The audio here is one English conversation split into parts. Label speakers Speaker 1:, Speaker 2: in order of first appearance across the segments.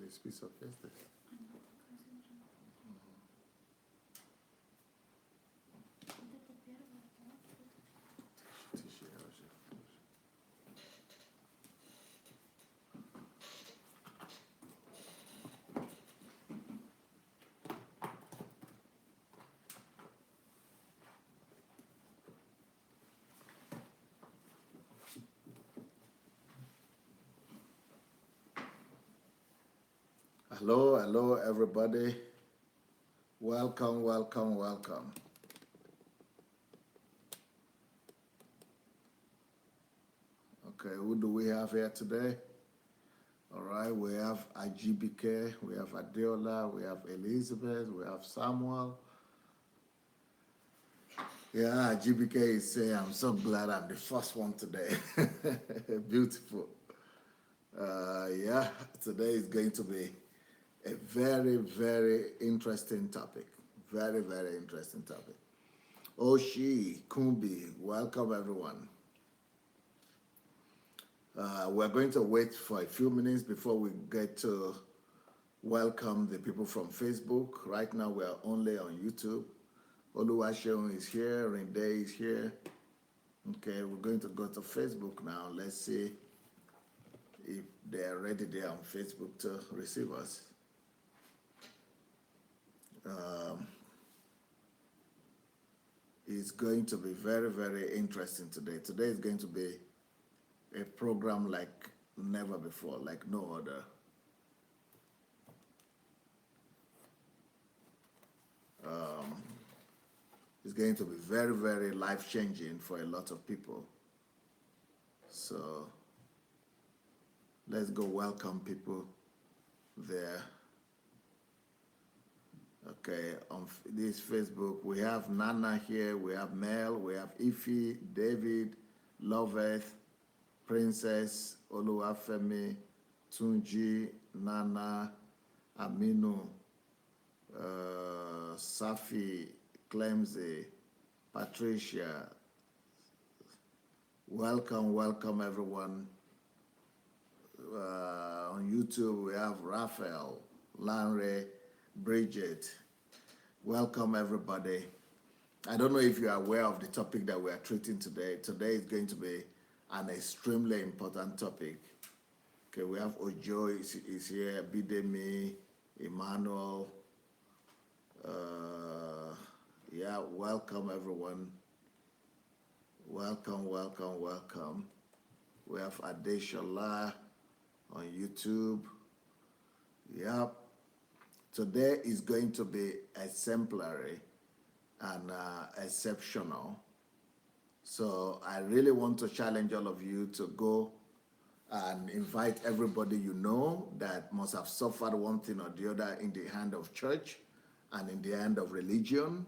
Speaker 1: this piece of yesterday. Hello, hello, everybody. Welcome, welcome, welcome. Okay, who do we have here today? All right, we have IGBK, we have Adeola, we have Elizabeth, we have Samuel. Yeah, IGBK is saying, I'm so glad I'm the first one today. Beautiful. Yeah, today is going to be a very, very interesting topic. Very, very interesting topic. Oshi, Kumbi, welcome everyone. We're going to wait for a few minutes before we get to welcome the people from Facebook. Right now we are only on YouTube. Oluwaseun is here, Rinde is here. Okay, we're going to go to Facebook now. Let's see if they're ready there on Facebook to receive us. It's going to be very, very interesting today. Today is going to be a program like never before, like no other. It's going to be very, very life-changing for a lot of people. So let's go welcome people there. Okay, on this Facebook, we have Nana here, we have Mel, we have Ify, David, Loveth, Princess, Oluwafemi, Tunji, Nana, Aminu, Safi, Clemsey, Patricia. Welcome, welcome everyone. On YouTube, we have Raphael, Lanre, Bridget. Welcome everybody. I don't know if you are aware of the topic that we are treating today. Today is going to be an extremely important topic. Okay, we have Ojo is here, Bidemi, Emmanuel. Yeah, welcome everyone. Welcome, welcome, welcome. We have Adeshola on YouTube. Yep. Today is going to be exemplary and exceptional. So I really want to challenge all of you to go and invite everybody you know that must have suffered one thing or the other in the hand of church and in the hand of religion.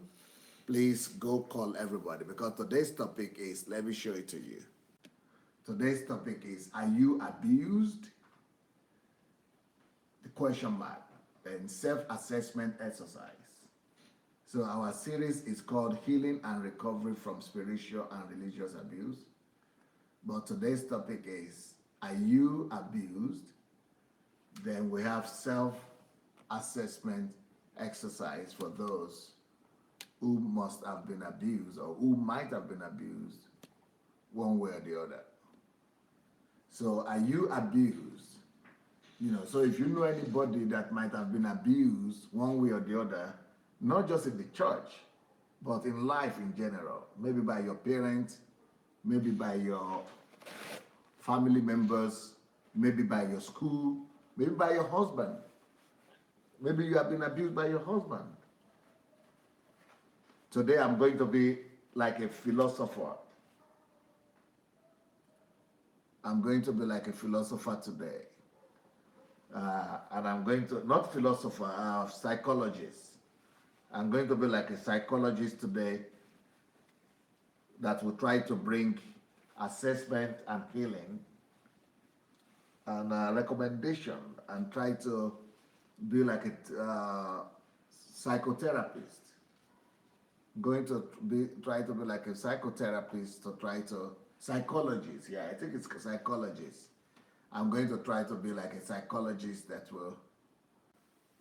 Speaker 1: Please go call everybody, because today's topic is, let me show it to you. Today's topic is, are you abused? The question mark. And self-assessment exercise. So our series is called Healing and Recovery from Spiritual and Religious Abuse. But today's topic is, are you abused? Then we have self-assessment exercise for those who must have been abused or who might have been abused one way or the other. So are you abused? You know, so if you know anybody that might have been abused one way or the other, not just in the church, but in life in general, maybe by your parents, maybe by your family members, maybe by your school, maybe by your husband. Maybe you have been abused by your husband. Today I'm going to be like a philosopher. I'm going to be like a philosopher today. And I'm going to, not philosopher, psychologist. I'm going to be like a psychologist today that will try to bring assessment and healing and recommendation, and try to be like a psychotherapist. Going to try to be like a psychotherapist, to try to, psychologist, I think it's psychologist. I'm going to try to be like a psychologist that will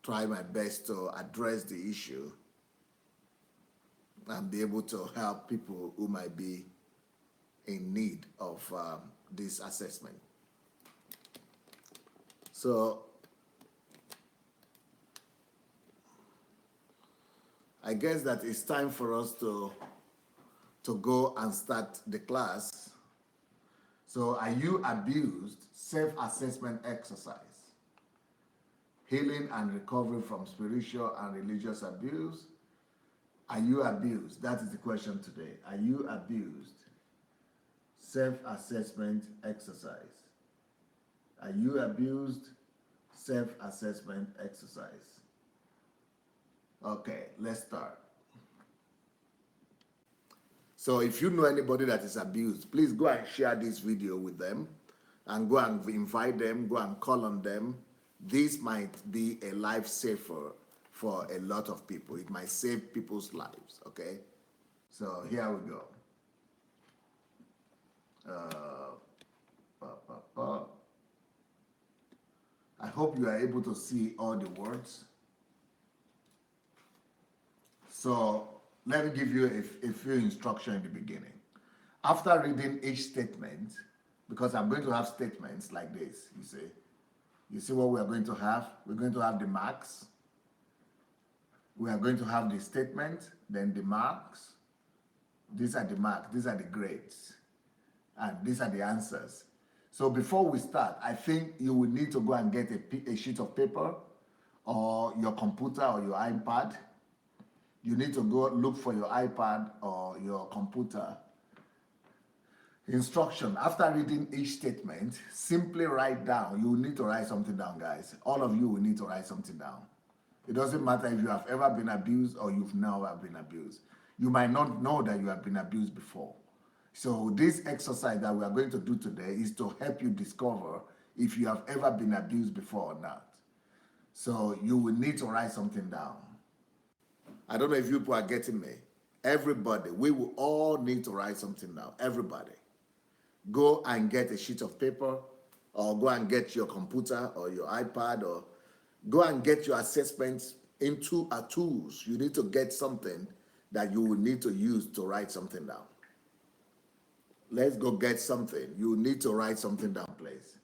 Speaker 1: try my best to address the issue and be able to help people who might be in need of this assessment. So I guess that it's time for us to go and start the class. So are you abused? Self-assessment exercise. Healing and recovery from spiritual and religious abuse. Are you abused? That is the question today. Are you abused? Self-assessment exercise. Are you abused? Self-assessment exercise. Okay, let's start. So if you know anybody that is abused, please go and share this video with them and go and invite them, go and call on them. This might be a lifesaver for a lot of people. It might save people's lives, okay? So here we go. I hope you are able to see all the words. So let me give you a few instructions in the beginning. After reading each statement, because I'm going to have statements like this, you see what we are going to have? We're going to have the marks. We are going to have the statement, then the marks. These are the marks, these are the grades, and these are the answers. So before we start, I think you will need to go and get a sheet of paper or your computer or your iPad. You need to go look for your iPad or your computer. Instruction: after reading each statement, simply write down. You will need to write something down, guys. All of you will need to write something down. It doesn't matter if you have ever been abused or you've never been abused. You might not know that you have been abused before. So this exercise that we are going to do today is to help you discover if you have ever been abused before or not. So you will need to write something down. I don't know if you people are getting me. Everybody, we will all need to write something down. Everybody. Go and get a sheet of paper or go and get your computer or your iPad or go and get your assessments into our tools. You need to get something that you will need to use to write something down. Let's go get something. You need to write something down, please.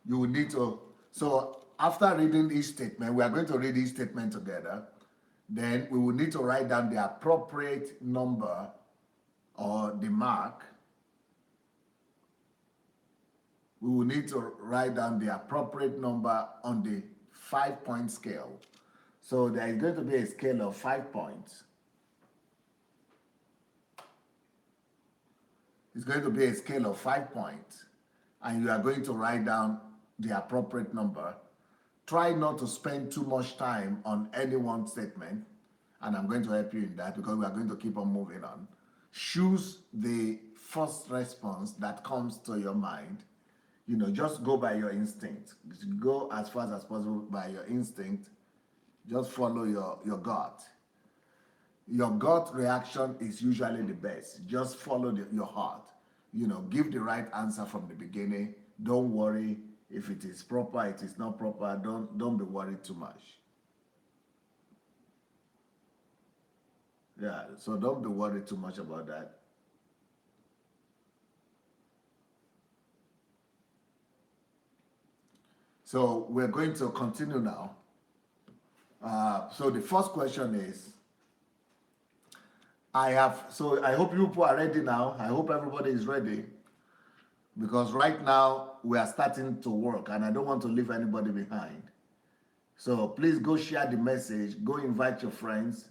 Speaker 1: You will need to. So after reading each statement, we are going to read each statement together. Then we will need to write down the appropriate number or the mark. We will need to write down the appropriate number on the 5-point scale. So there is going to be a scale of 5 points. It's going to be a scale of 5 points. And you are going to write down the appropriate number. Try not to spend too much time on any one statement. And I'm going to help you in that because we are going to keep on moving on. Choose the first response that comes to your mind. You know, just go by your instinct. Go as fast as possible by your instinct. Just follow your gut. Your gut reaction is usually the best. Just follow your heart. You know, give the right answer from the beginning. Don't worry if it is proper, it is not proper. Don't be worried too much. Yeah, so don't be worried too much about that. So we're going to continue now. So the first question is, I hope you people are ready now. I hope everybody is ready. Because right now we are starting to work and I don't want to leave anybody behind. So please go share the message, go invite your friends,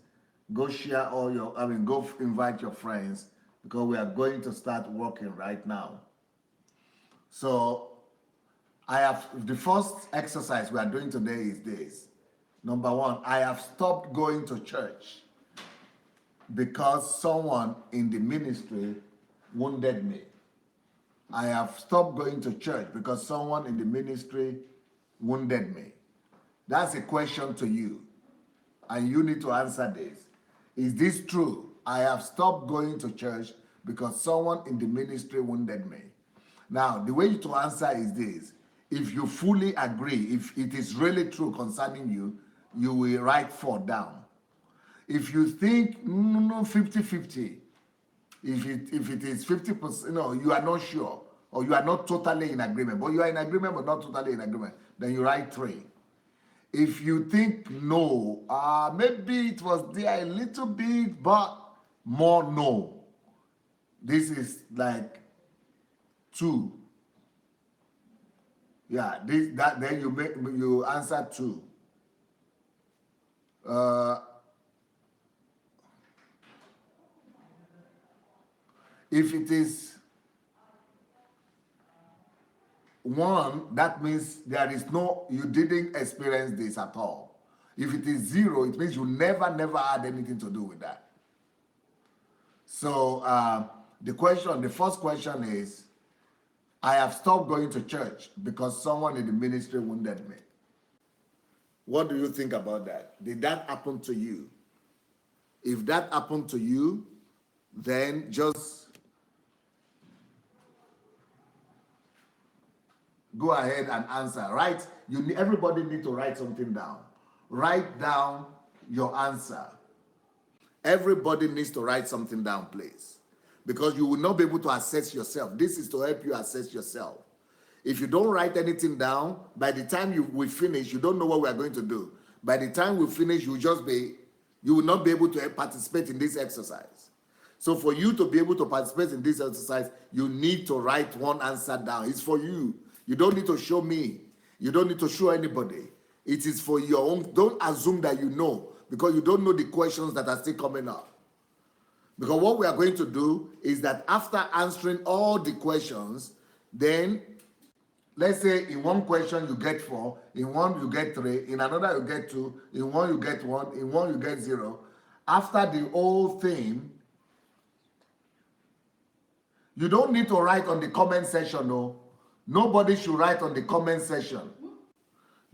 Speaker 1: go invite your friends because we are going to start working right now. So the first exercise we are doing today is this. Number 1, I have stopped going to church because someone in the ministry wounded me. I have stopped going to church because someone in the ministry wounded me. That's a question to you. And you need to answer this. Is this true? I have stopped going to church because someone in the ministry wounded me. Now, the way to answer is this. If you fully agree, if it is really true concerning you, you will write 4 down. If you think, no, 50-50, if it is 50%, no, you are not sure, or you are not totally in agreement, but you are in agreement but not totally in agreement, then you write 3. If you think no, maybe it was there a little bit, but more no. This is like 2. Yeah, then you answer 2. If it is 1, that means there is you didn't experience this at all. If it is 0, it means you never had anything to do with that. So the first question is, I have stopped going to church because someone in the ministry wounded me. What do you think about that? Did that happen to you? If that happened to you, then just go ahead and answer. Right? Everybody need to write something down. Write down your answer. Everybody needs to write something down, please. Because you will not be able to assess yourself. This is to help you assess yourself. If you don't write anything down, by the time we finish, you don't know what we are going to do. By the time we finish, you will not be able to participate in this exercise. So for you to be able to participate in this exercise, you need to write one answer down. It's for you. You don't need to show me. You don't need to show anybody. It is for your own. Don't assume that you know, because you don't know the questions that are still coming up. Because what we are going to do is that after answering all the questions, then let's say in one question you get 4, in one you get 3, in another you get 2, in one you get 1, in one you get 0. After the whole thing, you don't need to write on the comment section, no. Nobody should write on the comment section.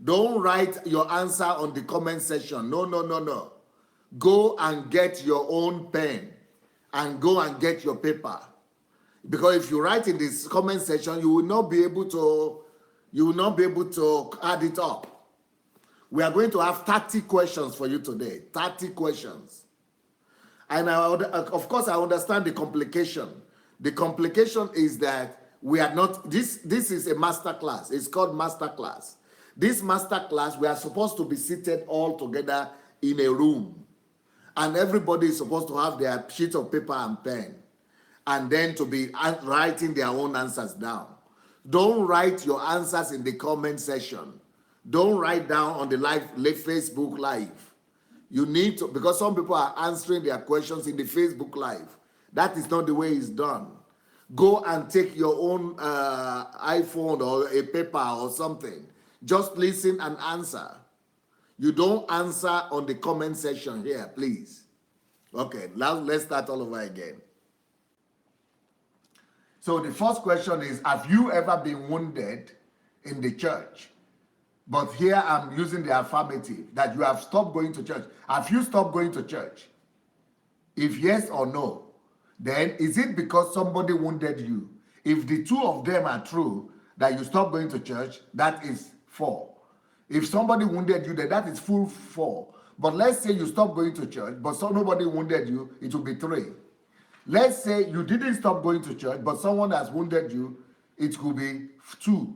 Speaker 1: Don't write your answer on the comment section. No. Go and get your own pen and go and get your paper. Because if you write in this comment section, you will not be able to add it up. We are going to have 30 questions for you today. 30 questions. And of course, I understand the complication. The complication is that we are not, this is a master class. It's called master class. This master class, we are supposed to be seated all together in a room. And everybody is supposed to have their sheet of paper and pen. And then to be writing their own answers down. Don't write your answers in the comment section. Don't write down on the Facebook Live. You need to, because some people are answering their questions in the Facebook Live. That is not the way it's done. Go and take your own iPhone or a paper or something. Just listen and answer. You don't answer on the comment section here, please. Okay, now let's start all over again. So the first question is, have you ever been wounded in the church? But here I'm using the affirmative, that you have stopped going to church. Have you stopped going to church? If yes or no, then is it because somebody wounded you? If the 2 of them are true, that you stopped going to church, that is 4. If somebody wounded you, then that is full 4. But let's say you stopped going to church, but nobody wounded you, it will be 3. Let's say you didn't stop going to church, but someone has wounded you, it could be 2.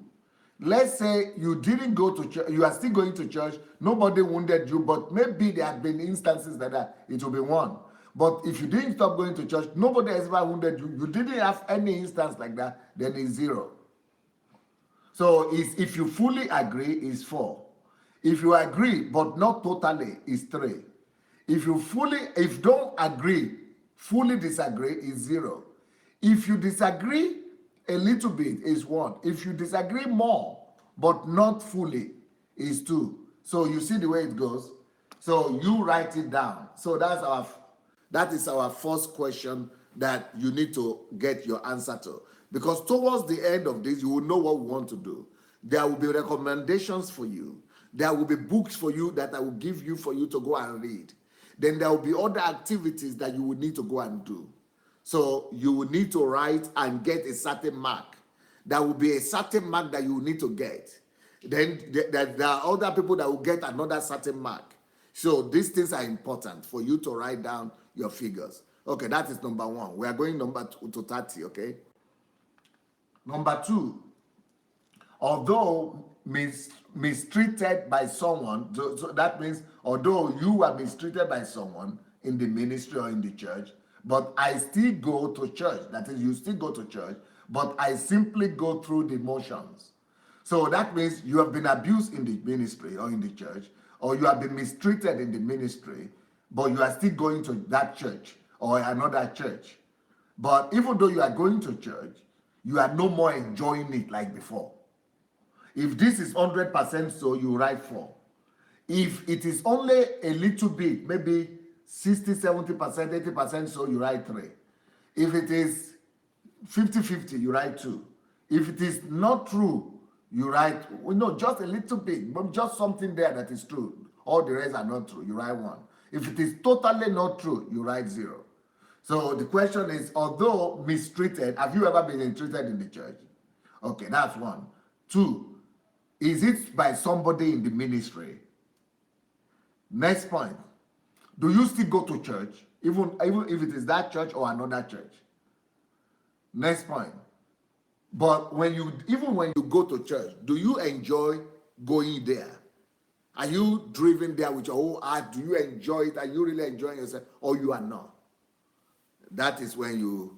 Speaker 1: Let's say you didn't go to church, you are still going to church, nobody wounded you, but maybe there have been instances like that, it will be 1. But if you didn't stop going to church, nobody has ever wounded you, you didn't have any instance like that, then it's 0. So if you fully agree, it's 4. If you agree, but not totally, it's 3. If don't agree, fully disagree, is 0. If you disagree a little bit, is 1. If you disagree more, but not fully, is 2. So you see the way it goes. So you write it down. So that is our first question that you need to get your answer to. Because towards the end of this, you will know what we want to do. There will be recommendations for you. There will be books for you that I will give you for you to go and read. Then there will be other activities that you will need to go and do. So you will need to write and get a certain mark. there will be a certain mark that you need to get. Then there are other people that will get another certain mark. So these things are important for you to write down your figures. Okay, that is number one. We are going number two to 30, okay? Number two, although mistreated by someone, so that means although you are mistreated by someone in the ministry or in the church, but I still go to church. That is, you still go to church, but I simply go through the motions. So that means you have been abused in the ministry or in the church, or you have been mistreated in the ministry, but you are still going to that church or another church. But even though you are going to church, you are no more enjoying it like before. If this is 100% so, you write 4. If it is only a little bit, maybe 60, 70%, 80% so, you write 3. If it is 50-50, you write 2. If it is not true, you write, just a little bit, but just something there that is true. All the rest are not true, you write 1. If it is totally not true, you write 0. So the question is, although mistreated, have you ever been mistreated in the church? Okay, that's 1. 2, is it by somebody in the ministry? Next point, do you still go to church, even if it is that church or another church? Next point, but when you go to church, do you enjoy going there? Are you driven there with your whole heart? Do you enjoy it? Are you really enjoying yourself, or you are not? That is when you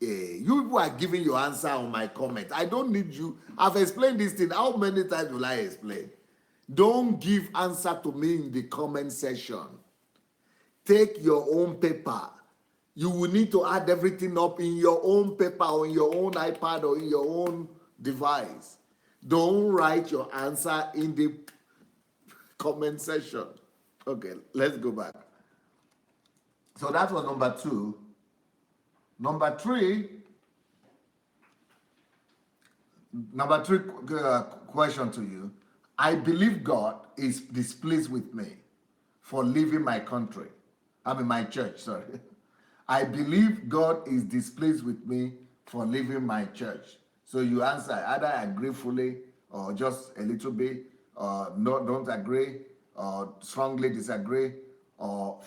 Speaker 1: people are giving your answer on my comment. I don't need you. I've explained this thing. How many times will I explain? Don't give answer to me in the comment section. Take your own paper. You will need to add everything up in your own paper or in your own iPad or in your own device. Don't write your answer in the comment section. Okay, let's go back. So that was number 2. Number 3 question to you. I believe God is displeased with me for leaving my country. My church, sorry. I believe God is displeased with me for leaving my church. So you answer either agree fully or just a little bit, or no, don't agree, or strongly disagree, or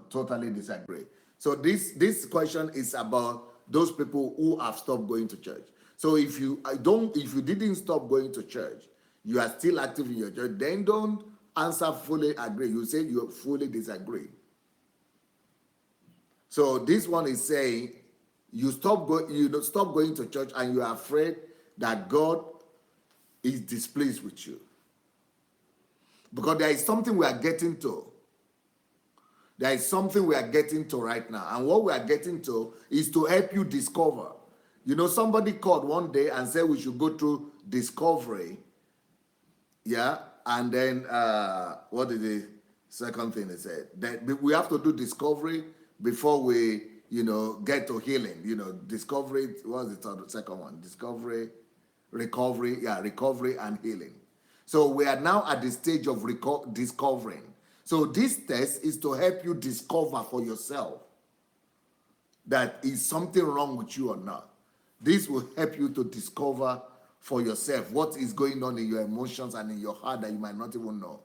Speaker 1: totally disagree. So this question is about those people who have stopped going to church. So if you didn't stop going to church, you are still active in your church, then don't answer fully agree. You say you fully disagree. So this one is saying you stop going to church and you are afraid that God is displeased with you. Because there is something we are getting to. There is something we are getting to right now. And what we are getting to is to help you discover. Somebody called one day and said we should go through discovery. Yeah. And then what did the second thing they said? That we have to do discovery before we, get to healing. Discovery, what was the second one? Discovery, recovery. Yeah, recovery and healing. So we are now at the stage of discovering. So this test is to help you discover for yourself that is something wrong with you or not. This will help you to discover for yourself what is going on in your emotions and in your heart that you might not even know.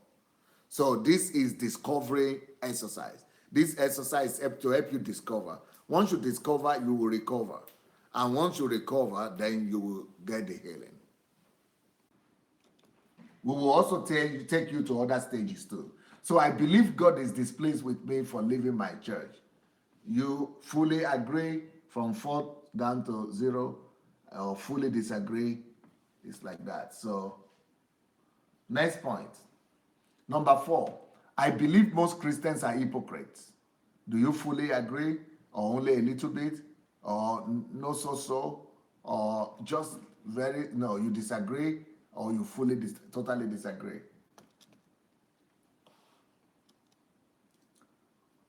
Speaker 1: So this is discovery exercise. This exercise is to help you discover. Once you discover, you will recover. And once you recover, then you will get the healing. We will also take you to other stages too. So I believe God is displeased with me for leaving my church. You fully agree from 4 down to 0, or fully disagree. It's like that. So next point. Number 4. I believe most Christians are hypocrites. Do you fully agree, or only a little bit, or no so, or just you disagree, or you fully totally disagree?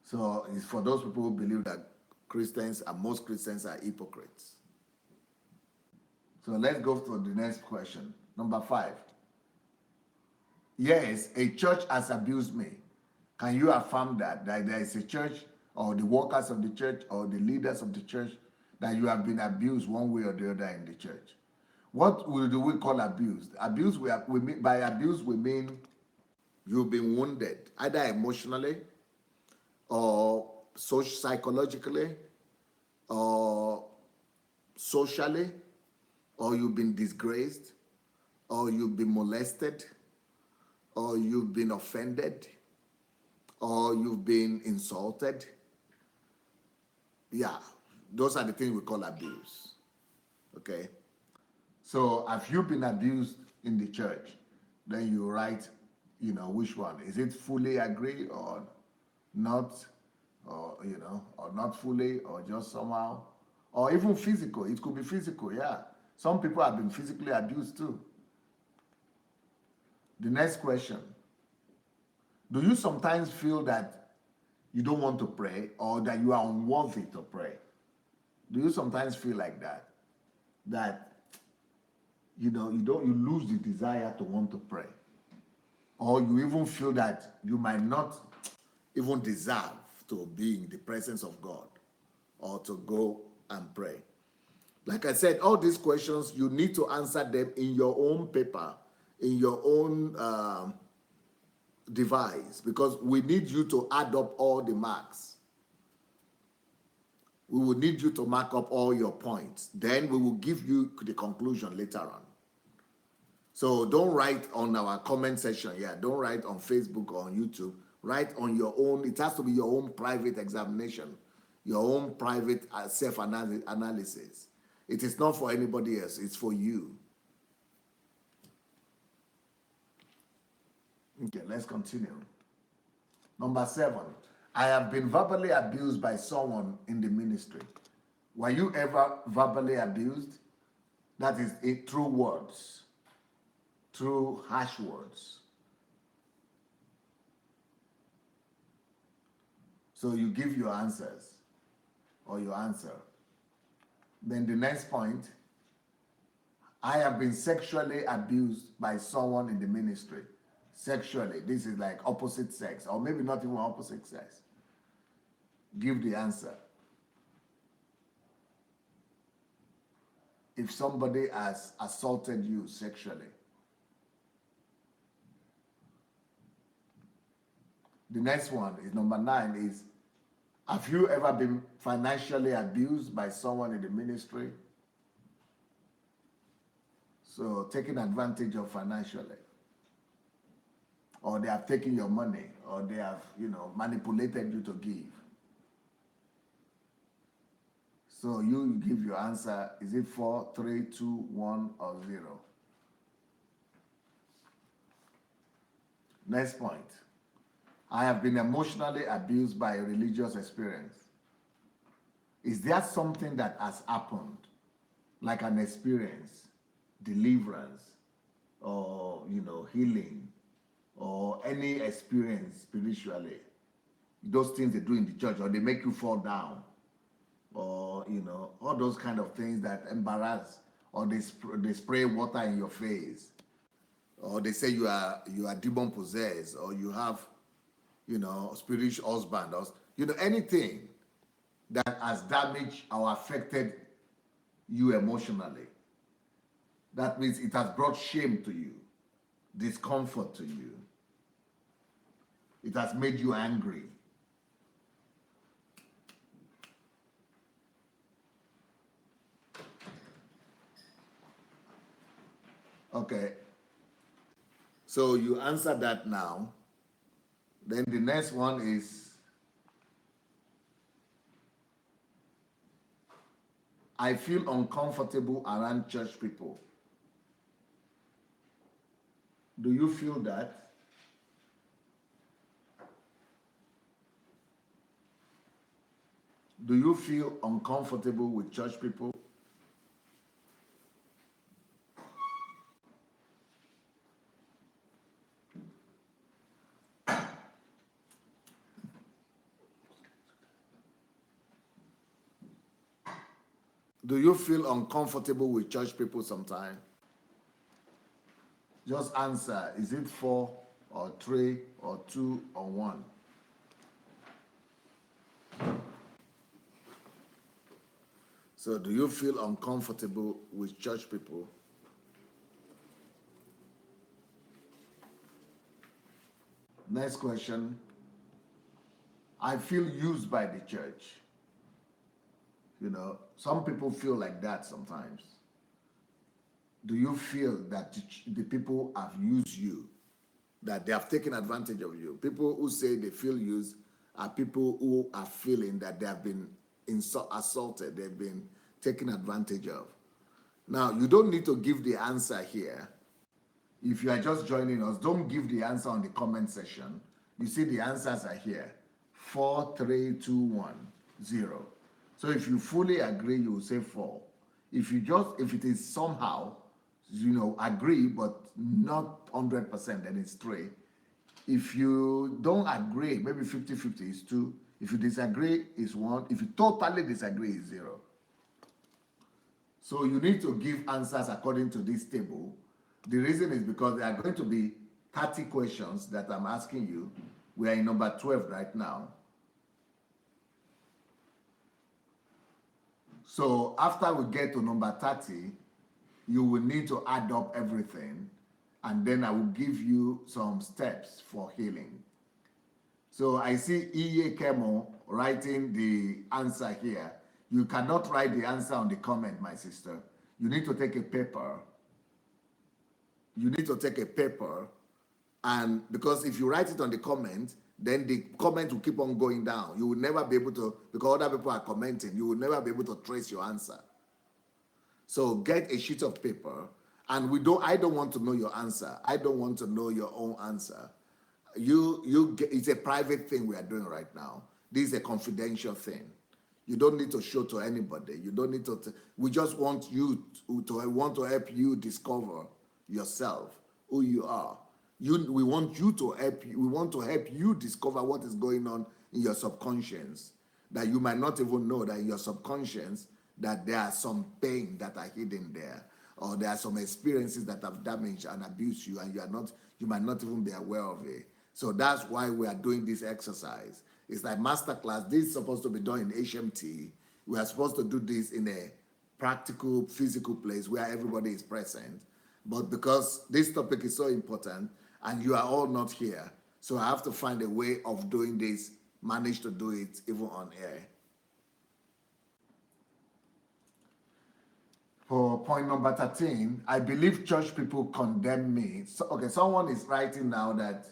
Speaker 1: So it's for those people who believe that most Christians are hypocrites. So let's go to the next question. Number 5. Yes, a church has abused me. Can you affirm that there is a church, or the workers of the church, or the leaders of the church that you have been abused one way or the other in the church. What do we call abuse? Abuse, we mean, by abuse, we mean you've been wounded, either emotionally or psychologically or socially, or you've been disgraced, or you've been molested, or you've been offended, or you've been insulted. Yeah, those are the things we call abuse. Okay? So if you've been abused in the church, then you write, which one. Is it fully agree or not, or, or not fully, or just somehow, or even physical. It could be physical, yeah. Some people have been physically abused too. The next question, do you sometimes feel that you don't want to pray or that you are unworthy to pray? Do you sometimes feel like that? That, you lose the desire to want to pray? Or you even feel that you might not even deserve to be in the presence of God or to go and pray? Like I said, all these questions, you need to answer them in your own paper, in your own device, because we need you to add up all the marks. We will need you to mark up all your points. Then we will give you the conclusion later on. So don't write on our comment section. Yeah, don't write on Facebook or on YouTube. Write on your own. It has to be your own private examination, your own private self-analysis. It is not for anybody else. It's for you. Okay, let's continue. Number 7, I have been verbally abused by someone in the ministry. Were you ever verbally abused? That is through words, through harsh words. So you give your answers or your answer. Then the next point, I have been sexually abused by someone in the ministry. Sexually, this is like opposite sex, or maybe not even opposite sex. Give the answer. If somebody has assaulted you sexually. The next one is number 9 is, have you ever been financially abused by someone in the ministry? So taking advantage of financially. Or they have taken your money, or they have, manipulated you to give. So you give your answer. Is it 4, 3, 2, 1, or 0? Next point. I have been emotionally abused by a religious experience. Is there something that has happened, like an experience, deliverance, or, healing, or any experience spiritually? Those things they do in the church, or they make you fall down, or, all those kind of things that embarrass, or they spray water in your face, or they say you are demon possessed, or you have, spiritual husband, or, anything that has damaged or affected you emotionally. That means it has brought shame to you, discomfort to you. It has made you angry. Okay. So you answer that now. Then the next one is, I feel uncomfortable around church people. Do you feel that? Do you feel uncomfortable with church people? Do you feel uncomfortable with church people sometimes? Just answer. Is it 4 or 3 or 2 or 1? So do you feel uncomfortable with church people? Next question. I feel used by the church. You know, some people feel like that sometimes. Do you feel that the people have used you, that they have taken advantage of you? People who say they feel used are people who are feeling that they have been assaulted, they've been taken advantage of. Now, you don't need to give the answer here. If you are just joining us, don't give the answer on the comment section. You see the answers are here. 4, 3, 2, 1, 0. So if you fully agree, you will say 4. If it is somehow, agree, but not 100%, then it's 3. If you don't agree, maybe 50-50 is 2. If you disagree, is 1. If you totally disagree, is 0. So you need to give answers according to this table. The reason is because there are going to be 30 questions that I'm asking you. We are in number 12 right now. So after we get to number 30, you will need to add up everything, and then I will give you some steps for healing. So I see Iye Kemo writing the answer here. You cannot write the answer on the comment, my sister. You need to take a paper. You need to take a paper, and because if you write it on the comment, then the comment will keep on going down. You will never be able to, because other people are commenting, you will never be able to trace your answer. So get a sheet of paper, and I don't want to know your answer. I don't want to know your own answer. It's a private thing we are doing right now. This is a confidential thing. You don't need to show to anybody. You don't need to. We just want you to help you discover yourself, who you are. We want to help you discover what is going on in your subconscious, that you might not even know that in your subconscious that there are some pain that are hidden there, or there are some experiences that have damaged and abused you, and you might not even be aware of it. So that's why we are doing this exercise. It's like masterclass. This is supposed to be done in HMT. We are supposed to do this in a practical, physical place where everybody is present. But because this topic is so important and you are all not here, so I have to find a way of doing this, manage to do it even on air. For point number 13, I believe church people condemn me. So, okay, someone is writing now that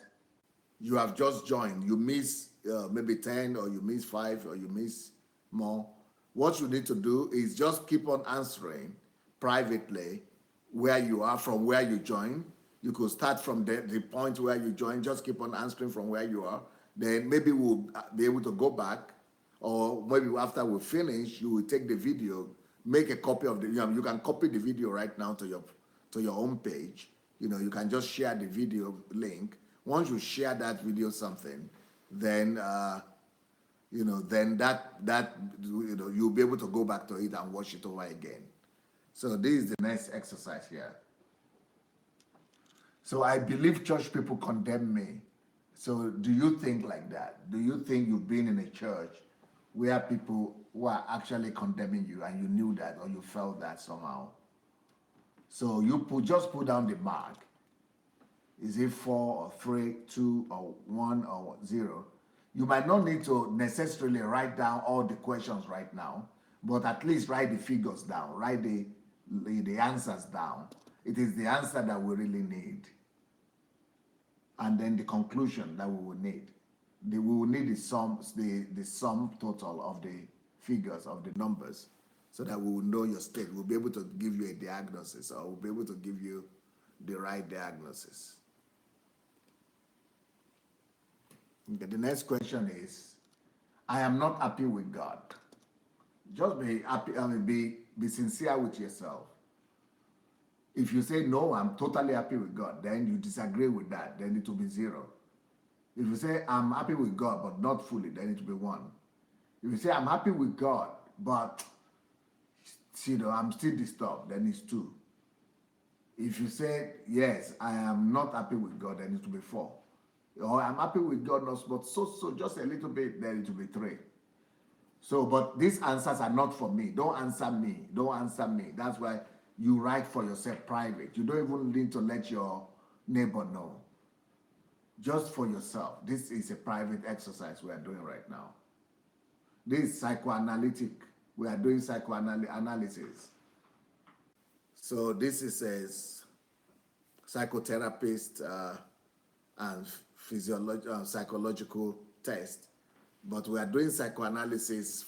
Speaker 1: you have just joined. You miss maybe 10, or you miss 5, or you miss more. What you need to do is just keep on answering privately where you are, from where you join. You could start from the point where you join. Just keep on answering from where you are. Then maybe we'll be able to go back, or maybe after we finish, you will take the video, make a copy of the. You can copy the video right now to your home page. You can just share the video link. Once you share that video something, then then you'll be able to go back to it and watch it over again. So this is the next exercise here. So I believe church people condemn me. So do you think like that? Do you think you've been in a church where people were actually condemning you and you knew that, or you felt that somehow? So you just put down the mark. Is it 4 or 3, 2 or 1 or 0? You might not need to necessarily write down all the questions right now, but at least write the figures down, write the answers down. It is the answer that we really need. And then the conclusion that we will need. We will need the sum total of the figures, of the numbers, so that we will know your state. We'll be able to give you a diagnosis, or we'll be able to give you the right diagnosis. Okay, the next question is, I am not happy with God. Just be happy, be sincere with yourself. If you say, no, I'm totally happy with God, then you disagree with that, then it will be 0. If you say, I'm happy with God, but not fully, then it will be 1. If you say, I'm happy with God, but I'm still disturbed, then it's 2. If you say, yes, I am not happy with God, then it will be 4. Or I'm happy with God, but so just a little bit, then it will be 3. So, but these answers are not for me. Don't answer me. Don't answer me. That's why you write for yourself private. You don't even need to let your neighbor know. Just for yourself. This is a private exercise we are doing right now. This is psychoanalytic. We are doing psychoanalysis. So this is a psychotherapist and psychological test, but we are doing psychoanalysis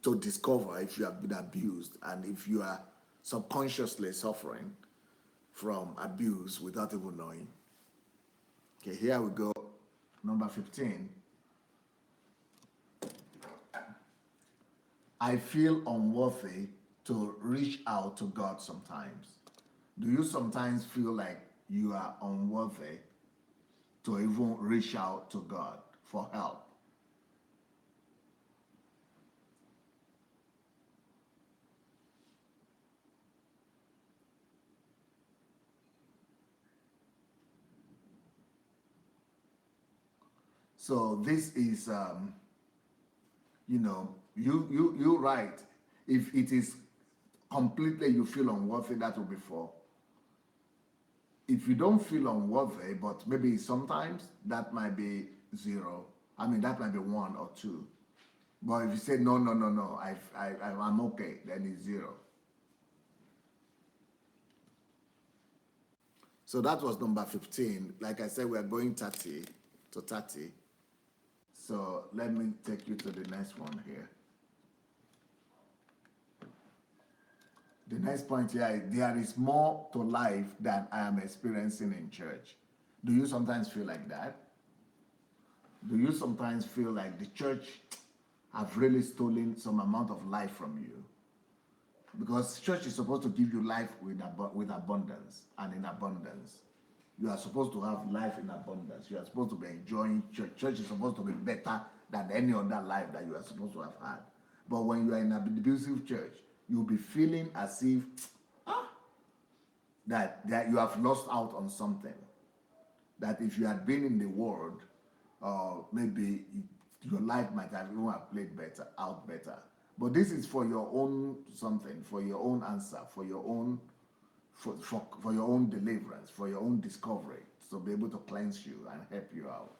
Speaker 1: to discover if you have been abused and if you are subconsciously suffering from abuse without even knowing. Okay, here we go. Number 15. I feel unworthy to reach out to God sometimes. Do you sometimes feel like you are unworthy to even reach out to God for help? So this is, you write, if it is completely you feel unworthy, that will be 4. If you don't feel unworthy, but maybe sometimes, that might be 0. I mean, that might be 1 or 2. But if you say, no, I'm okay, then it's 0. So that was number 15. Like I said, we are going 30 to 30. So let me take you to the next one here. The next point here is, there is more to life than I am experiencing in church. Do you sometimes feel like that? Do you sometimes feel like the church have really stolen some amount of life from you? Because church is supposed to give you life with abundance and in abundance. You are supposed to have life in abundance. You are supposed to be enjoying church. Church is supposed to be better than any other life that you are supposed to have had. But when you are in an abusive church, you'll be feeling as if that you have lost out on something. That if you had been in the world, maybe your life might have even played out better. But this is for your own something, for your own answer, for your own deliverance, for your own discovery, to be able to cleanse you and help you out.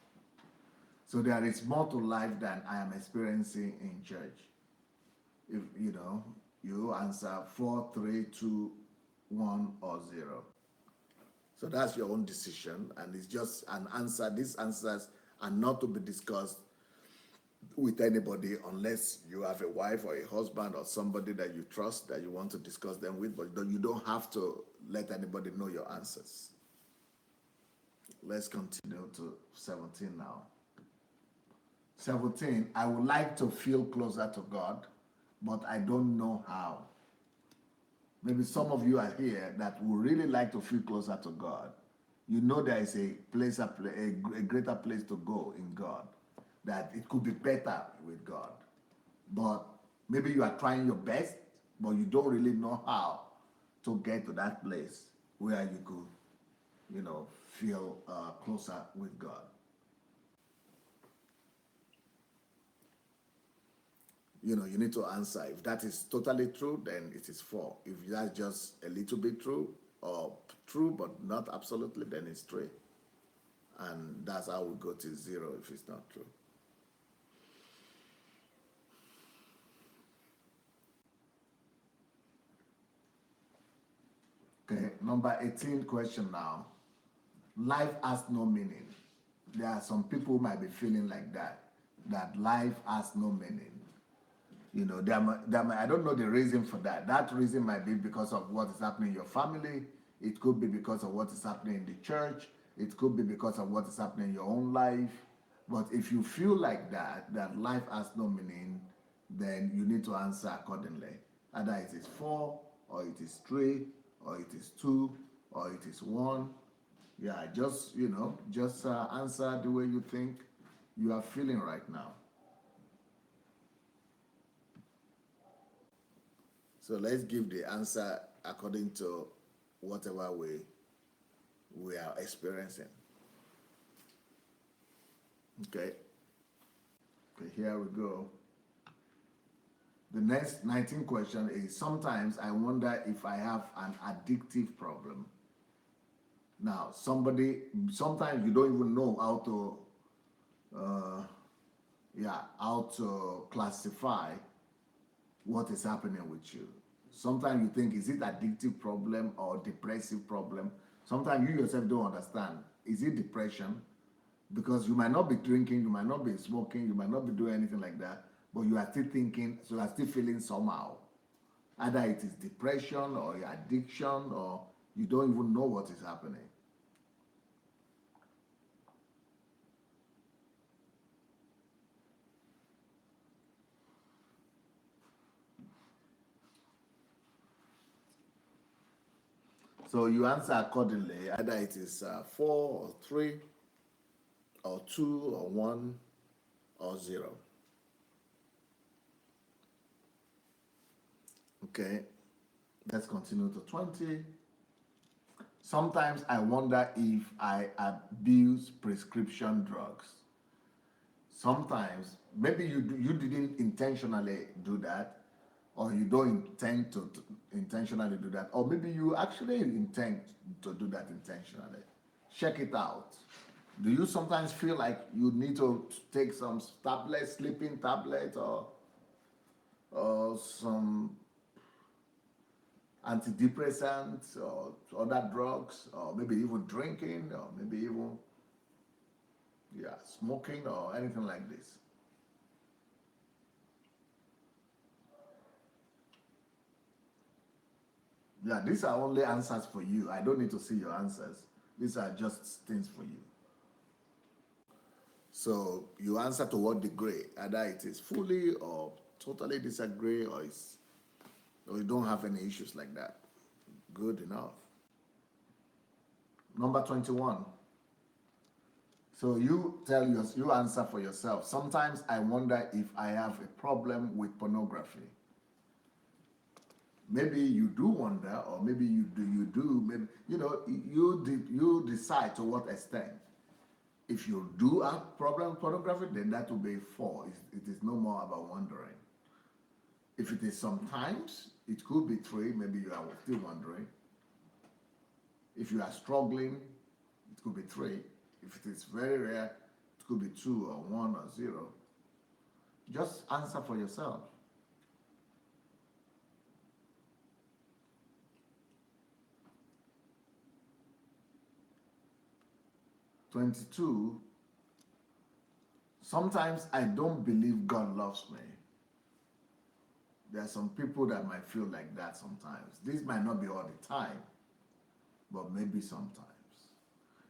Speaker 1: So there is more to life than I am experiencing in church. If you answer 4, 3, 2, 1, or 0. So that's your own decision, and it's just an answer. These answers are not to be discussed with anybody unless you have a wife or a husband or somebody that you trust that you want to discuss them with, but you don't have to let anybody know your answers. Let's continue to 17 now. 17, I would like to feel closer to God, but I don't know how. Maybe some of you are here that would really like to feel closer to God. You know there is a greater place to go in God, that it could be better with God. But maybe you are trying your best, but you don't really know how to get to that place where you could, feel closer with God. You need to answer. If that is totally true, then it is 4. If that's just a little bit true, or true but not absolutely, then it's 3. And that's how we go to 0 if it's not true. Okay, number 18 question now. Life has no meaning. There are some people who might be feeling like that life has no meaning. I don't know the reason for that. That reason might be because of what is happening in your family. It could be because of what is happening in the church. It could be because of what is happening in your own life. But if you feel like that life has no meaning, then you need to answer accordingly. Either it is 4, or it is 3, or it is 2, or it is 1. Yeah, just answer the way you think you are feeling right now. So let's give the answer according to whatever we are experiencing. Okay, here we go. The next 19th question is, sometimes I wonder if I have an addictive problem. Now, sometimes you don't even know how to classify what is happening with you. Sometimes you think, is it addictive problem or depressive problem? Sometimes you yourself don't understand. Is it depression? Because you might not be drinking, you might not be smoking, you might not be doing anything like that, but you are still thinking, so you are still feeling somehow. Either it is depression or addiction, or you don't even know what is happening. So you answer accordingly. Either it is 4 or 3 or 2 or 1 or 0. Okay, let's continue to 20. Sometimes I wonder if I abuse prescription drugs. Sometimes, maybe you didn't intentionally do that, or you don't intend to intentionally do that, or maybe you actually intend to do that intentionally. Check it out. Do you sometimes feel like you need to take some tablets, sleeping tablets, or some antidepressants or other drugs, or maybe even drinking, or maybe even smoking or anything like this? Yeah, these are only answers for you. I don't need to see your answers. These are just things for you. So you answer to what degree? Either it is fully or totally disagree, or you don't have any issues like that. Good enough. Number 21. So you answer for yourself. Sometimes I wonder if I have a problem with pornography. Maybe you do wonder, or maybe you do. Maybe you decide to what extent. If you do have problem with pornography, then that will be 4. It is no more about wondering. If it is sometimes, it could be 3. Maybe you are still wondering. If you are struggling, it could be 3. If it is very rare, it could be 2 or 1 or 0. Just answer for yourself. "22. Sometimes I don't believe God loves me." There are some people that might feel like that sometimes. This might not be all the time, but maybe sometimes.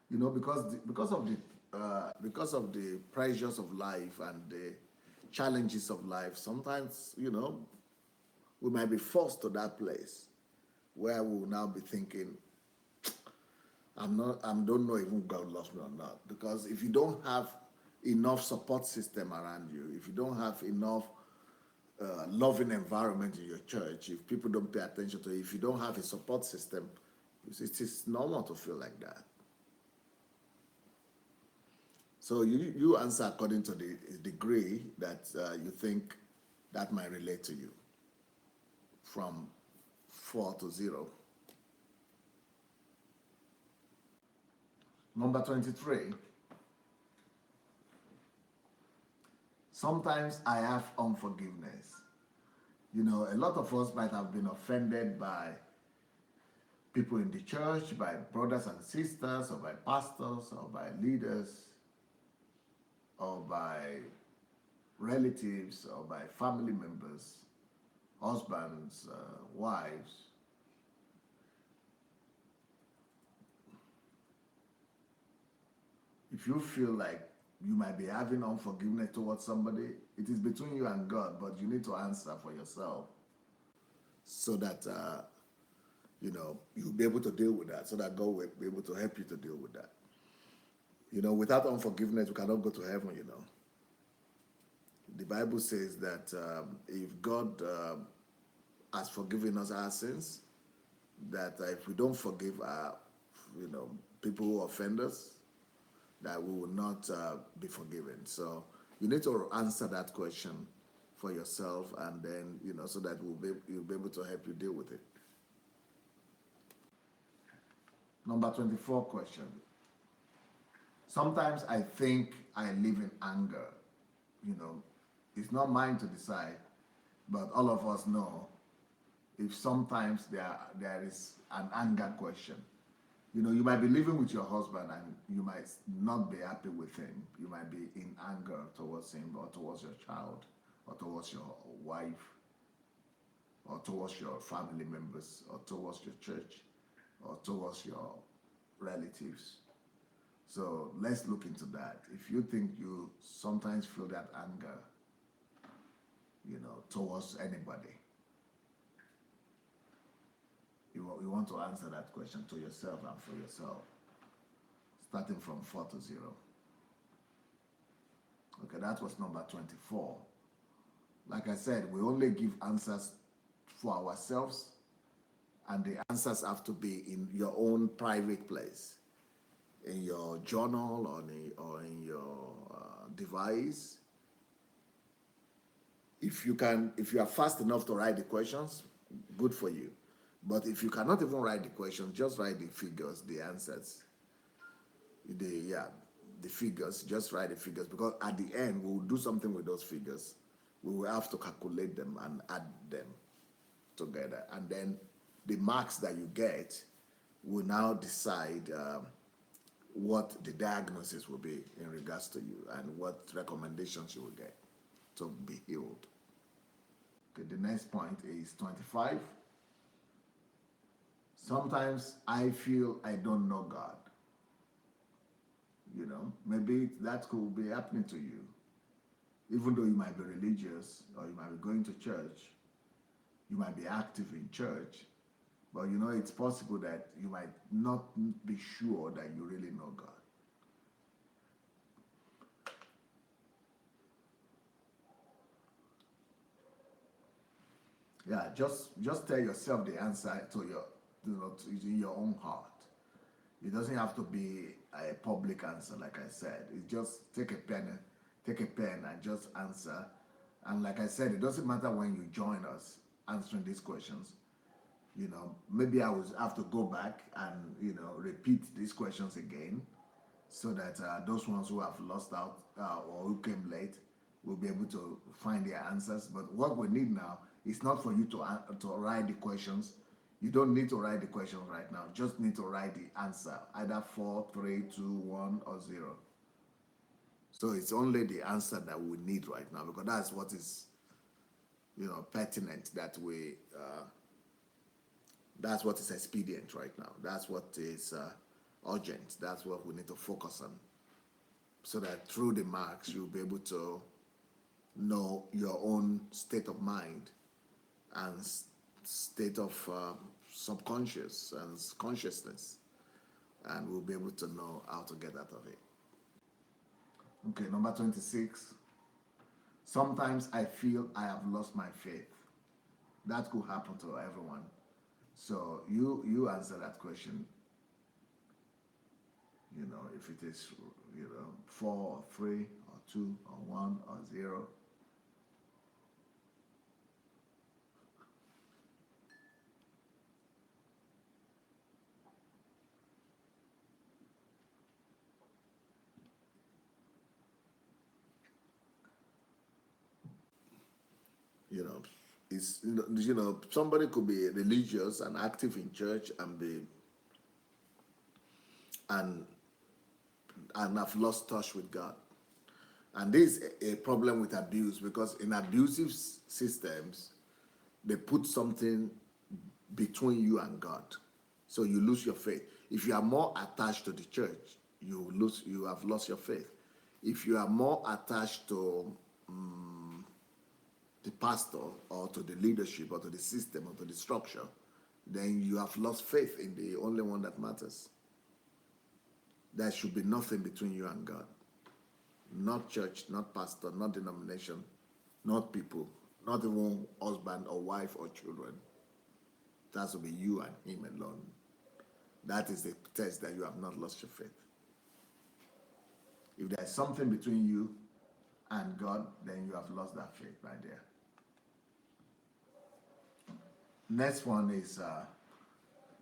Speaker 1: Because of the pressures of life and the challenges of life, sometimes we might be forced to that place where we will now be thinking, I don't know if God loves me or not. Because if you don't have enough support system around you, if you don't have enough loving environment in your church, if people don't pay attention to it, if you don't have a support system, it is normal to feel like that. So you answer according to the degree that you think that might relate to you, from 4 to 0. Number 23. Sometimes I have unforgiveness. A lot of us might have been offended by people in the church, by brothers and sisters, or by pastors, or by leaders, or by relatives, or by family members, husbands, wives. If you feel like you might be having unforgiveness towards somebody, it is between you and God, but you need to answer for yourself, so that you'll be able to deal with that, so that God will be able to help you to deal with that. Without unforgiveness, we cannot go to heaven. The Bible says that if God has forgiven us our sins, that if we don't forgive our, people who offend us, that we will not be forgiven. So you need to answer that question for yourself, and then, so that you'll be able to help you deal with it. Number 24 question. Sometimes I think I live in anger. It's not mine to decide, but all of us know if sometimes there is an anger question. You might be living with your husband and you might not be happy with him. You might be in anger towards him, or towards your child, or towards your wife, or towards your family members, or towards your church, or towards your relatives. So let's look into that. If you think you sometimes feel that anger, towards anybody, you want to answer that question to yourself and for yourself, starting from 4 to 0. Okay, that was number 24. Like I said, we only give answers for ourselves, and the answers have to be in your own private place, in your journal, or in your device. If you are fast enough to write the questions, good for you. But if you cannot even write the questions, just write the figures, the answers. The figures, just write the figures, because at the end, we'll do something with those figures. We will have to calculate them and add them together. And then the marks that you get will now decide what the diagnosis will be in regards to you, and what recommendations you will get to be healed. Okay, the next point is 25. Sometimes I feel I don't know God. Maybe that could be happening to you. Even though you might be religious, or you might be going to church, you might be active in church, but it's possible that you might not be sure that you really know God. Yeah, just tell yourself the answer to in your own heart. It doesn't have to be a public answer, like I said. It's just take a pen and just answer. And like I said, it doesn't matter when you join us answering these questions. Maybe I will have to go back and repeat these questions again, so that those ones who have lost out or who came late will be able to find their answers. But what we need now is not for you to write the questions. You don't need to write the question right now. Just need to write the answer, either 4, 3, 2, 1, or 0. So it's only the answer that we need right now, because that's what is, pertinent, that we, that's what is expedient right now. That's what is urgent. That's what we need to focus on, so that through the marks, you'll be able to know your own state of mind and state of subconscious and consciousness, and we'll be able to know how to get out of it. Okay, number 26. Sometimes I feel I have lost my faith. That could happen to everyone. So you answer that question. If it is 4 or 3 or 2 or 1 or 0. Somebody could be religious and active in church and have lost touch with God. And this is a problem with abuse, because in abusive systems, they put something between you and God. So you lose your faith. If you are more attached to the church, you have lost your faith. If you are more attached to the pastor, or to the leadership, or to the system, or to the structure, then you have lost faith in the only one that matters. There should be nothing between you and God. Not church, not pastor, not denomination, not people, not even husband or wife or children. That has to be you and him alone. That is the test that you have not lost your faith. If there's something between you and God, then you have lost that faith right there. Next one is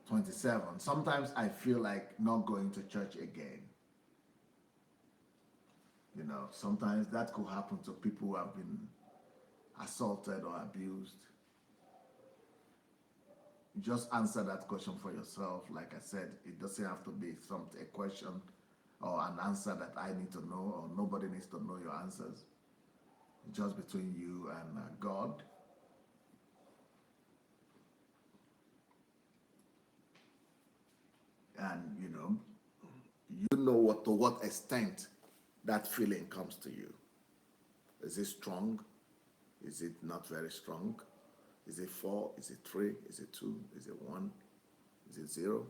Speaker 1: 27. Sometimes I feel like not going to church again. You know, sometimes that could happen to people who have been assaulted or abused. Just answer that question for yourself. Like I said, it doesn't have to be a question or an answer that I need to know, or nobody needs to know your answers. Just between you and God. And you know what, to what extent that feeling comes to you. Is it strong? Is it not very strong? Is it 4? Is it 3? Is it 2? Is it 1? Is it 0?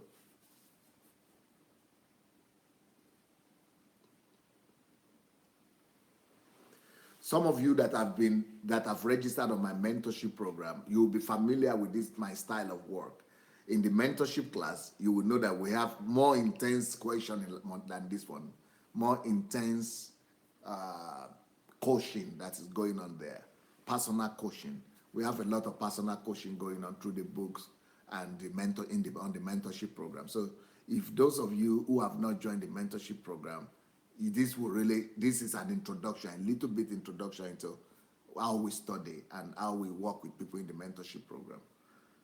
Speaker 1: Some of you that have registered on my mentorship program, you will be familiar with my style of work. In the mentorship class, you will know that we have more intense question than this one, more intense coaching that is going on there, personal coaching. We have a lot of personal coaching going on through the books and the on the mentorship program. So if those of you who have not joined the mentorship program, this is an introduction, a little bit introduction into how we study and how we work with people in the mentorship program.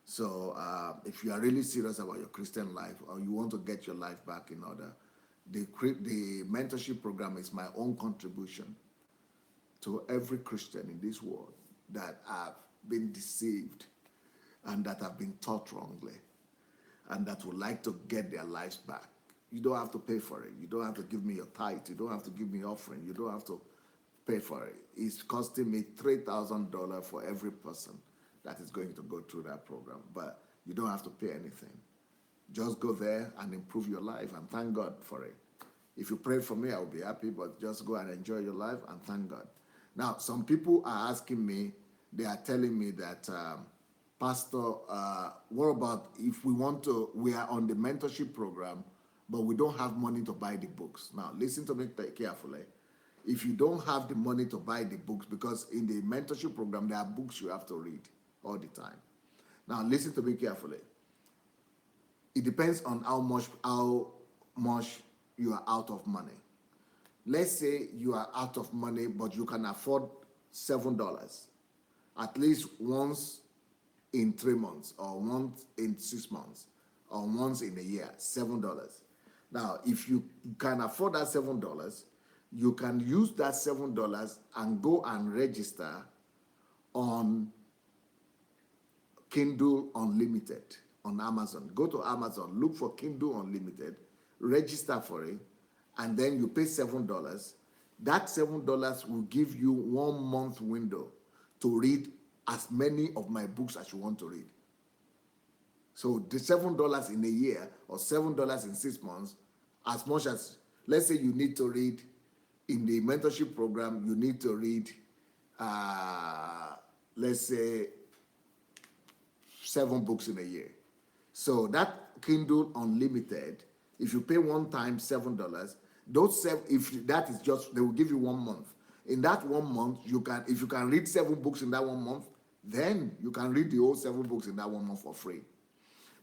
Speaker 1: So if you are really serious about your Christian life, or you want to get your life back in order, the mentorship program is my own contribution to every Christian in this world that have been deceived and that have been taught wrongly and that would like to get their lives back. You don't have to pay for it. You don't have to give me your tithe. You don't have to give me offering. You don't have to pay for it. It's costing me $3,000 for every person that is going to go through that program. But you don't have to pay anything. Just go there and improve your life and thank God for it. If you pray for me, I will be happy, but just go and enjoy your life and thank God. Now, some people are asking me, they are telling me that, Pastor, what about if we are on the mentorship program, but we don't have money to buy the books? Now, listen to me carefully. If you don't have the money to buy the books, because in the mentorship program, there are books you have to read all the time. Now, listen to me carefully. It depends on how much you are out of money. Let's say you are out of money, but you can afford $7, at least once in 3 months, or once in 6 months, or once in a year, $7. Now, if you can afford that $7, you can use that $7 and go and register on Kindle Unlimited on Amazon. Go to Amazon, look for Kindle Unlimited, register for it, and then you pay $7. That $7 will give you 1 month window to read as many of my books as you want to read. So the $7 in a year or $7 in 6 months, as much as, let's say you need to read, in the mentorship program, you need to read, let's say, 7 books in a year. So that Kindle Unlimited, if you pay one time $7, if that is just, they will give you 1 month. In that 1 month, if you can read 7 books in that 1 month, then you can read the whole 7 books in that 1 month for free.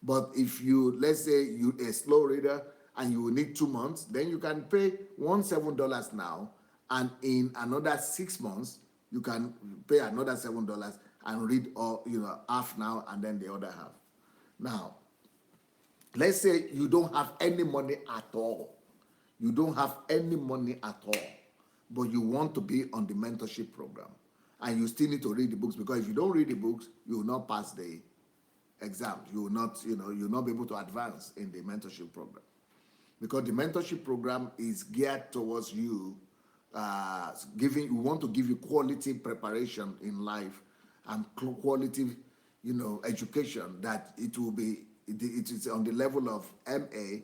Speaker 1: But if let's say you're a slow reader and you will need 2 months, then you can pay $7 now, and in another 6 months, you can pay another $7 and read half now and then the other half. Now, let's say you don't have any money at all. You don't have any money at all, but you want to be on the mentorship program, and you still need to read the books, because if you don't read the books, you will not pass the exam. You will not, you'll not be able to advance in the mentorship program, because the mentorship program is geared towards you, we want to give you quality preparation in life and quality, education, that it is on the level of BA,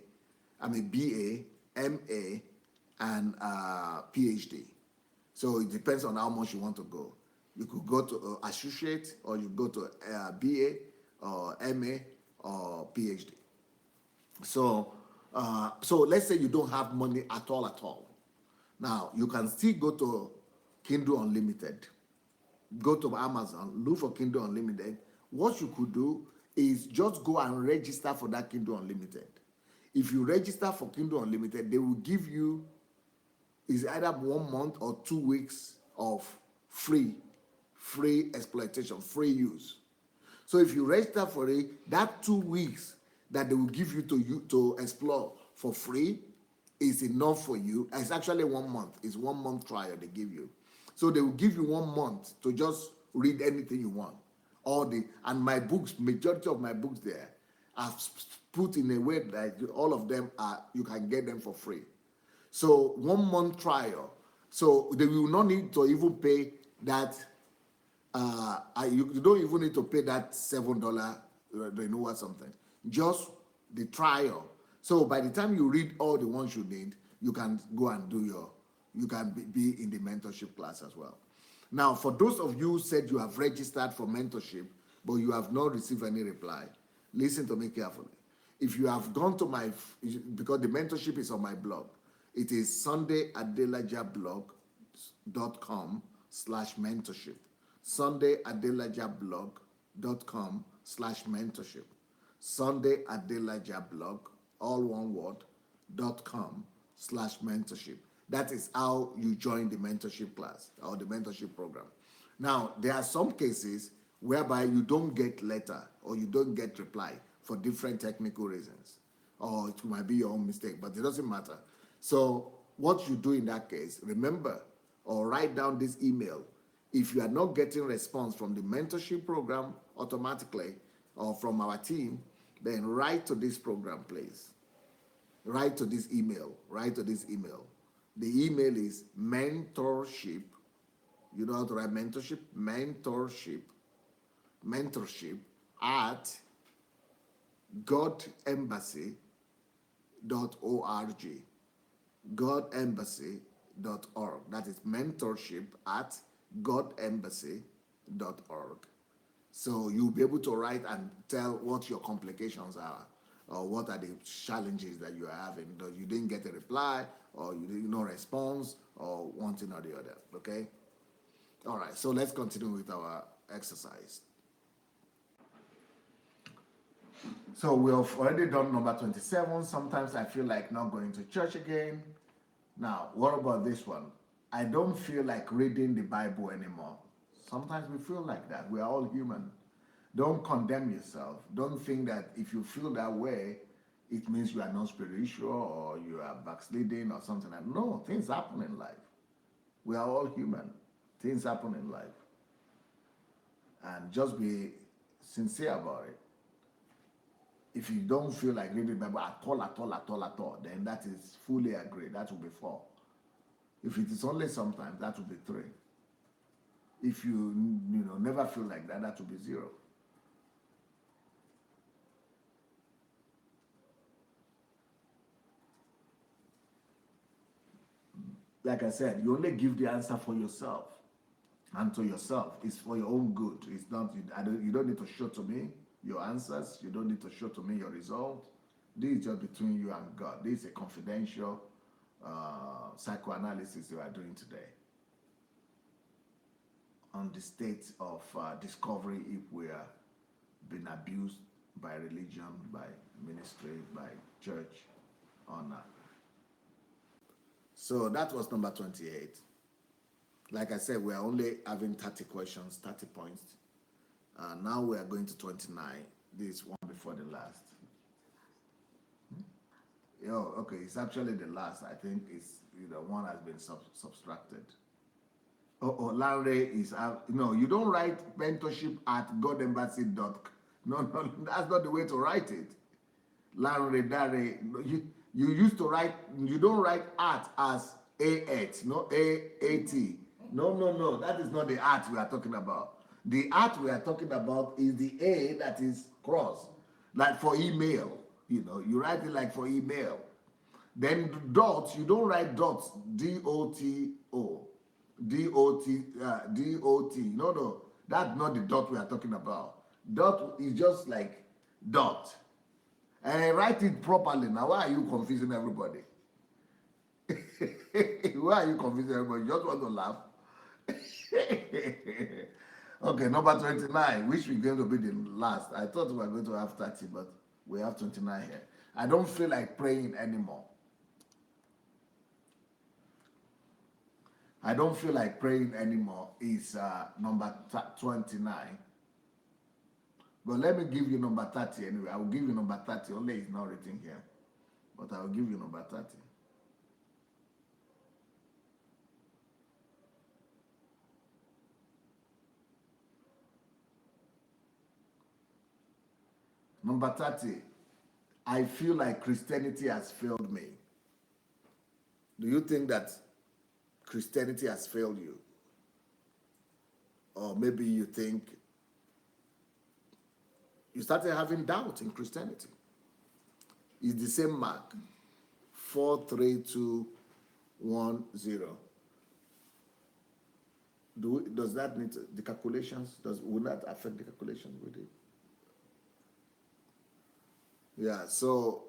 Speaker 1: MA, and PhD. So it depends on how much you want to go. You could go to associate, or you go to BA or MA or PhD. So let's say you don't have money at all. Now, you can still go to Kindle Unlimited. Go to Amazon, look for Kindle Unlimited. What you could do is just go and register for that Kindle Unlimited. If you register for Kindle Unlimited, they will give you is either 1 month or 2 weeks of free exploitation, free use. So if you register for it, that 2 weeks that they will give you to explore for free is enough for you. It's actually 1 month. It's 1 month trial they give you. So they will give you 1 month to just read anything you want. And my books, majority of my books there, I've put in a way that all of them you can get them for free. So 1 month trial. So they will not need to even pay that. You don't even need to pay that $7, or something. Just the trial. So by the time you read all the ones you need, you can go and you can be in the mentorship class as well. Now, for those of you who said you have registered for mentorship, but you have not received any reply, listen to me carefully. If you have gone to because the mentorship is on my blog, it is sundayadelajablog.com/mentorship. sundayadelajablog.com/mentorship. sundayadelajablog, all one word, .com/mentorship. That is how you join the mentorship class or the mentorship program. Now, there are some cases whereby you don't get letter or you don't get reply for different technical reasons, or it might be your own mistake, but it doesn't matter. So what you do in that case, remember or write down this email. If you are not getting response from the mentorship program automatically or from our team, then write to this program, please. Write to this email. The email is mentorship. You know how to write mentorship? Mentorship at godembassy.org. godembassy.org. That is mentorship at godembassy.org. So you'll be able to write and tell what your complications are, or what are the challenges that you are having. You didn't get a reply, or you didn't no response, or one thing or the other. Okay? All right, so let's continue with our exercise. So we have already done number 27. Sometimes I feel like not going to church again. Now, what about this one? I don't feel like reading the Bible anymore. Sometimes we feel like that. We are all human. Don't condemn yourself. Don't think that if you feel that way, it means you are not spiritual or you are backsliding or something like that. No, things happen in life. We are all human. Things happen in life. And just be sincere about it. If you don't feel like reading the Bible at all, then that is fully agreed. That will be 4. If it is only sometimes, that will be 3. If you never feel like that, that will be 0. Like I said, you only give the answer for yourself and to yourself. It's for your own good. It's not. You don't need to show to me your answers. You don't need to show to me your result. This is just between you and God. This is a confidential psychoanalysis we are doing today on the state of discovery if we are being abused by religion, by ministry, by church or not. So that was number 28. Like I said, we are only having 30 questions, 30 points. Now we are going to 29. This is one before the last. Okay, it's actually the last. I think it's one has been subtracted. Larry is you don't write mentorship at godembassy.com. No, that's not the way to write it. Larry, you used to write. You don't write at as A-H, no A-A-T. No. That is not the at we are talking about. The at we are talking about is the A that is cross, like for email. You write it like for email. Then dots, you don't write dots, D-O-T-O, D-O-T, D-O-T. No, that's not the dot we are talking about. Dot is just like dot. And I write it properly. Now, why are you confusing everybody? Why are you confusing everybody? You just want to laugh. Okay, number 29, which we're going to be the last. I thought we were going to have 30, but we have 29 here. I don't feel like praying anymore. I don't feel like praying anymore is number 29. But let me give you number 30 anyway. I will give you number 30. Only it's not written here. But I will give you number 30. Number 30. I feel like Christianity has failed me. Do you think that Christianity has failed you? Or maybe you think you started having doubt in Christianity. It's the same mark. 43210. Does that need the calculations? Will that affect the calculations with it? Yeah, so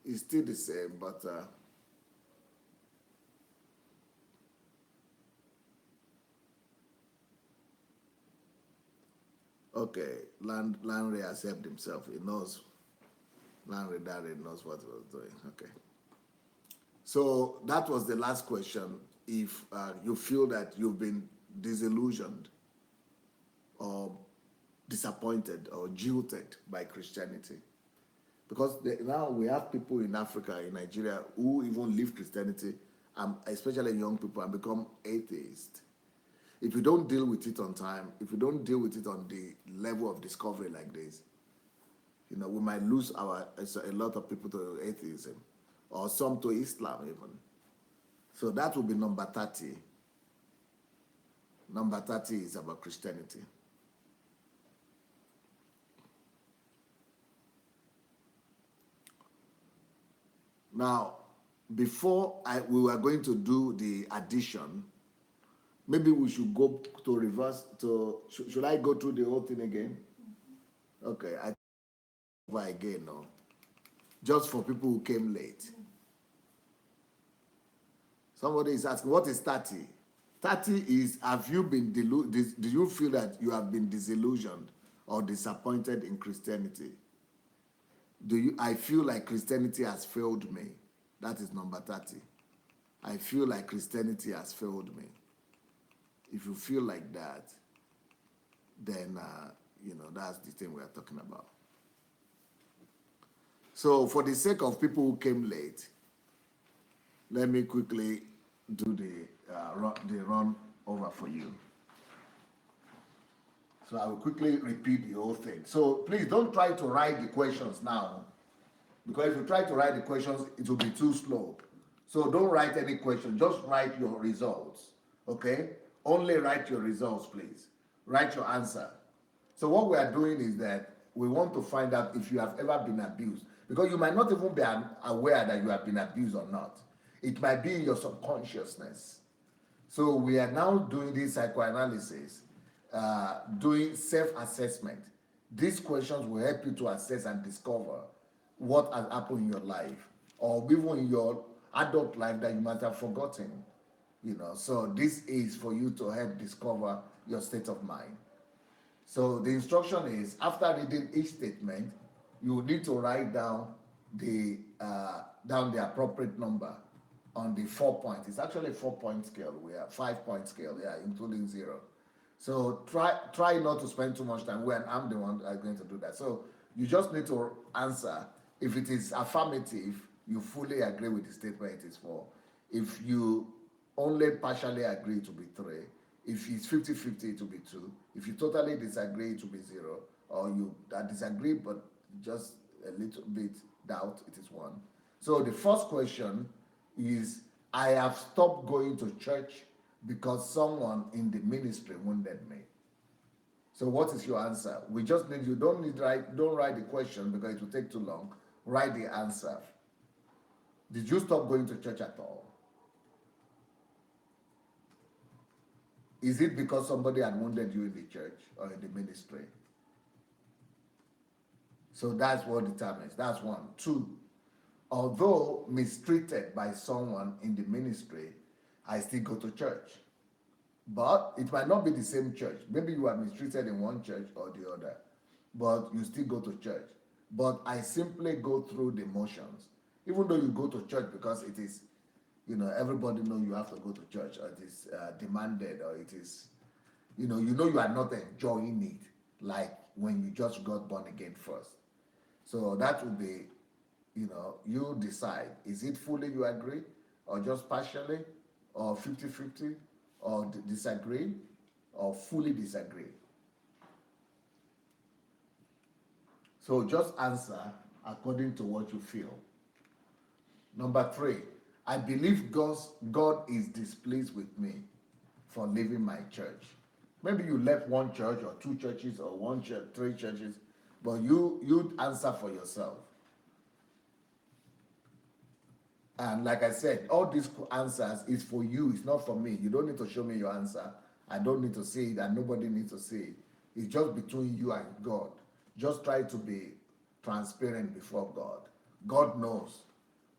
Speaker 1: it's still the same, but okay, Landry accepted himself. He knows. Landry Daddy knows what he was doing. Okay. So that was the last question. If you feel that you've been disillusioned or disappointed or jilted by Christianity. Because now we have people in Africa, in Nigeria, who even leave Christianity, especially young people, and become atheists. If you don't deal with it on time, if you don't deal with it on the level of discovery like this, we might lose a lot of people to atheism, or some to Islam even. So that will be number 30. Number 30 is about Christianity. Now, before we were going to do the addition, maybe we should go to reverse. Should I go through the whole thing again? Okay, I over again now. Just for people who came late. Somebody is asking, what is 30? 30 is, have you been do you feel that you have been disillusioned or disappointed in Christianity? I feel like Christianity has failed me. That is number 30. I feel like Christianity has failed me. If you feel like that, then, that's the thing we are talking about. So for the sake of people who came late, let me quickly do the run over for you. So I will quickly repeat the whole thing. So please don't try to write the questions now, because if you try to write the questions, it will be too slow. So don't write any question, just write your results, okay? Only write your results, please. Write your answer. So what we are doing is that we want to find out if you have ever been abused, because you might not even be aware that you have been abused or not. It might be in your subconsciousness. So we are now doing this psychoanalysis, doing self-assessment. These questions will help you to assess and discover what has happened in your life, or even in your adult life that you might have forgotten. So this is for you to help discover your state of mind. So the instruction is, after reading each statement, you need to write down the appropriate number on the 4 point. It's actually a 4-point scale. We have 5-point scale, including 0. So try not to spend too much time when I'm the one that's going to do that. So you just need to answer. If it is affirmative, you fully agree with the statement it is 4. If you only partially agree, it will be 3. If it's 50-50, it will be 2. If you totally disagree, it will be 0. Or you disagree but just a little bit doubt, it is 1. So the first question is, I have stopped going to church because someone in the ministry wounded me. So what is your answer? We just need, don't write the question because it will take too long. Write the answer. Did you stop going to church at all? Is it because somebody had wounded you in the church or in the ministry? So that's what determines. That's 1. 2, although mistreated by someone in the ministry, I still go to church. But it might not be the same church. Maybe you are mistreated in one church or the other, but you still go to church. But I simply go through the motions. Even though you go to church because it is, everybody know you have to go to church, or it is demanded, or it is, you are not enjoying it like when you just got born again first. So that would be, you decide, is it fully you agree, or just partially, or 50-50, or disagree, or fully disagree. So just answer according to what you feel. Number 3, I believe God is displeased with me for leaving my church. Maybe you left one church or two churches or one church, 3 churches, but you answer for yourself. And like I said, all these answers is for you. It's not for me. You don't need to show me your answer. I don't need to see it, and nobody needs to see it. It's just between you and God. Just try to be transparent before God. God knows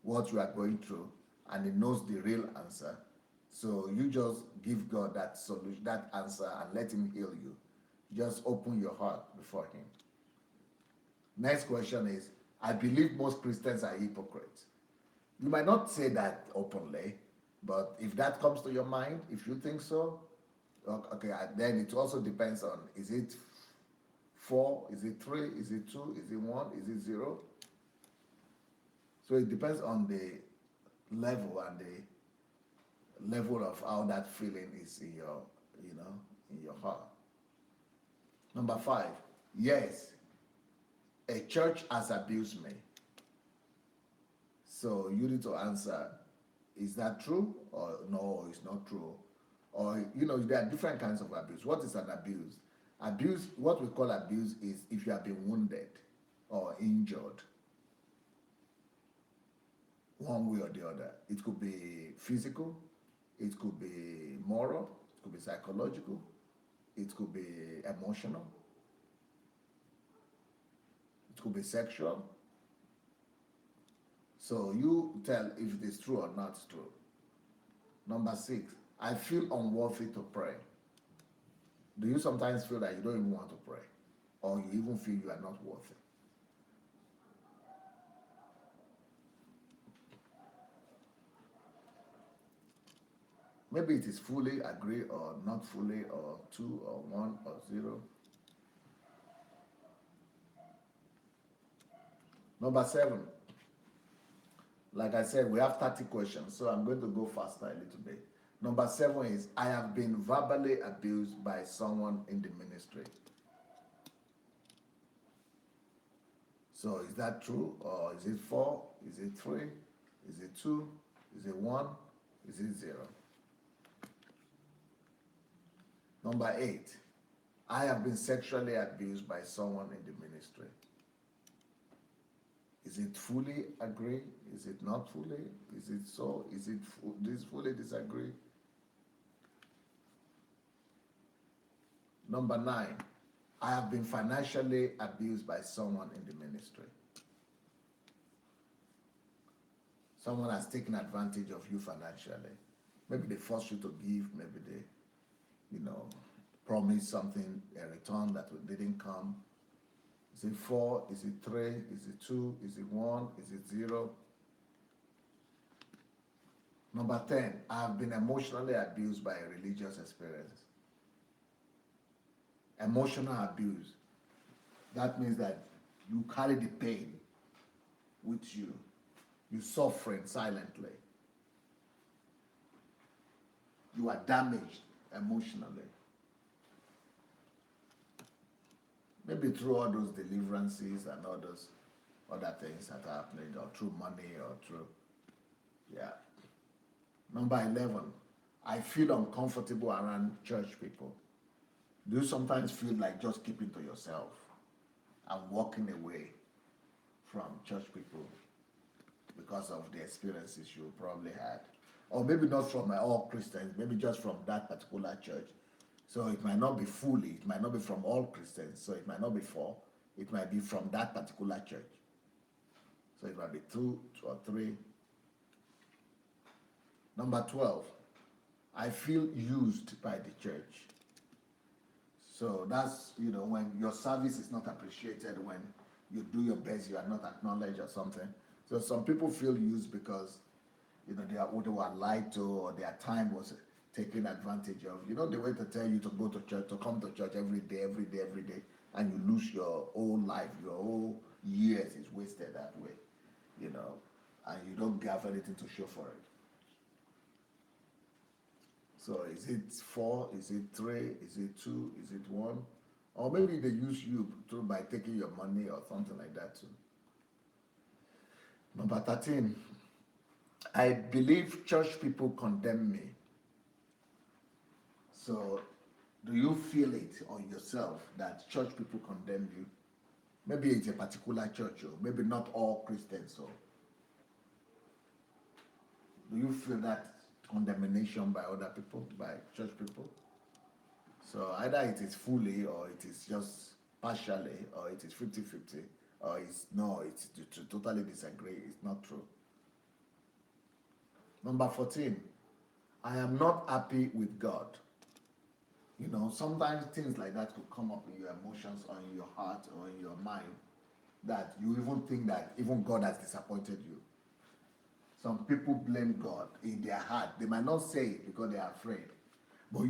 Speaker 1: what you are going through, and He knows the real answer. So you just give God that solution, that answer, and let Him heal you. Just open your heart before Him. Next question is, I believe most Christians are hypocrites. You might not say that openly, but if that comes to your mind, if you think so, okay, then it also depends on, is it 4, is it 3, is it 2, is it 1, is it 0? So it depends on the level and the level of how that feeling is in your, in your heart. Number 5, yes, a church has abused me. So you need to answer, is that true? Or no, it's not true. Or, there are different kinds of abuse. What is an abuse? Abuse, what we call abuse is if you have been wounded or injured one way or the other. It could be physical, it could be moral, it could be psychological, it could be emotional, it could be sexual. So you tell if it is true or not true. Number 6, I feel unworthy to pray. Do you sometimes feel that you don't even want to pray? Or you even feel you are not worthy? Maybe it is fully agree or not fully, or 2 or 1 or 0. Number 7. Like I said, we have 30 questions, so I'm going to go faster a little bit. Number 7 is, I have been verbally abused by someone in the ministry. So is that true, or is it 4? Is it 3? Is it 2? Is it 1? Is it 0? Number 8, I have been sexually abused by someone in the ministry. Is it fully agree? Is it not fully? Is it so? Is it fully disagree? Number 9, I have been financially abused by someone in the ministry. Someone has taken advantage of you financially. Maybe they forced you to give, maybe they, promised something, a return that didn't come. Is it 4? Is it 3? Is it 2? Is it 1? Is it 0? Number 10, I have been emotionally abused by a religious experience. Emotional abuse. That means that you carry the pain with you. You're suffering silently. You are damaged emotionally. Maybe through all those deliverances and all those other things that are happening, or through money, or through, Number 11, I feel uncomfortable around church people. Do you sometimes feel like just keeping to yourself and walking away from church people because of the experiences you probably had? Or maybe not from all Christians, maybe just from that particular church. So it might not be fully, it might not be from all Christians, so it might not be 4, it might be from that particular church. So it might be 2 or 3. Number 12, I feel used by the church. So that's, when your service is not appreciated, when you do your best, you are not acknowledged or something. So some people feel used because, they were lied to, or their time was taken advantage of. The way to tell you to go to church, to come to church every day, and you lose your whole life, your whole years is wasted that way, and you don't have anything to show for it. So is it 4? Is it 3? Is it 2? Is it 1? Or maybe they use you by taking your money or something like that too. Number 13, I believe church people condemn me. So do you feel it on yourself that church people condemn you? Maybe it's a particular church, or maybe not all Christians. So do you feel that condemnation by other people, by church people? So either it is fully, or it is just partially, or it is 50-50, or it's to totally disagree. It's not true. Number 14, I am not happy with God. Sometimes things like that could come up in your emotions, or in your heart, or in your mind, that you even think that even God has disappointed you. Some people blame God in their heart. They might not say it because they are afraid, but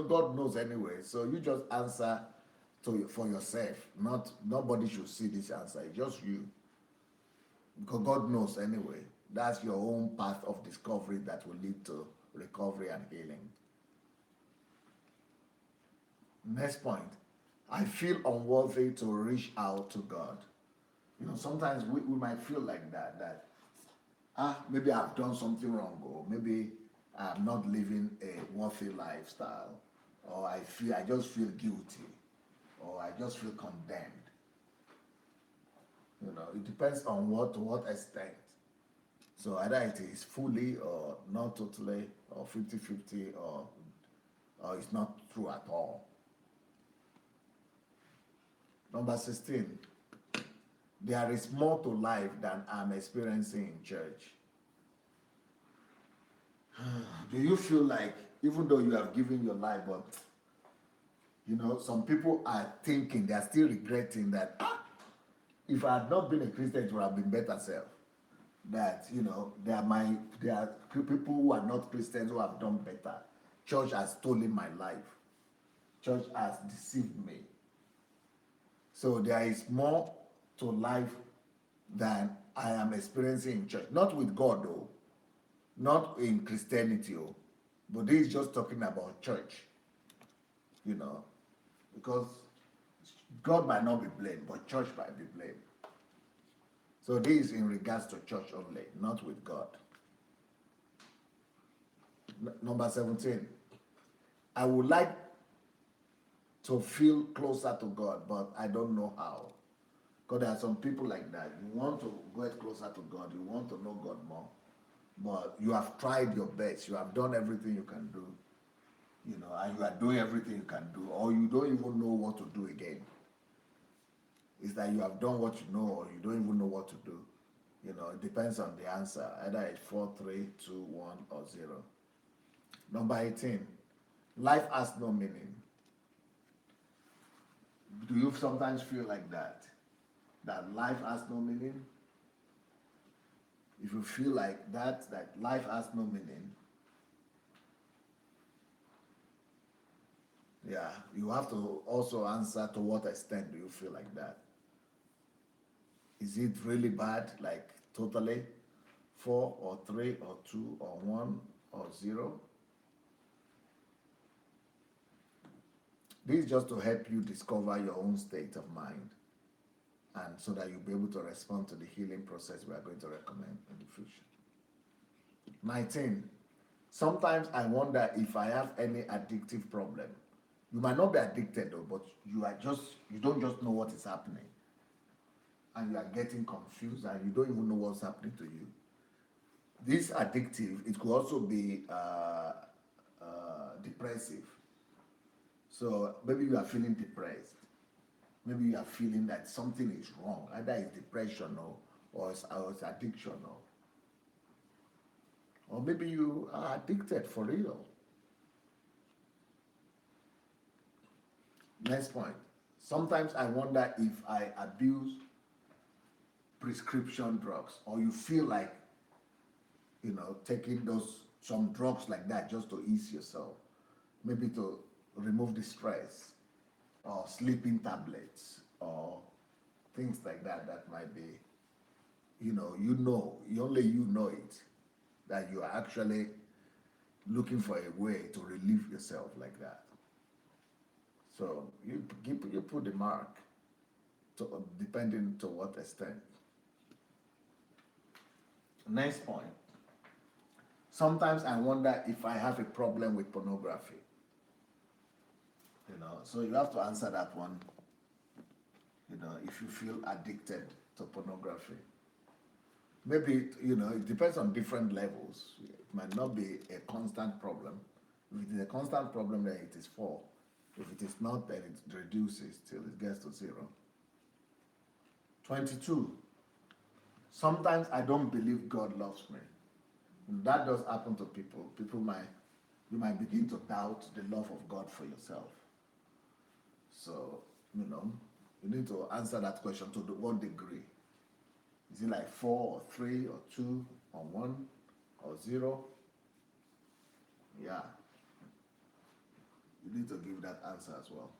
Speaker 1: God knows anyway. So you just answer for yourself. Nobody should see this answer. It's just you, because God knows anyway. That's your own path of discovery that will lead to recovery and healing. Next point, I feel unworthy to reach out to God. Sometimes we might feel like that maybe I've done something wrong, or maybe I'm not living a worthy lifestyle, or I just feel guilty, or I just feel condemned. It depends on to what extent. So either it is fully, or not totally, or 50-50, or it's not true at all. Number 16, there is more to life than I'm experiencing in church. Do you feel like, even though you have given your life, but some people are thinking, they are still regretting that, if I had not been a Christian, it would have been better self. That, there are people who are not Christians who have done better. Church has stolen my life. Church has deceived me. So there is more to life than I am experiencing in church. Not with God, though. Not in Christianity, but this is just talking about church. Because God might not be blamed, but church might be blamed. So this is in regards to church only, not with God. Number 17, I would like to feel closer to God, but I don't know how. Because there are some people like that. You want to get closer to God, you want to know God more, but you have tried your best, you have done everything you can do, and you are doing everything you can do, or you don't even know what to do again. It's that you have done what you know, or you don't even know what to do. It depends on the answer. Either it's 4, 3, 2, 1, or 0. Number 18, life has no meaning. Do you sometimes feel like that life has no meaning? If you feel like that life has no meaning, yeah, you have to also answer to what extent do you feel like that. Is it really bad, like totally 4 or 3 or 2 or 1 or 0? This is just to help you discover your own state of mind, and so that you'll be able to respond to the healing process we are going to recommend in the future. 19, sometimes I wonder if I have any addictive problem. You might not be addicted though, but you don't just know what is happening. And you are getting confused, and you don't even know what's happening to you. This addictive, it could also be depressive. So maybe you are feeling depressed. Maybe you are feeling that something is wrong. Either it's depression or it's addiction. Or maybe you are addicted for real. Next point. Sometimes I wonder if I abuse prescription drugs, or you feel like, taking some drugs like that just to ease yourself, maybe to remove the stress, or sleeping tablets, or things like that. That might be, only you know it, that you are actually looking for a way to relieve yourself like that. So you put the mark, depending to what extent. Next point. Sometimes I wonder if I have a problem with pornography. So you have to answer that one. If you feel addicted to pornography. Maybe, it depends on different levels. It might not be a constant problem. If it is a constant problem, then it is 4. If it is not, then it reduces till it gets to 0. 22. Sometimes I don't believe God loves me. That does happen to people. You might begin to doubt the love of God for yourself. So, you need to answer that question to what degree. Is it like 4 or 3 or 2 or 1 or 0? Yeah. You need to give that answer as well.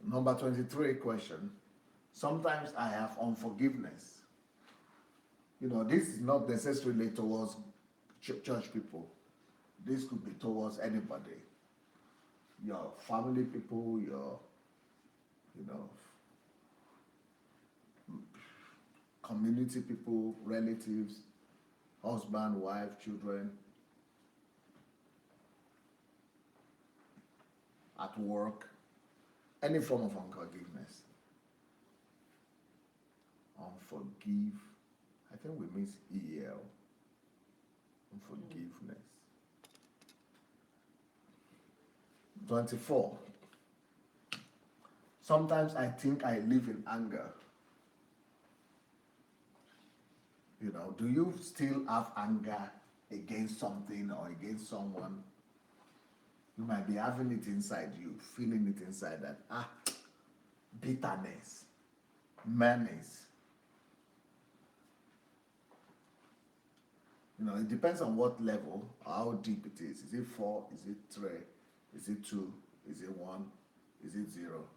Speaker 1: Number 23 question. Sometimes I have unforgiveness. This is not necessarily towards church people. This could be towards anybody. Your family people, your, community people, relatives, husband, wife, children, at work, any form of unforgiveness. Unforgive. I think we miss EL. Unforgiveness. 24. Sometimes I think I live in anger. Do you still have anger against something or against someone? You might be having it inside you, feeling it inside that, bitterness, menace. It depends on what level, how deep it is. Is it 4? Is it 3? Is it 2? Is it 1? Is it 0?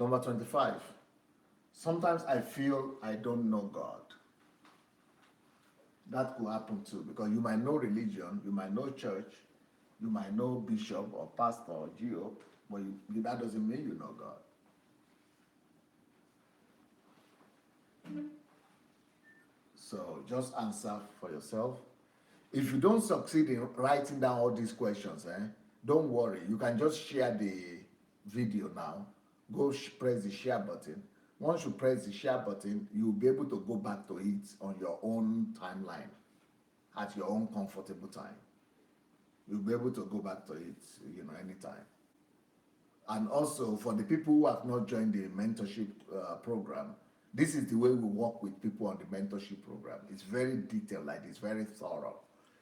Speaker 1: Number 25. Sometimes I feel I don't know God. That could happen too, because you might know religion, you might know church, you might know bishop or pastor or GO, but that doesn't mean you know God. So just answer for yourself. If you don't succeed in writing down all these questions, don't worry. You can just share the video now. Go press the share button. Once you press the share button, you'll be able to go back to it on your own timeline at your own comfortable time. You'll be able to go back to it, anytime. And also, for the people who have not joined the mentorship program, this is the way we work with people on the mentorship program. It's very detailed, like it's very thorough.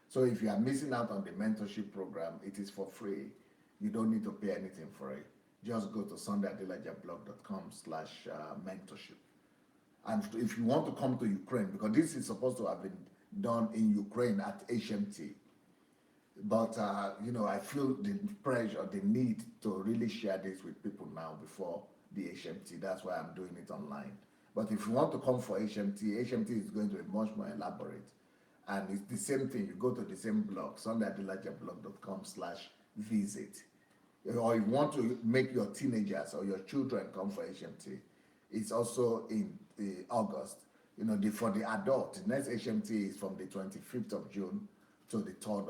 Speaker 1: So if you are missing out on the mentorship program, it is for free. You don't need to pay anything for it. Just go to sundayadelajablog.com/mentorship. And if you want to come to Ukraine, because this is supposed to have been done in Ukraine at HMT, but I feel the pressure, the need to really share this with people now before the HMT. That's why I'm doing it online. But if you want to come for HMT is going to be much more elaborate. And it's the same thing. You go to the same blog, sundayadelajablog.com/visit. Or if you want to make your teenagers or your children come for HMT, it's also in August. For the adult, the next HMT is from the 25th of June to the 3rd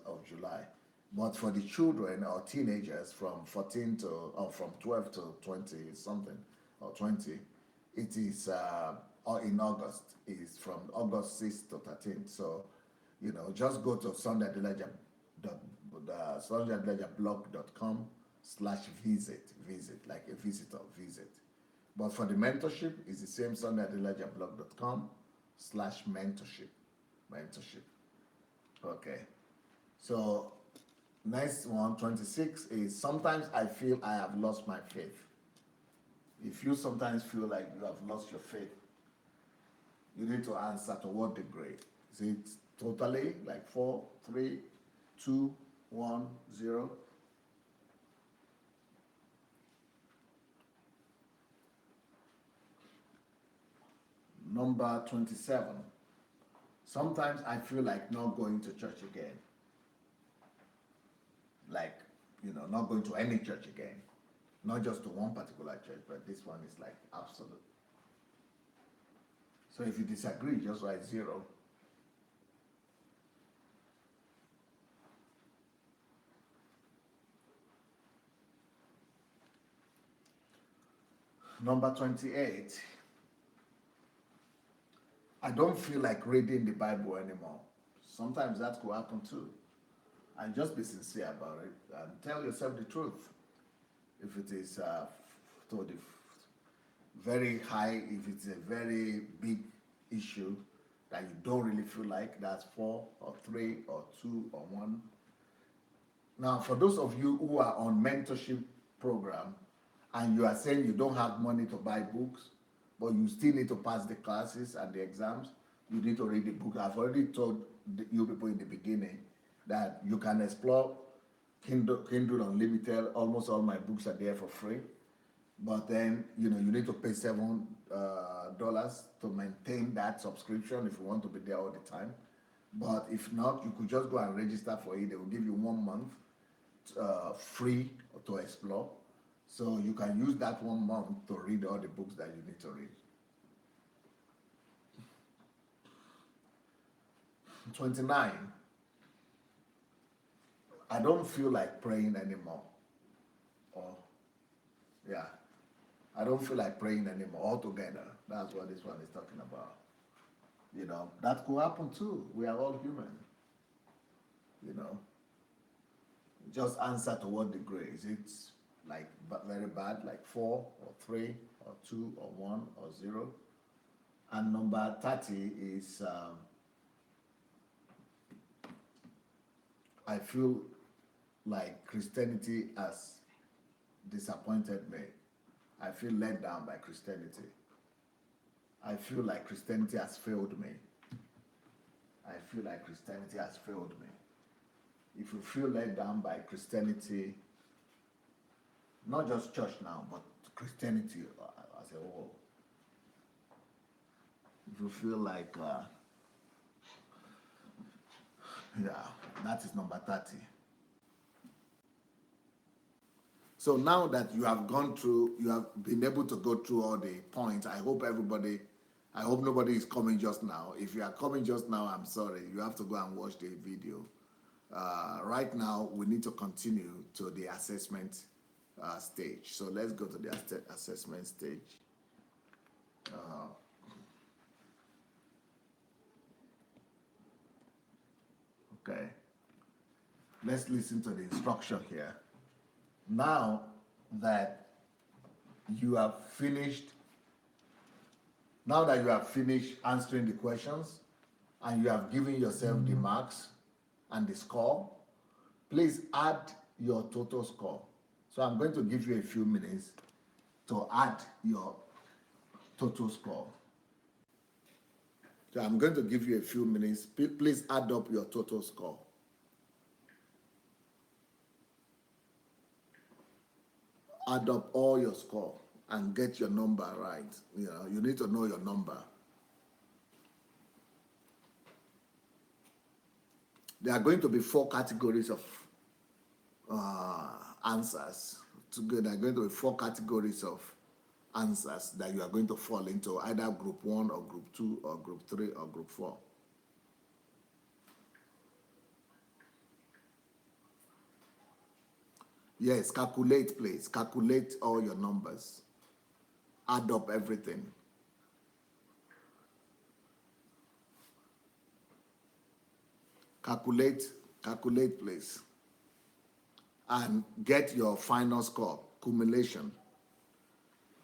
Speaker 1: of July. But for the children or teenagers from 14 to, or from 12 to 20 something, or 20, it is in August. It's from August 6th to 13th. So, just go to sundayadelajablog.com/visit, like a visitor, visit. But for the mentorship, it's the same sundayadelajablog.com/mentorship. Okay. So next one, 26, is sometimes I feel I have lost my faith. If you sometimes feel like you have lost your faith, you need to answer to what degree. Is it totally like 4, 3, 2, 1, 0? Number 27. Sometimes I feel like not going to church again. Like, not going to any church again. Not just to one particular church, but this one is like absolute. So if you disagree, just write 0. Number 28. I don't feel like reading the Bible anymore. Sometimes that could happen too. And just be sincere about it and tell yourself the truth. If it is to the very high, if it's a very big issue that you don't really feel like, that's 4 or 3 or 2 or 1. Now, for those of you who are on mentorship program and you are saying you don't have money to buy books, but you still need to pass the classes and the exams, you need to read the book. I've already told you people in the beginning that you can explore Kindle Unlimited. Almost all my books are there for free. But then, you need to pay $7 to maintain that subscription if you want to be there all the time. But if not, you could just go and register for it. They will give you 1 month free to explore. So you can use that 1 month to read all the books that you need to read. 29. I don't feel like praying anymore. I don't feel like praying anymore altogether. That's what this one is talking about. That could happen too. We are all human. Just answer to what degree. Is it like very bad, like 4 or 3 or 2 or 1 or 0? And number 30 is I feel like Christianity has disappointed me. I feel let down by Christianity. I feel like Christianity has failed me. I feel like Christianity has failed me. If you feel let down by Christianity, not just church now, but Christianity as a whole. If you feel like, that is number 30. So now that you have gone through, you have been able to go through all the points, I hope nobody is coming just now. If you are coming just now, I'm sorry. You have to go and watch the video. Right now, we need to continue to the assessment stage. So let's go to the assessment stage. Okay. Let's listen to the instruction here. Now that you have finished answering the questions and you have given yourself the marks and the score, please add your total score. So I'm going to give you a few minutes to add your total score. So I'm going to give you a few minutes. Please add up your total score. Add up all your score and get your number right. You need to know your number. There are going to be 4 categories of answers. There are going to be 4 categories of answers that you are going to fall into, either group 1 or group 2 or group 3 or group 4. Yes, calculate, please. Calculate all your numbers. Add up everything. Calculate, please. And get your final score, cumulation.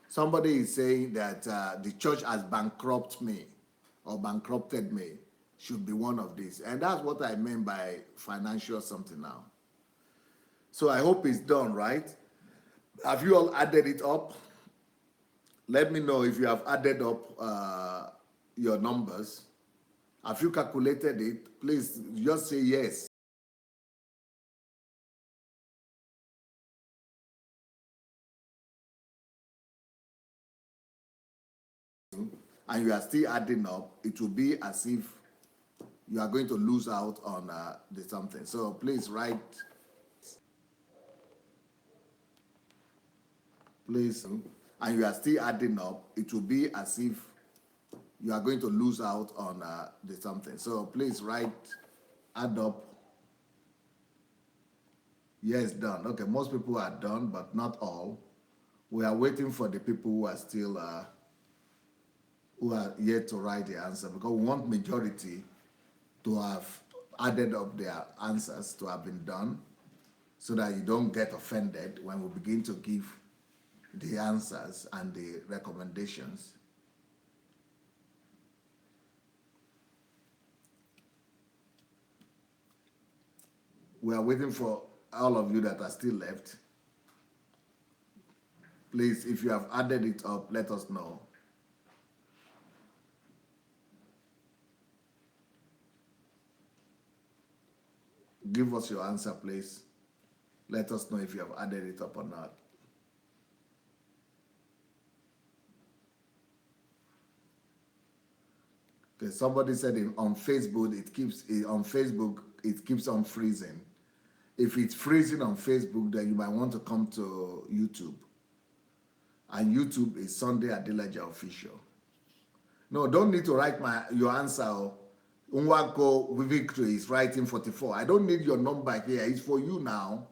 Speaker 1: Somebody is saying that the church has bankrupted me or bankrupted me. should be one of these. And that's what I meant by financial something now. So I hope it's done, right? Have you all added it up? Let me know if you have added up your numbers. Have you calculated it? Please just say yes. And you are still adding up, it will be as if you are going to lose out on the something. So please write, please, and you are still adding up, it will be as if you are going to lose out on the something. So please write, add up. Yes, done. Okay, most people are done, but not all. We are waiting for the people who are still who are yet to write the answer, because we want majority to have added up their answers to have been done, so that you don't get offended when we begin to give the answers and the recommendations. We are waiting for all of you that are still left. Please, if you have added it up, let us know. Give us your answer, please. Let us know if you have added it up or not. Okay, somebody said on Facebook it keeps on freezing. If it's freezing on Facebook, then you might want to come to YouTube. And YouTube is Sunday Adelaja official. No, don't need to write your answer. Unwako Victory is writing 44. I don't need your number here. It's for you now.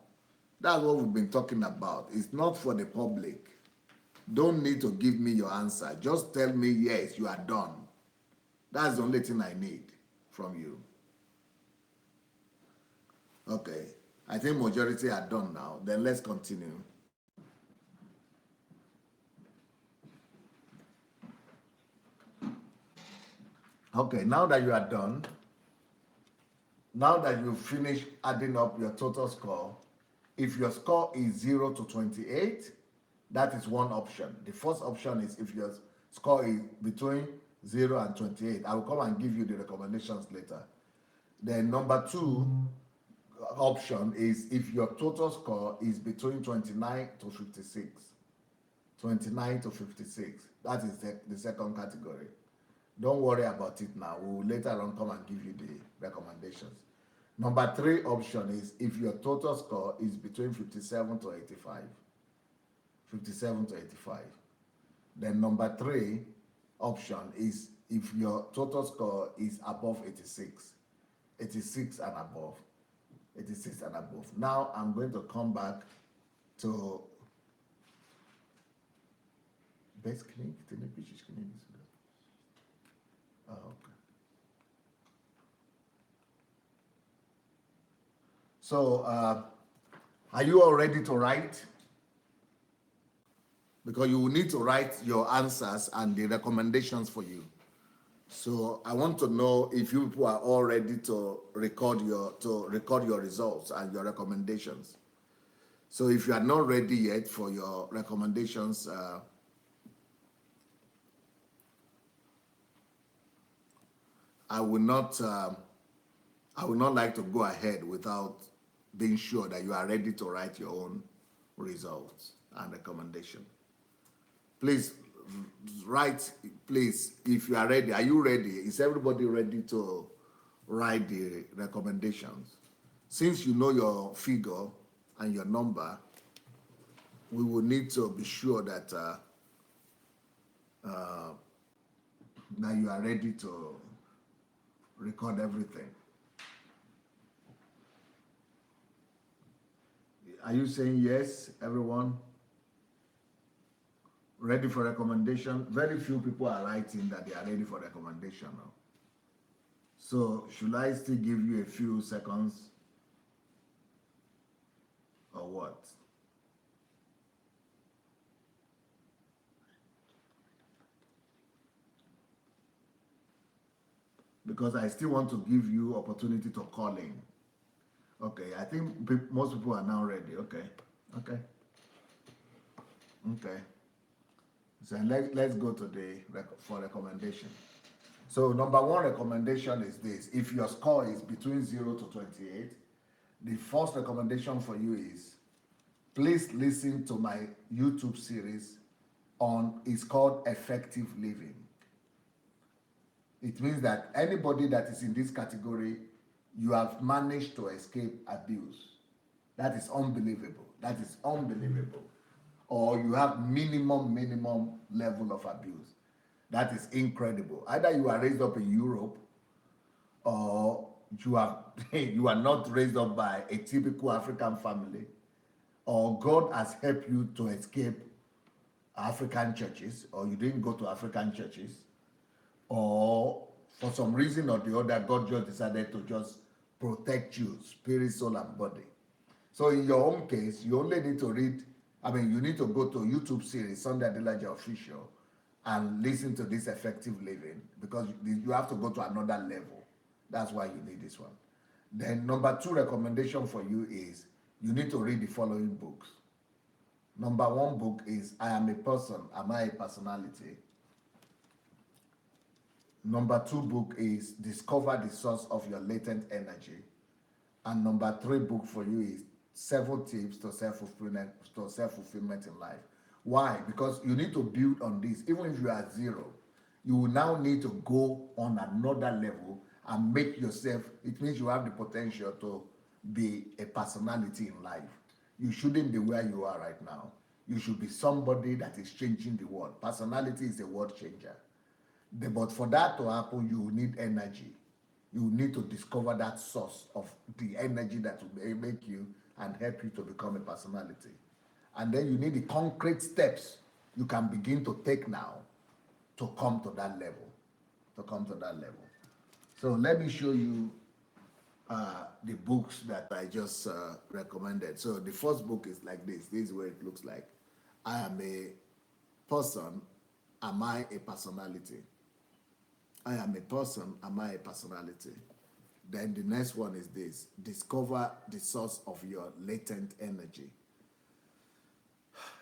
Speaker 1: That's what we've been talking about. It's not for the public. Don't need to give me your answer. Just tell me, yes, you are done. That's the only thing I need from you. Okay. I think majority are done now. Then let's continue. Okay, now that you are done, now that you've finished adding up your total score, if your score is 0 to 28, that is one option. The first option is if your score is between 0 and 28. I will come and give you the recommendations later. Then number 2 option is if your total score is between 29 to 56. 29 to 56. That is the second category. Don't worry about it now. We will later on come and give you the recommendations. Number 3 option is if your total score is between 57 to 85. 57 to 85. Then number 3 option is if your total score is above 86. 86 and above. 86 and above. Now I'm going to come back to best clinic. Oh, okay. So, are you all ready to write? Because you will need to write your answers and the recommendations for you. So I want to know if you people are all ready to record your results and your recommendations. So if you are not ready yet for your recommendations, I will not like to go ahead without being sure that you are ready to write your own results and recommendation. Please write, please, if you are ready. Are you ready? Is everybody ready to write the recommendations? Since you know your figure and your number, we will need to be sure that that you are ready to record everything. Are you saying yes, everyone? Ready for recommendation? Very few people are writing that they are ready for recommendation now. So should I still give you a few seconds or what? because I still want to give you opportunity to call in. Okay, I think most people are now ready. Okay, okay, okay. So let's go to for recommendation. So number one recommendation is this: if your score is between 0 to 28, the first recommendation for you is please listen to my YouTube series on, it's called Effective Living. It means that anybody that is in this category, you have managed to escape abuse. That is unbelievable. That is unbelievable. Or you have minimum level of abuse. That is incredible. Either you are raised up in Europe, or you are you are not raised up by a typical African family, or God has helped you to escape African churches, or you didn't go to African churches, or for some reason or the other, God just decided to just protect you, spirit, soul, and body. So in your own case, you only need to you need to go to YouTube series, Sunday Adelaja Official, and listen to this Effective Living, because you have to go to another level. That's why you need this one. Then number two recommendation for you is you need to read the following books. Number one book is I Am a Person, Am I a Personality? Number two book is Discover the Source of Your Latent Energy. And number three book for you is 7 Tips to Self-Fulfillment in Life. Why? Because you need to build on this. Even if you are 0, you will now need to go on another level and make yourself, it means you have the potential to be a personality in life. You shouldn't be where you are right now. You should be somebody that is changing the world. Personality is a world changer. But for that to happen, you need energy. You need to discover that source of the energy that will make you and help you to become a personality. And then you need the concrete steps you can begin to take now to come to that level. So let me show you the books that I just recommended. So the first book is like this. This is what it looks like. I Am a Person, Am I a Personality? I am a person, am I a personality? Then the next one is this: discover the source of your latent energy.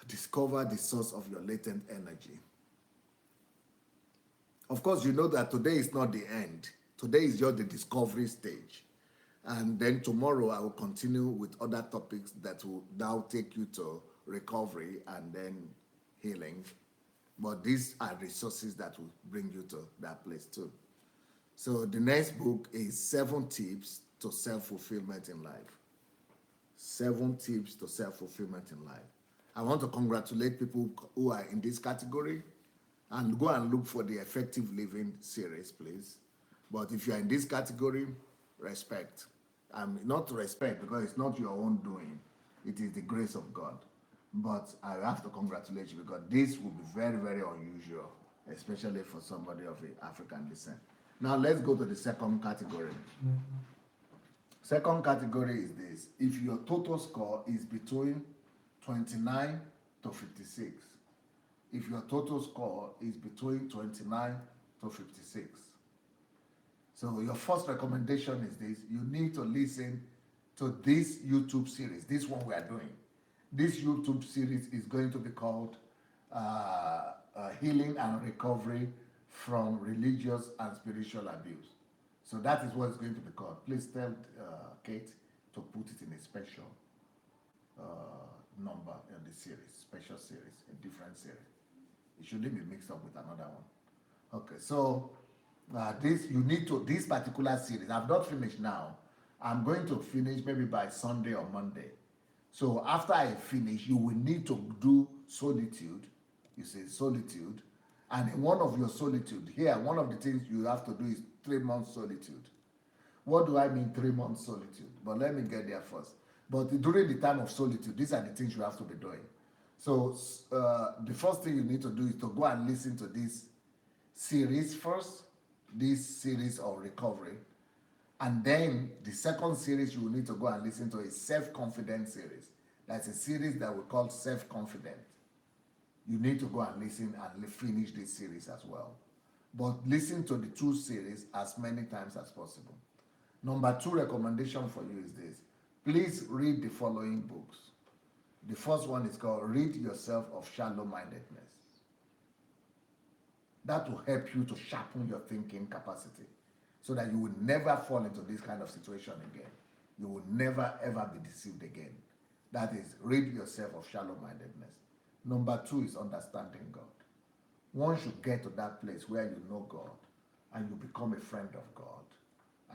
Speaker 1: Discover the source of your latent energy. Of course, you know that today is not the end. Today is just the discovery stage. And then tomorrow I will continue with other topics that will now take you to recovery and then healing. But these are resources that will bring you to that place too. So the next book is 7 Tips to Self-Fulfillment in Life. 7 Tips to Self-Fulfillment in Life. I want to congratulate people who are in this category, and go and look for the Effective Living series, please. But if you're in this category, respect. Not respect, because it's not your own doing. It is the grace of God. But I have to congratulate you, because this will be very, very unusual, especially for somebody of African descent. Now let's go to the second category. Second category is this: if your total score is between 29 to 56. If your total score is between 29 to 56. So your first recommendation is this: you need to listen to this YouTube series, this one we are doing. This YouTube series is going to be called Healing and Recovery from Religious and Spiritual Abuse. So that is what it's going to be called. Please tell Kate to put it in a special number in the series, special series, a different series. It shouldn't be mixed up with another one. Okay, so this particular series, I've not finished now. I'm going to finish maybe by Sunday or Monday. So after I finish, you will need to do solitude. You say solitude. And in one of your solitude, here, one of the things you have to do is 3 months solitude. What do I mean 3 months solitude? But let me get there first. But during the time of solitude, these are the things you have to be doing. So the first thing you need to do is to go and listen to this series first, this series of recovery. And then the second series you will need to go and listen to is Self-Confidence series. That's a series that we call Self-Confident. You need to go and listen and finish this series as well. but listen to the 2 series as many times as possible. Number 2 recommendation for you is this. Please read the following books. The first one is called Rid Yourself of Shallow-Mindedness. That will help you to sharpen your thinking capacity so that you will never fall into this kind of situation again. You will never ever be deceived again. That is, rid yourself of shallow-mindedness. Number 2 is understanding God. Once you get to that place where you know God and you become a friend of God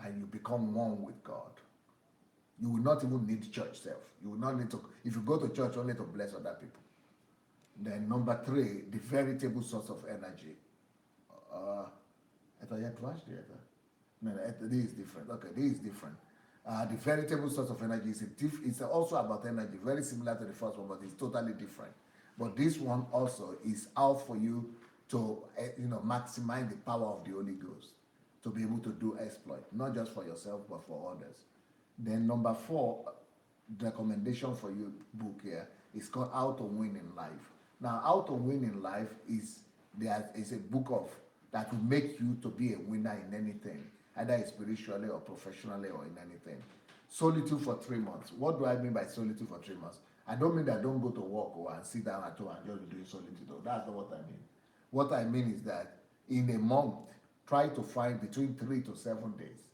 Speaker 1: and you become one with God, you will not even need church self. You will not need to, if you go to church only to bless other people. Then number 3, the veritable source of energy. No, this is different. Okay, this is different. The veritable source of energy is it's also about energy, very similar to the first one, but it's totally different. But this one also is out for you to maximize the power of the Holy Ghost, to be able to do exploit, not just for yourself but for others. Then number 4, the recommendation for you book here is called How to Win in Life. Now, How to Win in Life is a book of that will make you to be a winner in anything, either spiritually or professionally or in anything. Solitude for 3 months. What do I mean by solitude for 3 months? I don't mean that don't go to work or and sit down at home and just be doing solitude. That's not what I mean. What I mean is that in a month, try to find between 3 to 7 days.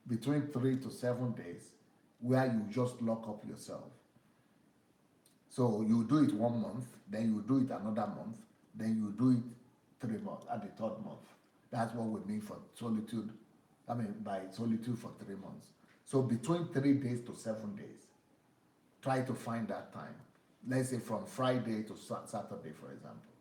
Speaker 1: Between 3 to 7 days where you just lock up yourself. So you do it 1 month, then you do it another month, then you do it 3 months at the 3rd month. That's what we mean for solitude. By solitude for 3 months. So between 3 days to 7 days, try to find that time. Let's say from Friday to Saturday, for example.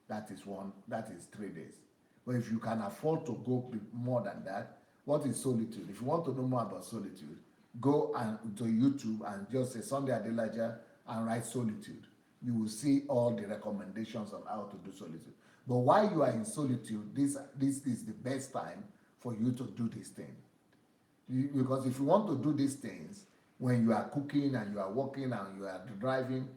Speaker 1: That is 3 days. But if you can afford to go more than that, what is solitude? If you want to know more about solitude, go to YouTube and just say Sunday Adelaja and write solitude. You will see all the recommendations on how to do solitude. But while you are in solitude, this is the best time for you to do this thing. Because if you want to do these things, when you are cooking and you are walking and you are driving,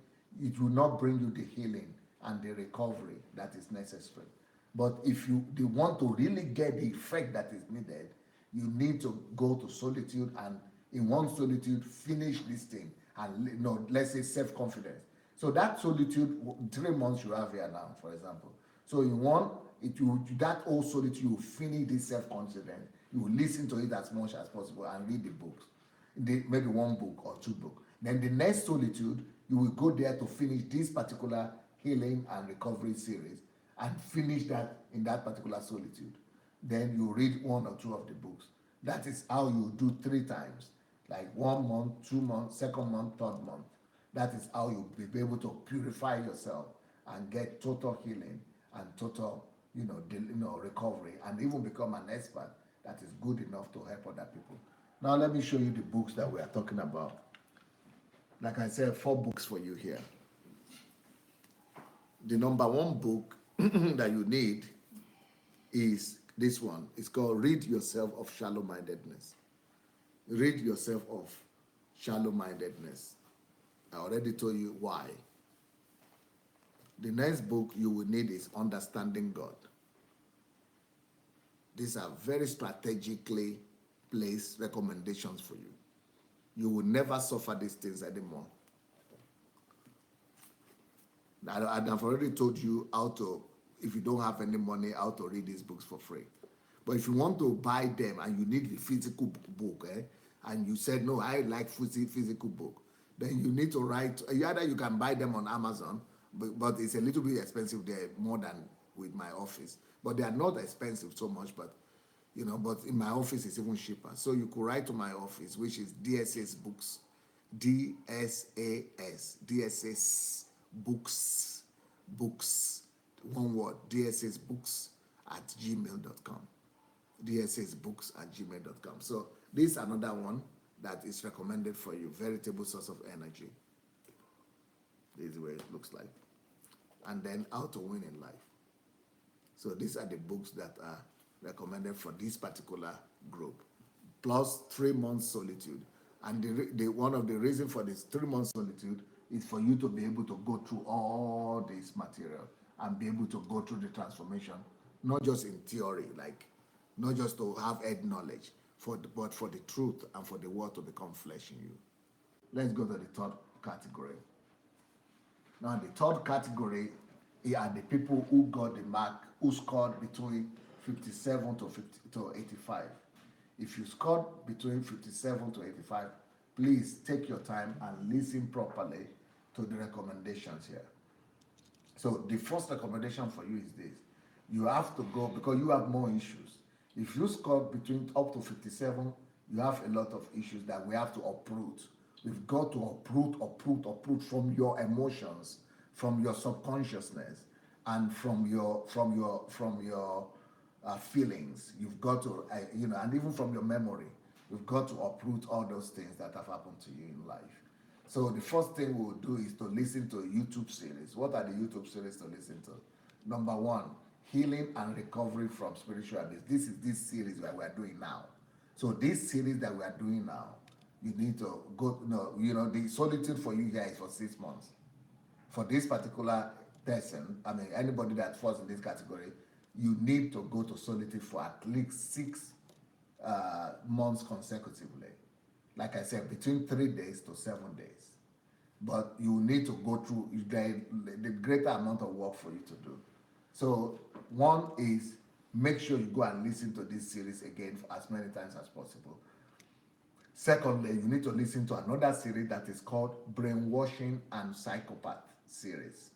Speaker 1: it will not bring you the healing and the recovery that is necessary. But if you want to really get the effect that is needed, you need to go to solitude and in one solitude finish this thing and let's say self-confidence. So that solitude, 3 months you have here now, for example. So in one, that whole solitude, you finish this self-confidence, you will listen to it as much as possible and read the books, maybe 1 book or 2 books. Then the next solitude, you will go there to finish this particular healing and recovery series and finish that in that particular solitude. Then you read 1 or 2 of the books. That is how you do 3 times, like 1 month, 2 months, 2nd month, 3rd month. That is how you'll be able to purify yourself and get total healing and total recovery, and even become an expert that is good enough to help other people. Now let me show you the books that we are talking about. Like I said, 4 books for you here. The number 1 book that you need is this one. It's called Rid Yourself of Shallow-Mindedness. Rid yourself of shallow-mindedness. I already told you why. The next book you will need is Understanding God. These are very strategically placed recommendations for you. You will never suffer these things anymore. I've already told you how to, if you don't have any money, how to read these books for free. But if you want to buy them and you need the physical book, and you said, no, I like physical book, then you need to write, either you can buy them on Amazon, but it's a little bit expensive there, more than with my office. But they are not expensive so much, but but in my office it's even cheaper. So you could write to my office, which is DSS Books, DSS Books, one word, DSS Books at gmail.com. DSSbooks@gmail.com. So this is another one that is recommended for you. Veritable source of energy. This is the way it looks like. And then How to Win in Life. So these are the books that are recommended for this particular group. Plus 3 months solitude. And one of the reasons for this 3 months solitude is for you to be able to go through all this material and be able to go through the transformation not just in theory, like not just to have head knowledge, but for the truth and for the word to become flesh in you. Let's go to the third category. Now, the third category are the people who got the mark, who scored between 57 to 85. If you scored between 57 to 85, please take your time and listen properly to the recommendations here. So the first recommendation for you is this. You have to go, because you have more issues. If you score between up to 57, you have a lot of issues that we have to uproot. We've got to uproot from your emotions, from your subconsciousness, and from your feelings. You've got to, and even from your memory. We've got to uproot all those things that have happened to you in life. So the first thing we'll do is to listen to a YouTube series. What are the YouTube series to listen to? Number one, Healing and Recovery from Spiritual Abuse. This is this series that we are doing now. So this series that we are doing now, you need to go, the solitude for you here is for 6 months. For this particular person, anybody that falls in this category, you need to go to solitude for at least 6 months consecutively. Like I said, between 3 days to 7 days. But you need to go through the greater amount of work for you to do. So one is, make sure you go and listen to this series again as many times as possible. Secondly, you need to listen to another series that is called Brainwashing and Psychopath series.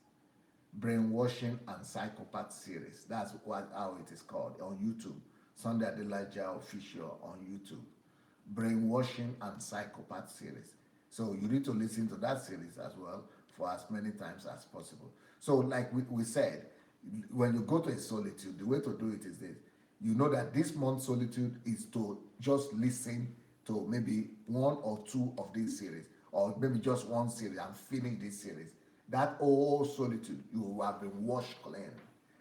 Speaker 1: Brainwashing and Psychopath series. That's how it is called on YouTube. Sunday Adelaja official on YouTube. Brainwashing and Psychopath series. So you need to listen to that series as well for as many times as possible. So like we said, when you go to a solitude, the way to do it is this. You know that this month's solitude is to just listen to maybe 1 or 2 of these series, or maybe just one series and finish this series. That whole solitude, you will have been washed clean,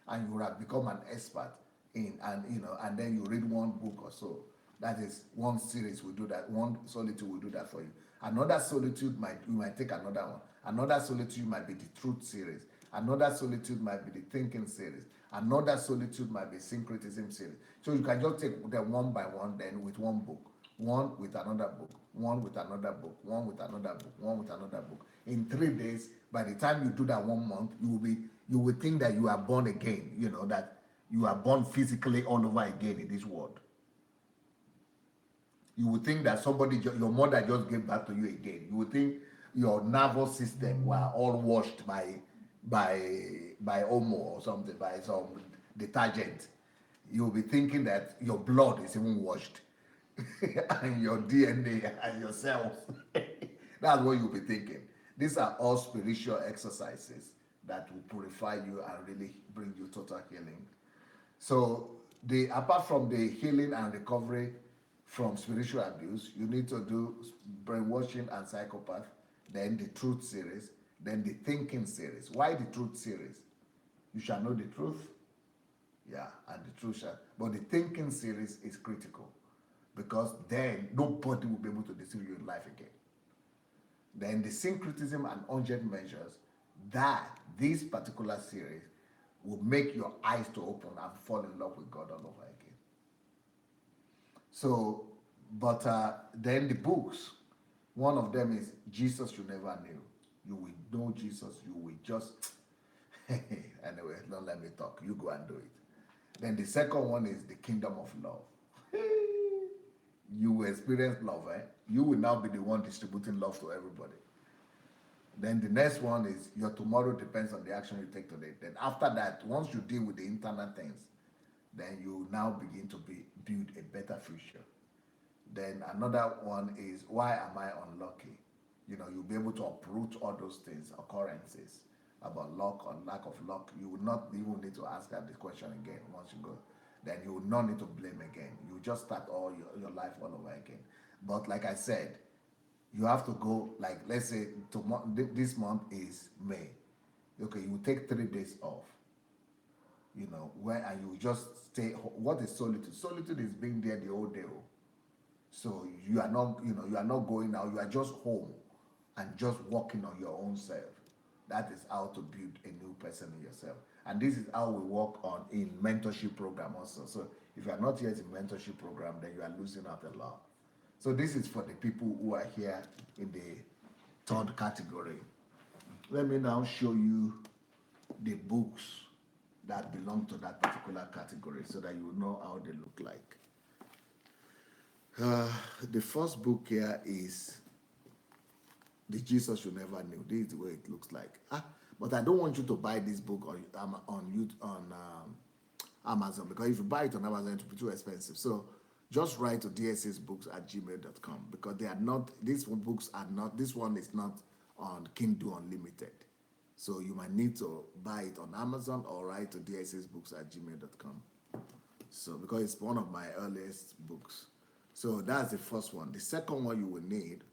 Speaker 1: and you will have become an expert in, and then you read one book or so. That is one series will do that. One solitude will do that for you. Another solitude you might take another one. Another solitude might be the truth series. Another solitude might be the thinking series. Another solitude might be syncretism series. So you can just take them one by one, then with one book, one with another book, one with another book, one with another book, one with another book. In 3 days, by the time you do that 1 month, you will think that you are born again. That you are born physically all over again in this world. You would think that your mother just gave back to you again. You would think your nervous system were all washed by Omo or something, by some detergent. You'll be thinking that your blood is even washed, and your DNA and your cells. That's what you'll be thinking. These are all spiritual exercises that will purify you and really bring you total healing. So apart from the healing and recovery from spiritual abuse, you need to do Brainwashing and Psychopath, then the truth series, then the thinking series. Why the truth series? You shall know the truth, and the truth shall. But the thinking series is critical, because then nobody will be able to deceive you in life again. Then the syncretism and urgent measures, that this particular series will make your eyes to open and fall in love with God all over again. So, but then the books, one of them is Jesus You Never Knew. You will know Jesus, you will just, anyway, don't let me talk, you go and do it. Then the second one is the Kingdom of Love. You will experience love, You will now be the one distributing love to everybody. Then the next one is your tomorrow depends on the action you take today. Then after that, once you deal with the internal things, then you now begin to build a better future. Then another one is, why am I unlucky? You'll be able to uproot all those things, occurrences about luck or lack of luck. You will not even need to ask that question again once you go. Then you will not need to blame again. You just start all your life all over again. But like I said, you have to go, like, let's say this month is May. Okay, you take 3 days off. And you just stay. What is solitude? Solitude is being there the whole day. So you are not, you are not going out. You are just home and just working on your own self. That is how to build a new person in yourself. And this is how we work on in mentorship program also. So if you are not yet in mentorship program, then you are losing out a lot. So this is for the people who are here in the third category. Let me now show you the books that belong to that particular category so that you know how they look like. The first book here is The Jesus You Never Knew. This is the way it looks like. But I don't want you to buy this book on Amazon, because if you buy it on Amazon, it will be too expensive. So just write to dssbooks@gmail.com, because they are not, these books are not, this one is not on Kindle Unlimited. So you might need to buy it on Amazon or write to dssbooks@gmail.com. So because it's one of my earliest books. So that's the first one. The second one you will need,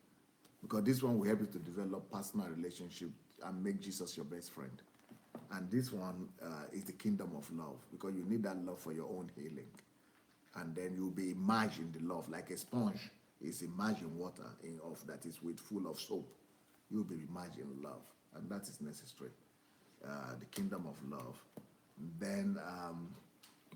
Speaker 1: because this one will help you to develop personal relationship and make Jesus your best friend. And this one is the Kingdom of Love, because you need that love for your own healing. And then you'll be immersed in the love, like a sponge is immersed in water that is full of soap. You'll be immersed in love, and that is necessary. The Kingdom of Love. Then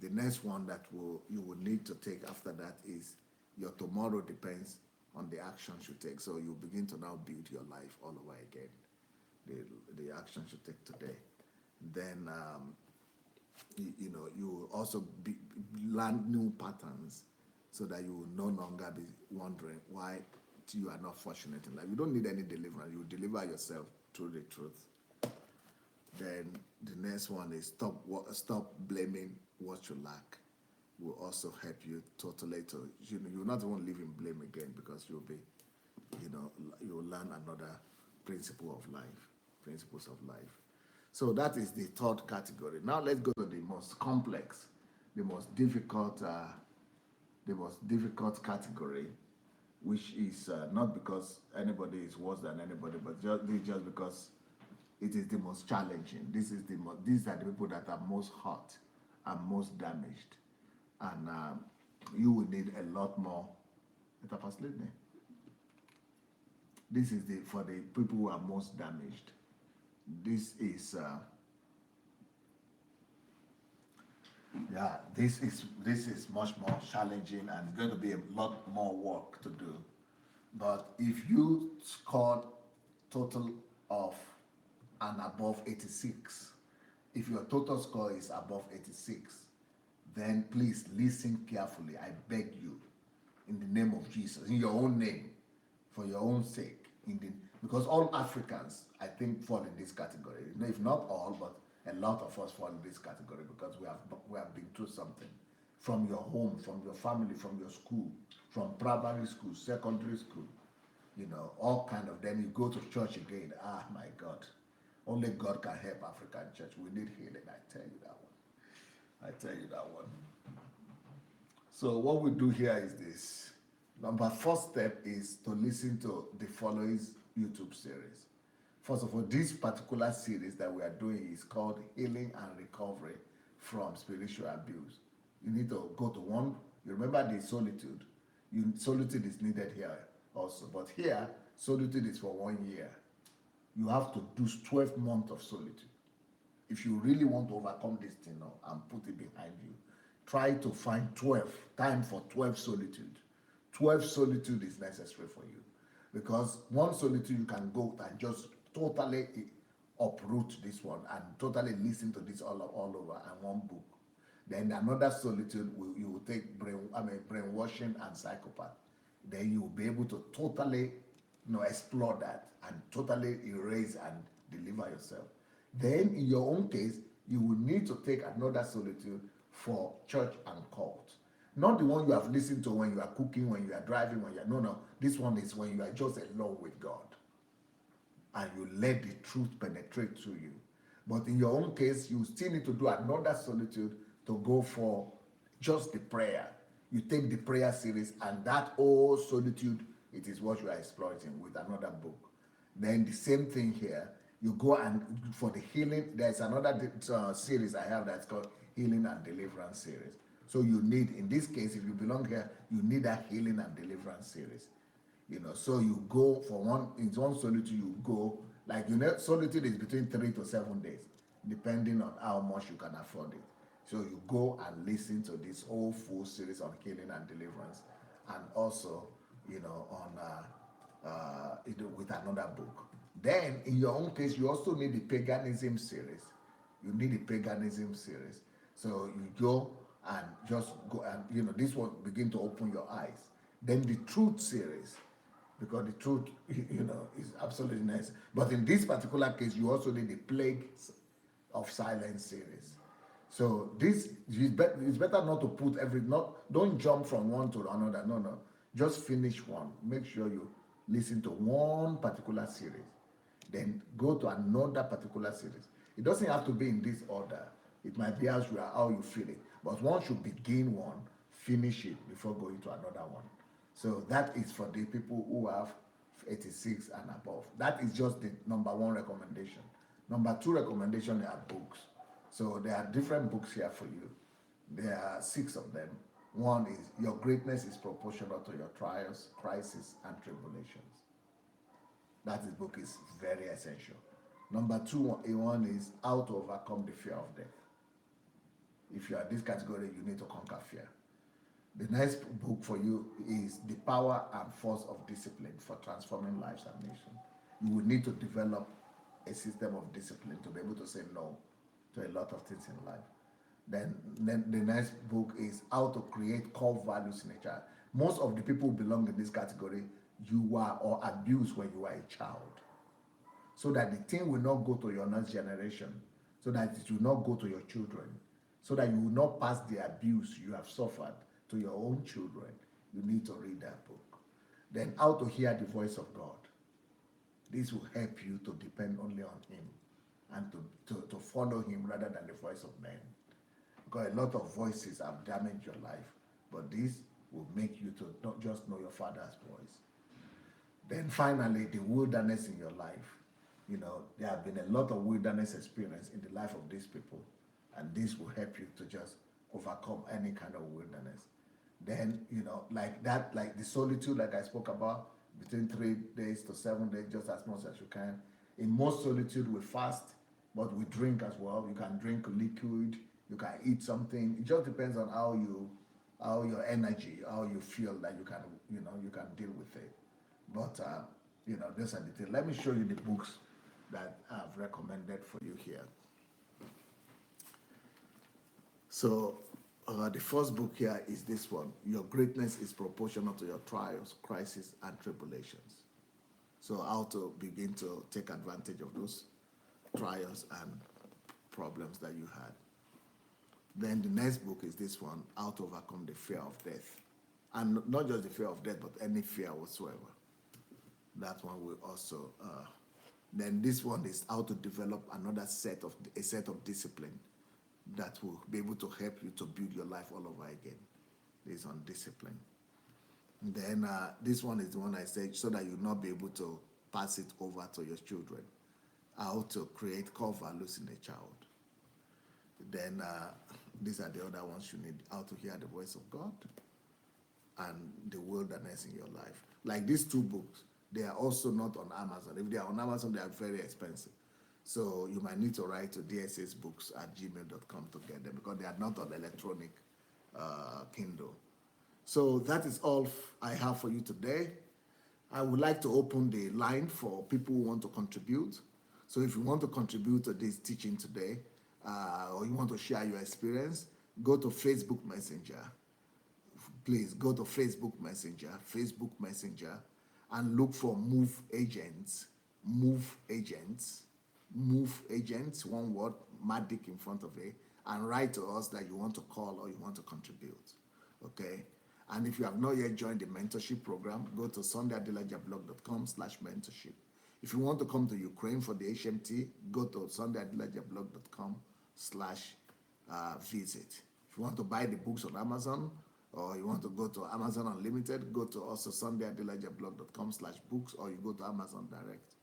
Speaker 1: the next one that you will need to take after that is Your Tomorrow Depends on the Actions You Take. So you begin to now build your life all over again. The actions you take today. Then you will also learn new patterns, so that you will no longer be wondering why you are not fortunate in life. You don't need any deliverance. You deliver yourself through the truth. Then the next one is stop blaming what you lack. Will also help you totally to, you'll not even live in blame again, because you'll be, you'll learn another principles of life. So that is the third category. Now let's go to the most complex, the most difficult category, which is not because anybody is worse than anybody, but just because it is the most challenging. These are the people that are most hurt and most damaged, and you will need a lot more. This is for the people who are most damaged. This is this is much more challenging, and going to be a lot more work to do. But if you scored total of and above 86, if your total score is above 86, then please listen carefully. I beg you, in the name of Jesus, in your own name, for your own sake, because all Africans, I think, fall in this category. If not all, but a lot of us fall in this category, because we have been through something. From your home, from your family, from your school, from primary school, secondary school, all kind of. Then you go to church again. My God, only God can help African church. We need healing. I tell you that one. So what we do here is this. First step is to listen to the following YouTube series. First of all, this particular series that we are doing is called Healing and Recovery from Spiritual Abuse. You need to go to one. You remember the solitude. Solitude is needed here also. But here, solitude is for 1 year. You have to do 12 months of solitude. If you really want to overcome this thing now and put it behind you, try to find time for 12 solitude. 12 solitude is necessary for you, because one solitude you can go and just totally uproot this one and totally listen to this all over and one book. Then another solitude you will take brainwashing and psychopath. Then you will be able to totally explore that and totally erase and deliver yourself. Then in your own case, you will need to take another solitude for church and cult. Not the one you have listened to when you are cooking, when you are driving, no. This one is when you are just alone with God, and you let the truth penetrate through you. But in your own case, you still need to do another solitude to go for just the prayer. You take the prayer series, and that whole solitude, it is what you are exploiting with another book. Then the same thing here. You go and for the healing. There's another series I have that's called Healing and Deliverance series. So you need, in this case, if you belong here, you need a healing and deliverance series. So you go for one solitude, you go, solitude is between 3 to 7 days. depending on how much you can afford it. So you go and listen to this whole full series on healing and deliverance, and also, with another book. Then, in your own case, you also need the paganism series. You need the paganism series. So you go and just go, and this will begin to open your eyes. Then the truth series, because the truth, is absolutely nice. But in this particular case, you also need the plague of silence series. So this it's better not to put don't jump from one to another. No. Just finish one. Make sure you listen to one particular series. Then go to another particular series. It doesn't have to be in this order. It might be how you feel it. But once you begin one, finish it before going to another one. So that is for the people who have 86 and above. That is just the number one recommendation. Number two recommendation are books. So there are different books here for you. There are 6 of them. One is Your Greatness is Proportional to Your Trials, Crises, and Tribulations. That book is very essential. Number 1 is How to Overcome the Fear of Death. If you are this category, you need to conquer fear. The next book for you is The Power and Force of Discipline for Transforming Lives and Nations. You will need to develop a system of discipline to be able to say no to a lot of things in life. Then the next book is How to Create Core Values in a Child. Most of the people who belong in this category, you were or abused when you were a child. So that the thing will not go to your next generation, so that it will not go to your children, so that you will not pass the abuse you have suffered to your own children. You need to read that book. Then How to Hear the Voice of God. This will help you to depend only on Him and to follow Him rather than the voice of men. Because a lot of voices have damaged your life, but this will make you to not just know your Father's voice. Then finally, the wilderness in your life. There have been a lot of wilderness experience in the life of these people, and this will help you to just overcome any kind of wilderness. Then, like the solitude, like I spoke about, between 3 days to 7 days, just as much as you can. In most solitude, we fast, but we drink as well. You can drink liquid, you can eat something. It just depends on how your energy, how you feel that you can deal with it. But those are the things. Let me show you the books that I've recommended for you here. So the first book here is this one. Your Greatness is Proportional to Your Trials, Crises, and Tribulations. So how to begin to take advantage of those trials and problems that you had. Then the next book is this one, How to Overcome the Fear of Death. And not just the fear of death, but any fear whatsoever. That one will also. Then this one is How to Develop a set of discipline that will be able to help you to build your life all over again. This is on discipline. And then this one is the one I said, so that you'll not be able to pass it over to your children. How to Create Core Values in a Child. Then these are the other ones you need. How to Hear the Voice of God and The Wilderness in Your Life. Like these 2 books, they are also not on Amazon. If they are on Amazon, they are very expensive. So you might need to write to dssbooks@gmail.com to get them, because they are not on electronic Kindle. So that is all I have for you today. I would like to open the line for people who want to contribute. So if you want to contribute to this teaching today, or you want to share your experience, go to Facebook Messenger. Please go to Facebook Messenger, and look for Move Agents, one word, Matic in front of it, and write to us that you want to call or you want to contribute, okay? And if you have not yet joined the mentorship program, go to sundayadelajablog.com/mentorship. If you want to come to Ukraine for the HMT, go to sundayadelajablog.com/visit. If you want to buy the books on Amazon, or you want to go to Amazon Unlimited, go to also sundayadelajablog.com/books, or you go to Amazon Direct.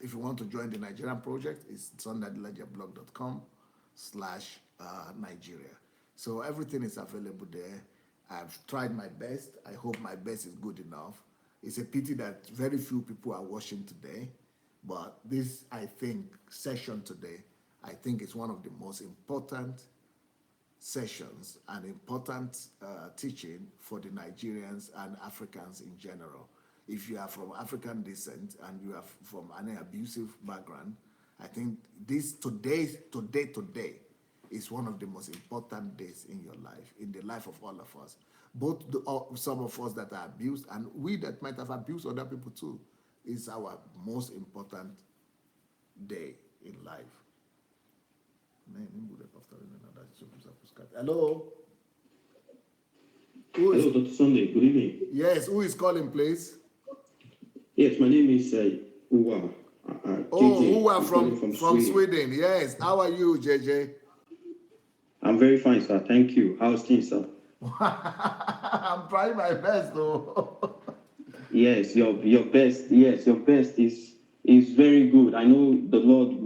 Speaker 1: If you want to join the Nigerian project, it's sundayadelajablog.com/Nigeria. So everything is available there. I've tried my best. I hope my best is good enough. It's a pity that very few people are watching today, But this, I think, session today, I think it's one of the most important sessions and important teaching for the Nigerians and Africans in general. If you are from African descent and you are from an abusive background, I think this today is one of the most important days in your life, in the life of all of us. Both some of us that are abused and we that might have abused other people too. Is our most important day in life. Hello?
Speaker 2: Hello, Dr. Sunday. Good evening.
Speaker 1: Yes, who is calling, please?
Speaker 2: Yes, my name is Uwa.
Speaker 1: Uwa from Sweden. Yes. How are you, JJ?
Speaker 2: I'm very fine, sir. Thank you. How's things, sir?
Speaker 1: I'm trying my best, though.
Speaker 2: Yes, your best. Yes, your best is very good. I know the Lord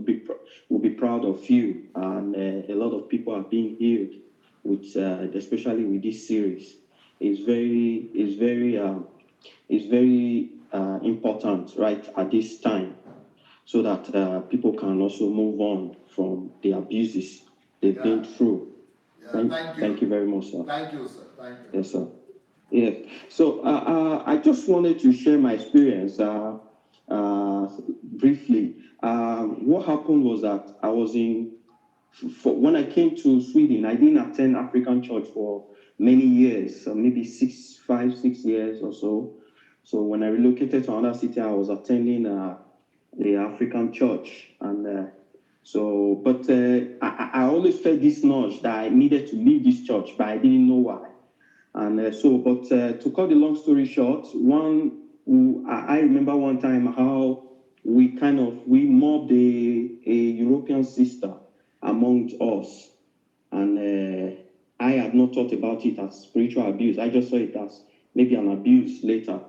Speaker 2: will be proud of you, and a lot of people are being healed with, especially with this series. It's very important, right, at this time, so that people can also move on from the abuses they've been through. Thank you very much, sir.
Speaker 1: Thank you, sir. Thank you.
Speaker 2: Yes, sir. Yes. So I just wanted to share my experience briefly. What happened was that I was when I came to Sweden, I didn't attend African church for many years, maybe 5, 6 years or so. So when I relocated to another city, I was attending the African church. And I always felt this nudge that I needed to leave this church, but I didn't know why. And to cut the long story short, I remember one time how we mobbed a European sister amongst us. And I had not thought about it as spiritual abuse. I just saw it as maybe an abuse later.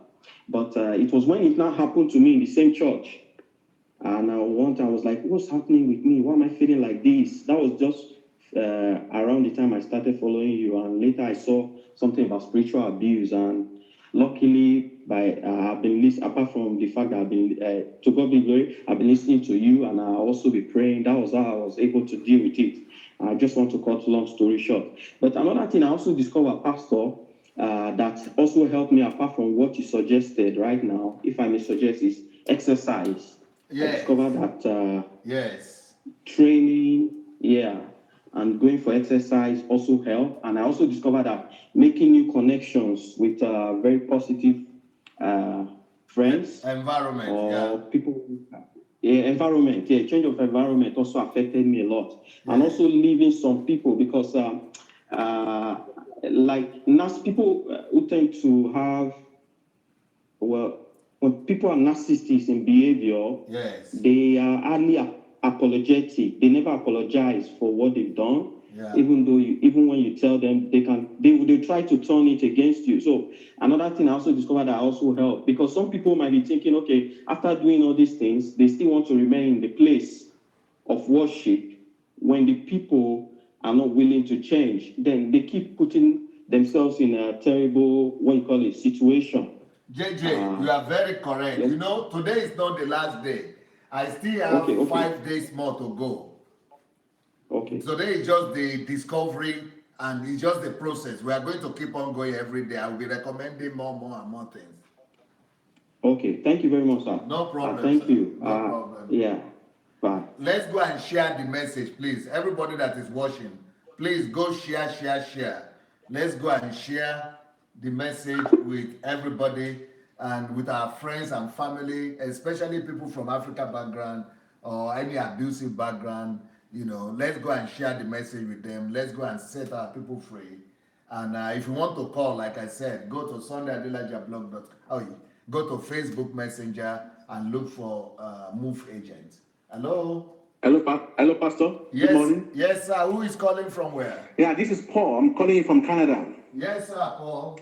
Speaker 2: But it was when it now happened to me in the same church. And one time I was like, what's happening with me? Why am I feeling like this? That was just around the time I started following you. And later I saw something about spiritual abuse. And luckily, I've been listening, apart from the fact that I've been, to God be glory, I've been listening to you, and I'll also be praying. That was how I was able to deal with it. I just want to cut long story short. But another thing I also discovered, Pastor, that also helped me, apart from what you suggested right now, if I may suggest, is exercise. Yes. I discovered that training, and going for exercise also help. And I also discovered that making new connections with very positive friends,
Speaker 1: environment,
Speaker 2: or people, environment, change of environment also affected me a lot. And also leaving some people, because people who tend to have, when people are narcissists in behavior, they are hardly apologetic. They never apologize for what they've done. Even when you tell them, they try to turn it against you. So another thing I also discovered that also helped, because some people might be thinking, okay, after doing all these things, they still want to remain in the place of worship. When the people are not willing to change, then they keep putting themselves in a terrible, situation.
Speaker 1: JJ, you are very correct. Yes. You know, today is not the last day. I still have 5 days more to go.
Speaker 2: Okay.
Speaker 1: Today is just the discovery, and it's just the process. We are going to keep on going every day. I will be recommending more and more things.
Speaker 2: Okay. Thank you very much, sir.
Speaker 1: No problem.
Speaker 2: Thank you.
Speaker 1: No problem.
Speaker 2: Yeah. Bye.
Speaker 1: Let's go and share the message, please. Everybody that is watching, please go share. Let's go and share the message with everybody and with our friends and family, especially people from Africa background or any abusive background. You know, let's go and share the message with them. Let's go and set our people free. And if you want to call, like I said, go to Sunday Adelaja blog.com. Go to Facebook Messenger and look for Move Agent. Hello?
Speaker 2: Hello, Pastor.
Speaker 1: Yes.
Speaker 2: Good morning.
Speaker 1: Yes, sir. Who is calling from where?
Speaker 2: Yeah, this is Paul. I'm calling you from Canada.
Speaker 1: Yes, sir, Paul.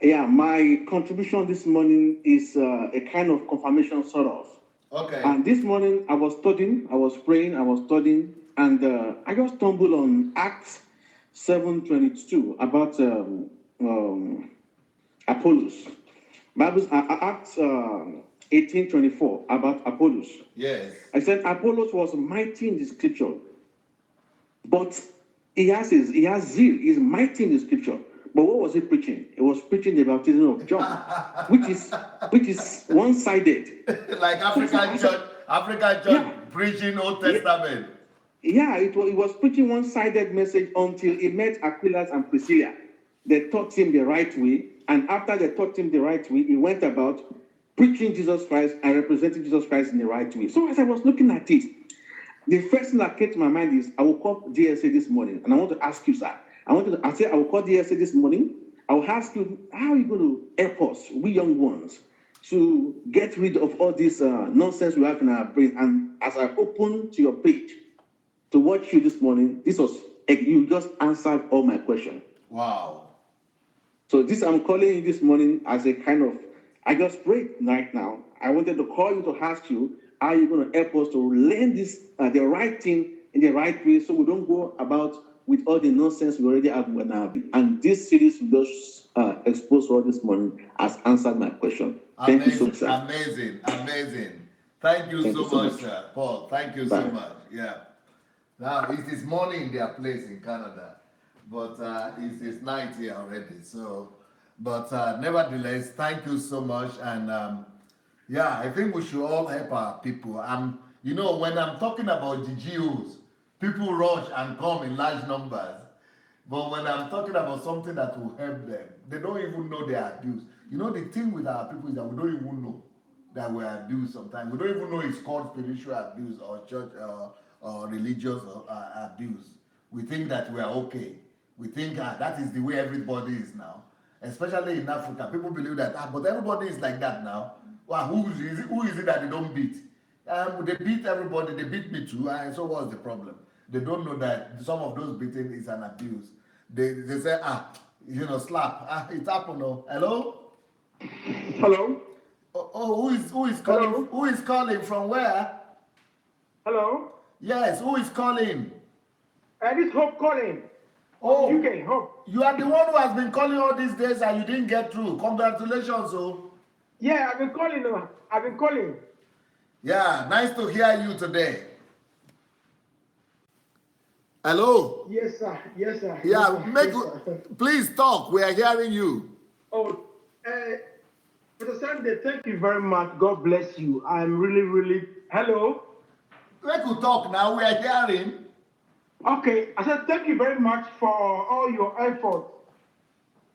Speaker 2: Yeah, my contribution this morning is a kind of confirmation, sort of.
Speaker 1: Okay.
Speaker 2: And this morning I was studying, I was praying, I was studying, and I just stumbled on Acts 7:22 about Apollos. Bible Acts 18:24 about Apollos.
Speaker 1: Yes.
Speaker 2: I said Apollos was mighty in the scripture, but he has zeal. He's mighty in the scripture. But what was he preaching? He was preaching the baptism of John, which is one-sided.
Speaker 1: Like African church preaching Old Testament.
Speaker 2: Yeah, he was preaching one-sided message until he met Aquila and Priscilla. They taught him the right way, and after they taught him the right way, he went about preaching Jesus Christ and representing Jesus Christ in the right way. So as I was looking at it, the first thing that came to my mind is I will call DSA this morning, and I want to ask you, sir. I will call DSA this morning. I will ask you, how are you going to help us, we young ones, to get rid of all this nonsense we have in our brain? And as I open to your page to watch you this morning, you just answered all my questions.
Speaker 1: Wow.
Speaker 2: So I'm calling you this morning as a kind of, I just prayed right now. I wanted to call you to ask you, how are you going to help us to learn this, the right thing in the right way, so we don't go about with all the nonsense we already have now. And this series we just exposed all this morning has answered my question. Thank you so much, sir.
Speaker 1: Amazing. Thank you so much, sir. Paul. Thank you so much. Yeah. Now, it is morning in their place in Canada, but it's night here already. So, but nevertheless, thank you so much. And I think we should all help our people. When I'm talking about the GOs, people rush and come in large numbers. But when I'm talking about something that will help them, they don't even know they are abused. The thing with our people is that we don't even know that we're abused sometimes. We don't even know it's called spiritual abuse or church or religious abuse. We think that we are okay. We think that is the way everybody is now. Especially in Africa, people believe that, but everybody is like that now. Well, who is it that they don't beat? They beat everybody. They beat me too. So what's the problem? They don't know that some of those beating is an abuse. They say, slap. It's happened. Hello?
Speaker 2: Hello?
Speaker 1: Who is calling? Hello? Who is calling from where?
Speaker 2: Hello?
Speaker 1: Yes, who is calling?
Speaker 2: This Hope calling.
Speaker 1: Oh,
Speaker 2: UK, Hope.
Speaker 1: You are the one who has been calling all these days and you didn't get through. Congratulations,
Speaker 2: Yeah, I've been calling.
Speaker 1: Yeah, nice to hear you today. Hello?
Speaker 2: Yes, sir.
Speaker 1: Yeah, please talk. We are hearing you.
Speaker 2: Oh, Mr. Sunday, thank you very much. God bless you. I'm really. Hello?
Speaker 1: Let us talk now. We are hearing.
Speaker 2: Okay, I said thank you very much for all your effort.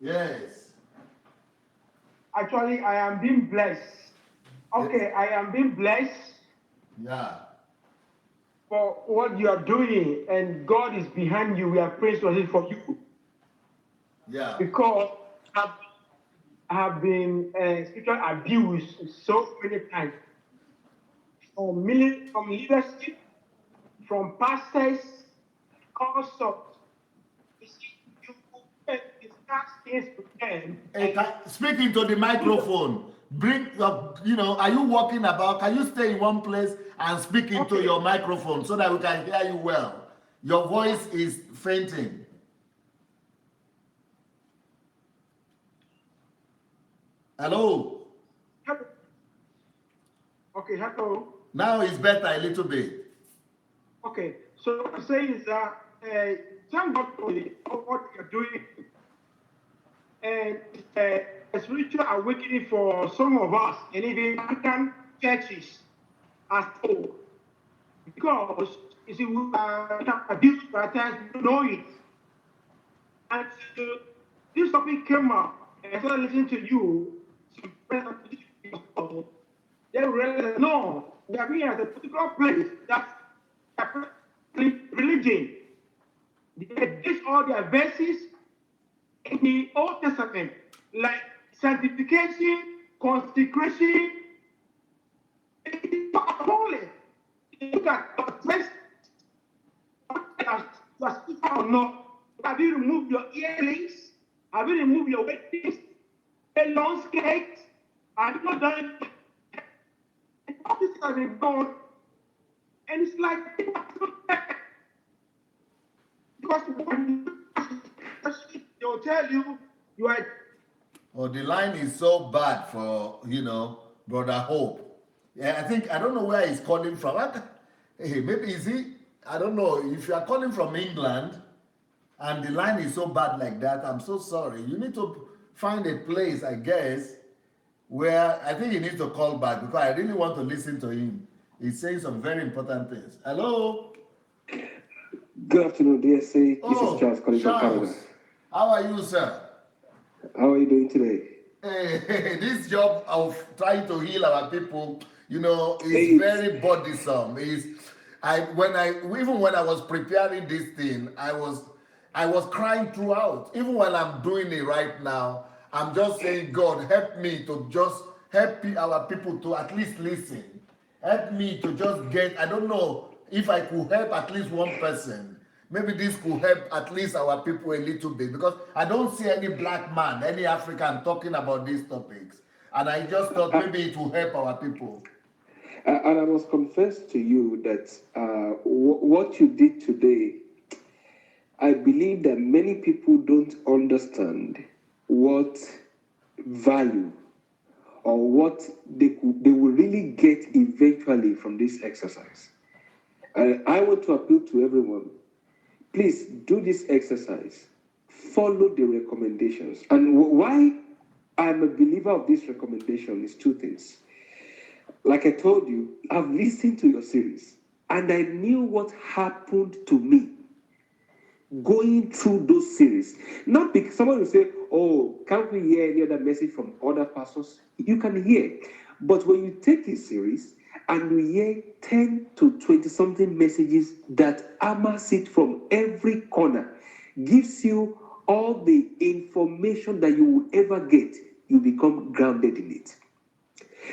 Speaker 1: Yes.
Speaker 2: Actually, I am being blessed. Okay, I am being blessed.
Speaker 1: Yeah.
Speaker 2: For what you are doing, and God is behind you. We are praying for you.
Speaker 1: Yeah.
Speaker 2: Because I have been spiritual abused so many times from leadership, from pastors, all sorts. You see, you discuss things with them.
Speaker 1: Speaking to the microphone. Are you walking about? Can you stay in one place and speak into your microphone so that we can hear you well? Your voice is fainting. Hello?
Speaker 2: Okay, hello.
Speaker 1: Now it's better a little bit.
Speaker 2: Okay, so what I'm saying is that thank God for what you're doing. And a spiritual awakening for some of us, and even African churches as whole. Because, you see, we are abused by times, we don't know it. And this topic came up, and I started listening to you, then we realized, no, we are being at a particular place that's religion. They base all their verses in the Old Testament, like sanctification, consecration, holy. Look at your dress, you are spiritual or not. Have you removed your earrings? Have you removed your weddings? A long skirt? Have you not done it? All this has been done, and it's like because when they'll tell you you are.
Speaker 1: Oh, the line is so bad for Brother Hope. Yeah, I don't know where he's calling from. Hey, maybe is he? I don't know. If you are calling from England and the line is so bad like that, I'm so sorry. You need to find a place, I guess, where I think he needs to call back because I really want to listen to him. He's saying some very important things. Hello?
Speaker 3: Good afternoon, DSA. This is
Speaker 1: Oh,
Speaker 3: Charles calling from Canada.
Speaker 1: Charles. How are you, sir?
Speaker 3: How are you doing today?
Speaker 1: This job of trying to heal our people, is
Speaker 3: It's,
Speaker 1: very bothersome. Even when I was preparing this thing, I was crying throughout. Even when I'm doing it right now, I'm just saying, God, help me to just our people to at least listen. Help me to just get. I don't know if I could help at least one person. Maybe this could help at least our people a little bit because I don't see any black man, any African talking about these topics. And I just thought maybe it will help our people.
Speaker 3: and I must confess to you that what you did today, I believe that many people don't understand what value or what they will really get eventually from this exercise. And I want to appeal to everyone. Please do this exercise. Follow the recommendations. And why I'm a believer of this recommendation is two things. Like I told you, I've listened to your series and I knew what happened to me going through those series. Not because someone will say, oh, can't we hear any other message from other pastors? You can hear. But when you take this series and you hear 10 to 20 something messages that amass it from every corner, gives you all the information that you will ever get, you become grounded in it.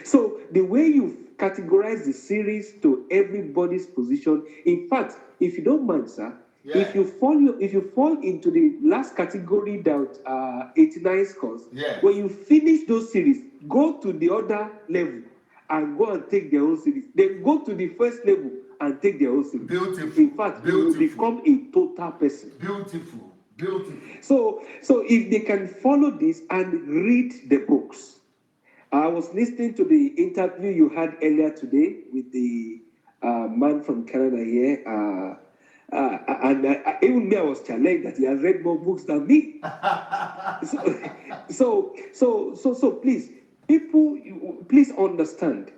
Speaker 3: So the way you categorize the series to everybody's position, in fact, if you don't mind, sir,
Speaker 1: Yeah.
Speaker 3: if you fall into the last category that 89 scores,
Speaker 1: Yeah.
Speaker 3: when you finish those series, go to the other level and go and take their own series. Then go to the first level and take their own series.
Speaker 1: Beautiful.
Speaker 3: In fact, you
Speaker 1: Beautiful.
Speaker 3: will become a total person.
Speaker 1: Beautiful. Beautiful.
Speaker 3: So if they can follow this and read the books. I was listening to the interview you had earlier today with the man from Canada here, and even me, I was challenged that he has read more books than me. So please, people, please understand,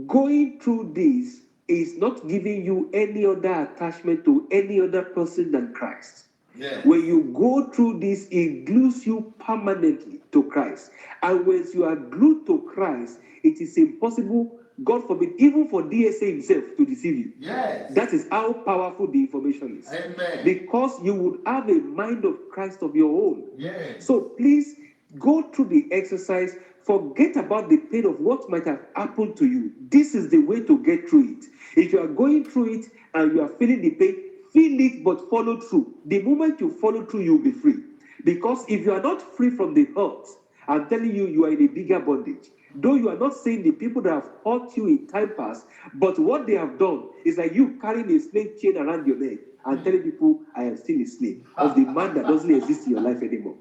Speaker 3: going through this is not giving you any other attachment to any other person than Christ.
Speaker 1: Yeah.
Speaker 3: When you go through this, it glues you permanently to Christ. And when you are glued to Christ, it is impossible, God forbid, even for DSA himself to deceive you.
Speaker 1: Yes.
Speaker 3: That is how powerful the information is.
Speaker 1: Amen.
Speaker 3: Because you would have a mind of Christ of your own.
Speaker 1: Yes.
Speaker 3: So please go through the exercise. Forget about the pain of what might have happened to you. This is the way to get through it. If you are going through it and you are feeling the pain, feel it but follow through. The moment you follow through, you'll be free. Because if you are not free from the hurt, I'm telling you, you are in a bigger bondage. Though you are not saying the people that have hurt you in time past, but what they have done is like you carrying a slave chain around your neck and telling people, I am still a slave of the man that doesn't exist in your life anymore.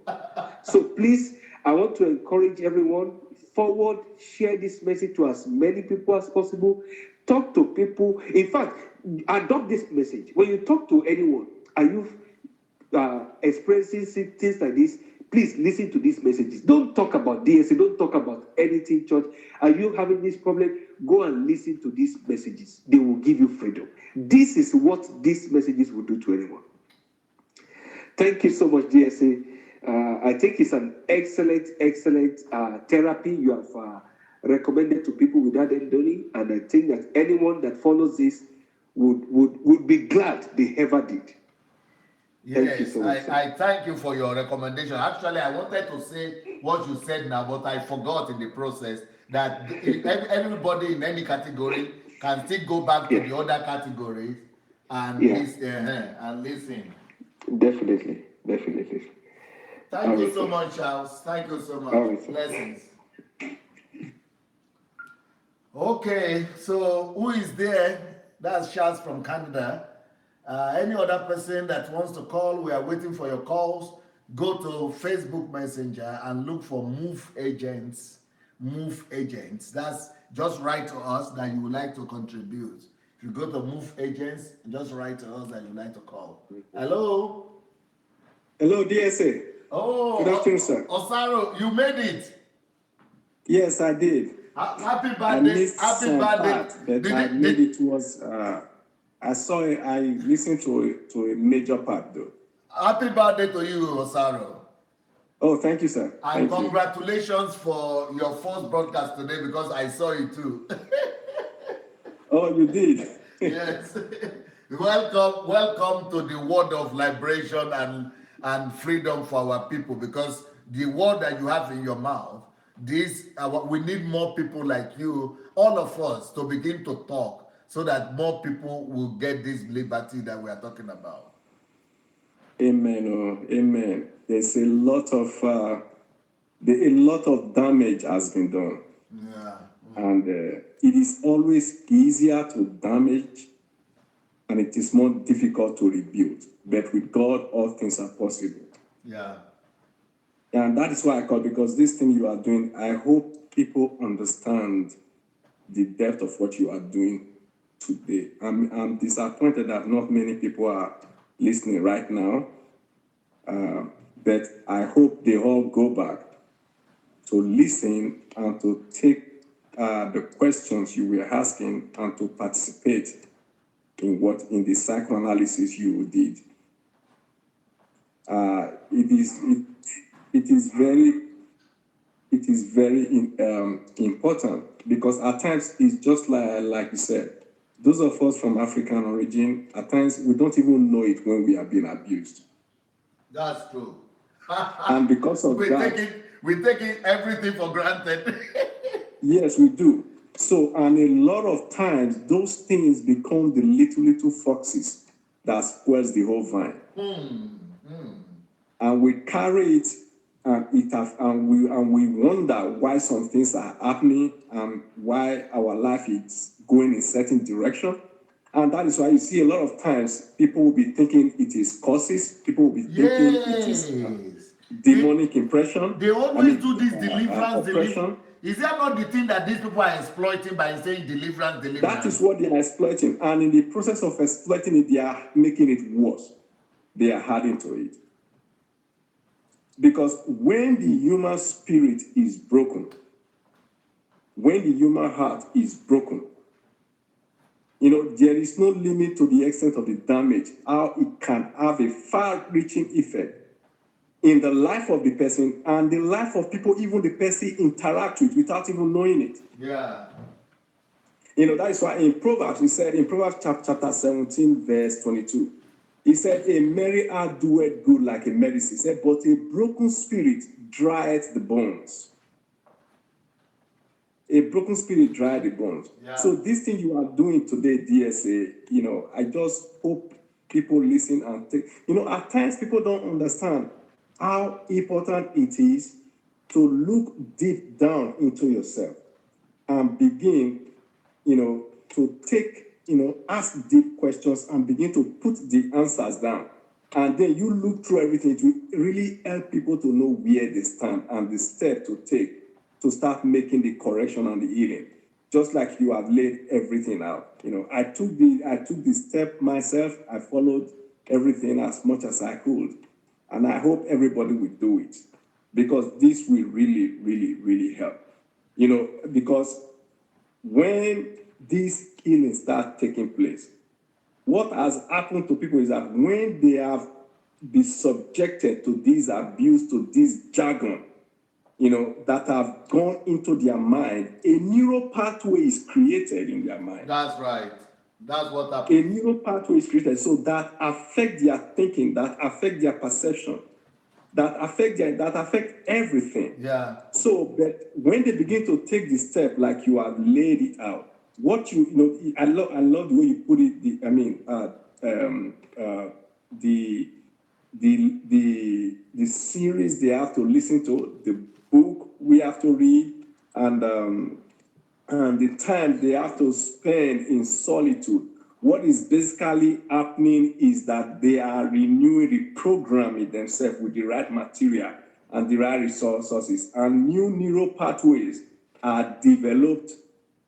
Speaker 3: So please, I want to encourage everyone, forward, share this message to as many people as possible. Talk to people. In fact, adopt this message. When you talk to anyone, are you experiencing things like this? Please listen to these messages. Don't talk about DSA. Don't talk about anything, church. Are you having this problem? Go and listen to these messages. They will give you freedom. This is what these messages will do to anyone. Thank you so much, DSA. I think it's an excellent therapy you have recommended to people without them doing, and I think that anyone that follows this would be glad they ever did.
Speaker 1: Yes, I thank you for your recommendation. Actually, I wanted to say what you said now, but I forgot in the process that everybody in any category can still go back to the other categories and listen.
Speaker 3: Definitely.
Speaker 1: Thank you so much, Charles. Thank you so much.
Speaker 3: Right,
Speaker 1: blessings. Okay, so who is there? That's Charles from Canada. Any other person that wants to call, we are waiting for your calls. Go to Facebook Messenger and look for Move Agents. Move Agents. That's just write to us that you would like to contribute. If you go to Move Agents, just write to us that you would like to call. Hello?
Speaker 3: Hello, DSA.
Speaker 1: Oh,
Speaker 3: Good afternoon, sir.
Speaker 1: Osaro, you made it.
Speaker 3: Yes, I did.
Speaker 1: Happy birthday.
Speaker 3: I missed
Speaker 1: Happy
Speaker 3: some
Speaker 1: birthday.
Speaker 3: part, but I made it towards. I saw it. I listened to a major part, though.
Speaker 1: Happy birthday to you, Osaro.
Speaker 3: Oh, thank you, sir.
Speaker 1: And
Speaker 3: Thank you.
Speaker 1: congratulations for your first broadcast today, because I saw it too.
Speaker 3: Oh, you did.
Speaker 1: Yes. Welcome to the word of liberation and freedom for our people, because the word that you have in your mouth, we need more people like you, all of us, to begin to talk so that more people will get this liberty that we are talking about.
Speaker 3: Amen. Oh, amen. There's a lot of damage has been done.
Speaker 1: Yeah.
Speaker 3: And it is always easier to damage, and it is more difficult to rebuild. But with God, all things are possible.
Speaker 1: Yeah.
Speaker 3: And that is why I call, because this thing you are doing, I hope people understand the depth of what you are doing today. I'm disappointed that not many people are listening right now, but I hope they all go back to listen and to take the questions you were asking and to participate in the psychoanalysis you did. It is very important, because at times it's just like you said, those of us from African origin, at times we don't even know it when we are being abused.
Speaker 1: That's true.
Speaker 3: And because of
Speaker 1: we're taking everything for granted.
Speaker 3: Yes, we do. So, and a lot of times, those things become the little foxes that spoils the whole vine. And we carry it, and we wonder why some things are happening and why our life is going in a certain direction. And that is why you see a lot of times people will be thinking it is causes. People will be thinking it is demonic impression.
Speaker 1: They always do this deliverance.
Speaker 3: Oppression.
Speaker 1: Is that not the thing that these people are exploiting by saying deliverance?
Speaker 3: That is what they are exploiting. And in the process of exploiting it, they are making it worse. They are adding to it. Because when the human spirit is broken, when the human heart is broken, there is no limit to the extent of the damage, how it can have a far-reaching effect in the life of the person and the life of people, even the person interact with without even knowing it.
Speaker 1: Yeah.
Speaker 3: That is why in Proverbs, he said, in Proverbs chapter 17, verse 22, he said, a merry heart doeth good like a medicine. He said, but a broken spirit drieth the bones. A broken spirit drieth the bones.
Speaker 1: Yeah.
Speaker 3: So this thing you are doing today, DSA, I just hope people listen and take, at times people don't understand how important it is to look deep down into yourself and begin, to take, ask deep questions and begin to put the answers down. And then you look through everything to really help people to know where they stand and the step to take to start making the correction and the healing. Just like you have laid everything out. I took the step myself. I followed everything as much as I could. And I hope everybody will do it, because this will really, really, really help. Because when these healings start taking place, what has happened to people is that when they have been subjected to this abuse, to this jargon, that have gone into their mind, a neural pathway is created in their mind.
Speaker 1: That's right. That's what happens.
Speaker 3: A neural pathway is created, so that affect their thinking, that affect their perception, that affect everything.
Speaker 1: Yeah.
Speaker 3: So, but when they begin to take the step like you have laid it out, I love the way you put it. The series they have to listen to, the book we have to read, and the time they have to spend in solitude. What is basically happening is that they are renewing, reprogramming themselves with the right material and the right resources, and new neural pathways are developed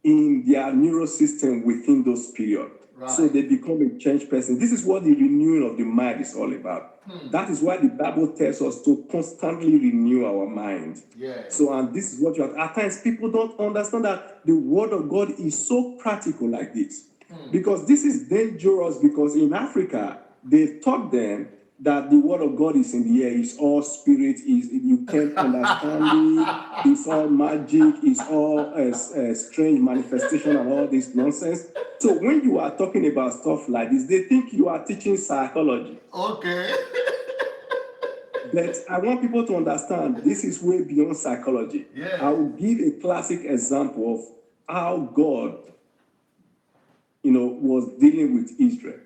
Speaker 4: in their neural system within those periods.
Speaker 1: Right.
Speaker 4: So they become a changed person. This is what the renewing of the mind is all about. That is why the Bible tells us to constantly renew our mind.
Speaker 1: Yes.
Speaker 4: So, and this is what you have. At times, people don't understand that the word of God is so practical like this. Because this is dangerous, because in Africa, they've taught them that the word of God is in the air, it's all spirit, you can't understand it, it's all magic, it's all strange manifestation and all this nonsense. So when you are talking about stuff like this, they think you are teaching psychology.
Speaker 1: Okay.
Speaker 4: But I want people to understand this is way beyond psychology.
Speaker 1: Yeah.
Speaker 4: I will give a classic example of how God, was dealing with Israel.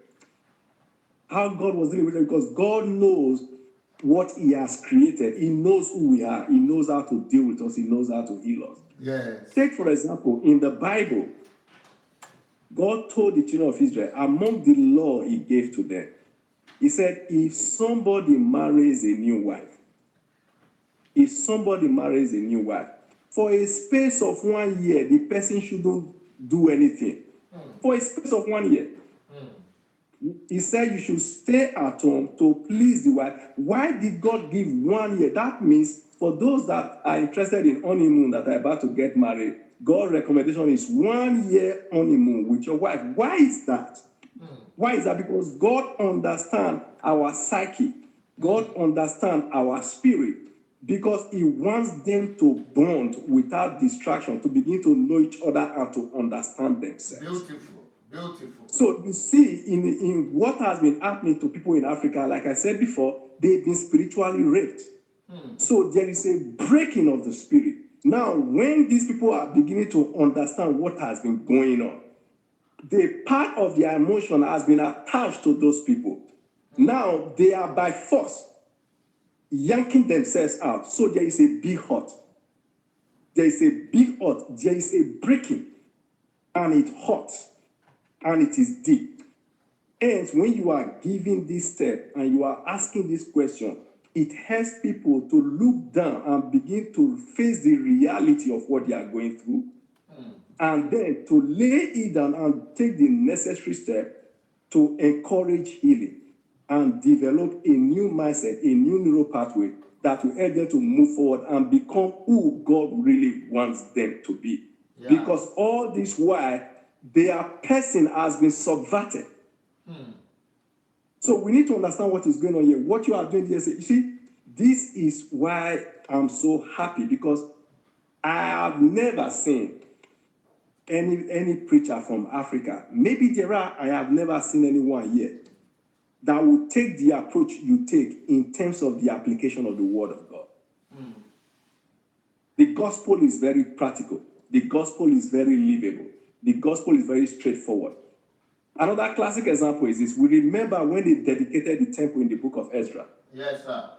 Speaker 4: How God was dealing with them, because God knows what He has created. He knows who we are. He knows how to deal with us. He knows how to heal us.
Speaker 1: Yes.
Speaker 4: Take, for example, in the Bible, God told the children of Israel, among the law He gave to them, He said, if somebody marries a new wife, for a space of 1 year, the person shouldn't do anything. For a space of 1 year. He said you should stay at home to please the wife. Why did God give 1 year? That means for those that are interested in honeymoon, that are about to get married, God's recommendation is 1 year honeymoon with your wife. Why is that? Why is that? Because God understands our psyche. God understands our spirit. Because He wants them to bond without distraction, to begin to know each other and to understand themselves.
Speaker 1: Beautiful. Beautiful.
Speaker 4: So you see, in what has been happening to people in Africa, like I said before, they've been spiritually raped. So there is a breaking of the spirit. Now, when these people are beginning to understand what has been going on, the part of their emotion has been attached to those people. Now, they are by force yanking themselves out. So there is a big hurt. There is a big hurt. There is a breaking. And it hurts. And it is deep. And when you are giving this step and you are asking this question, it helps people to look down and begin to face the reality of what they are going through. And then to lay it down and take the necessary step to encourage healing and develop a new mindset, a new neural pathway that will help them to move forward and become who God really wants them to be. Yeah. Because all this while, their person has been subverted. So we need to understand what is going on here. What you are doing here, you see, this is why I'm so happy, because I have never seen any preacher from Africa. Maybe there are, I have never seen anyone yet that will take the approach you take in terms of the application of the word of God. The gospel is very practical. The gospel is very livable. The gospel is very straightforward. Another classic example is this. We remember when they dedicated the temple in the book of Ezra.
Speaker 1: Yes, sir.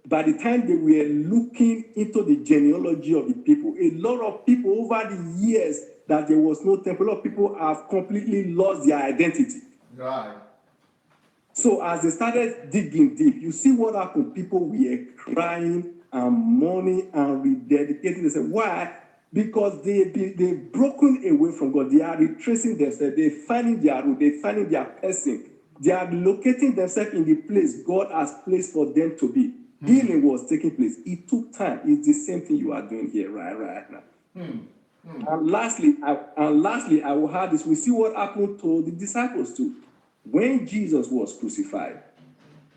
Speaker 4: By the time they were looking into the genealogy of the people, a lot of people over the years that there was no temple, a lot of people have completely lost their identity.
Speaker 1: Right.
Speaker 4: So as they started digging deep, you see what happened. People were crying and mourning and rededicating. They said, why? Because they've broken away from God. They are retracing themselves. They're finding their root. They're finding their person. They are locating themselves in the place God has placed for them to be. Healing was taking place. It took time. It's the same thing you are doing here right now. And lastly, I will have this. We see what happened to the disciples too. When Jesus was crucified,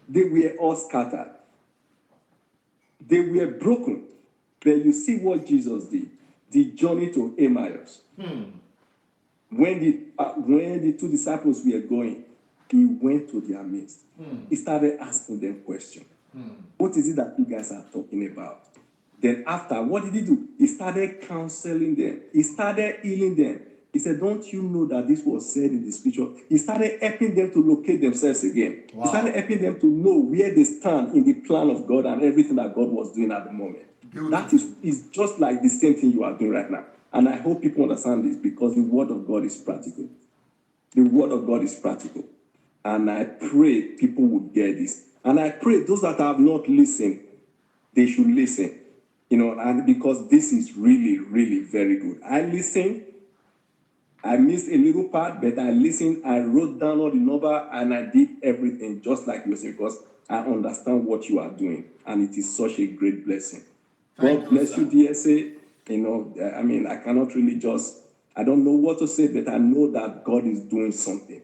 Speaker 4: they were all scattered. They were broken. But you see what Jesus did. The journey to Emmaus. When the two disciples were going, He went to their midst. He started asking them questions. What is it that you guys are talking about? Then after, what did He do? He started counseling them. He started healing them. He said, don't you know that this was said in the scripture? He started helping them to locate themselves again. Wow. He started helping them to know where they stand in the plan of God and everything that God was doing at the moment. Beautiful. That is just like the same thing you are doing right now. And I hope people understand this, because the word of God is practical. The word of God is practical. And I pray people would get this. And I pray those that have not listened, they should listen. And because this is really, really very good. I listened, I missed a little part, but I listened, I wrote down all the number, and I did everything just like you said, because I understand what you are doing, and it is such a great blessing. God bless you, DSA. You know, I mean, I cannot really I don't know what to say, but I know that God is doing something.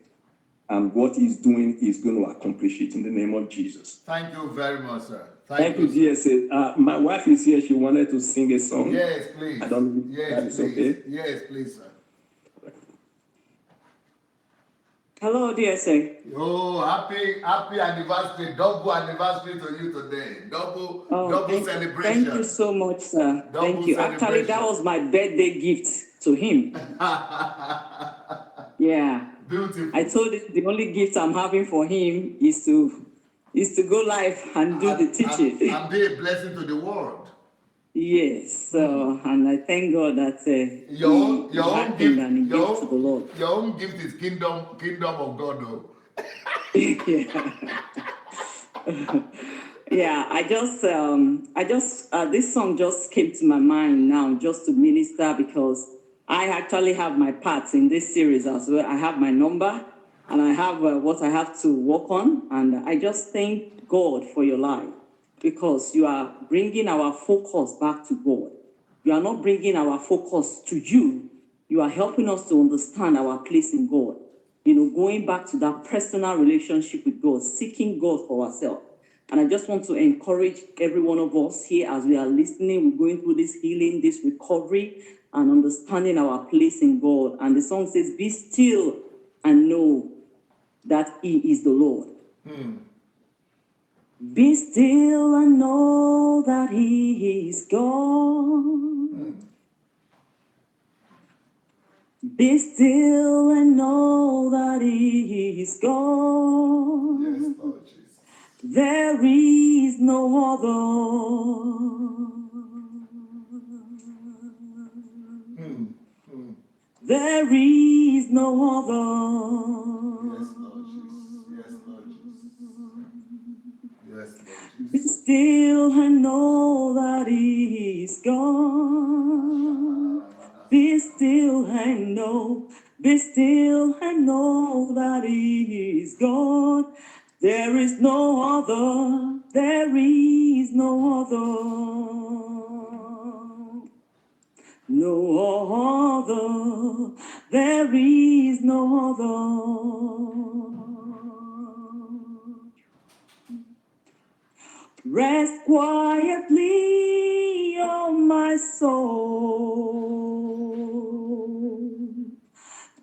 Speaker 4: And what he's doing is going to accomplish it in the name of Jesus.
Speaker 1: Thank you very much, sir.
Speaker 4: Thank you, DSA. My wife is here. She wanted to sing a song.
Speaker 1: Yes, please.
Speaker 4: I don't know if that is okay.
Speaker 1: Yes, please, sir.
Speaker 5: Hello, DSA.
Speaker 1: Oh, happy anniversary, double anniversary to you today. Double celebration.
Speaker 5: Thank you so much, sir. Thank you. Actually, that was my birthday gift to him. Yeah.
Speaker 1: Beautiful.
Speaker 5: I told him the only gift I'm having for him is to go live and do the teaching.
Speaker 1: And be a blessing to the world.
Speaker 5: Yes. And I thank God that
Speaker 1: your own gift,
Speaker 5: to the Lord.
Speaker 1: Your own gift is kingdom of God, though.
Speaker 5: Yeah. Yeah, I just this song just came to my mind now just to minister, because I actually have my parts in this series as well. I have my number, and I have what I have to work on, and I just thank God for your life, because you are bringing our focus back to God. You are not bringing our focus to you. You are helping us to understand our place in God. You know, going back to that personal relationship with God, seeking God for ourselves. And I just want to encourage every one of us here as we are listening, we're going through this healing, this recovery, and understanding our place in God. And the song says, "Be still and know that He is the Lord." Be still and know that He is God. Be still and know that He is God.
Speaker 1: Yes, Lord Jesus.
Speaker 5: There is no other. There is no other.
Speaker 1: Yes, Lord Jesus. Yes, Lord Jesus. Yes, Lord Jesus.
Speaker 5: Be still and know that He is God. Be still and know. Be still and know that He is God. There is no other. There is no other. No other. There is no other. Rest quietly, oh my soul.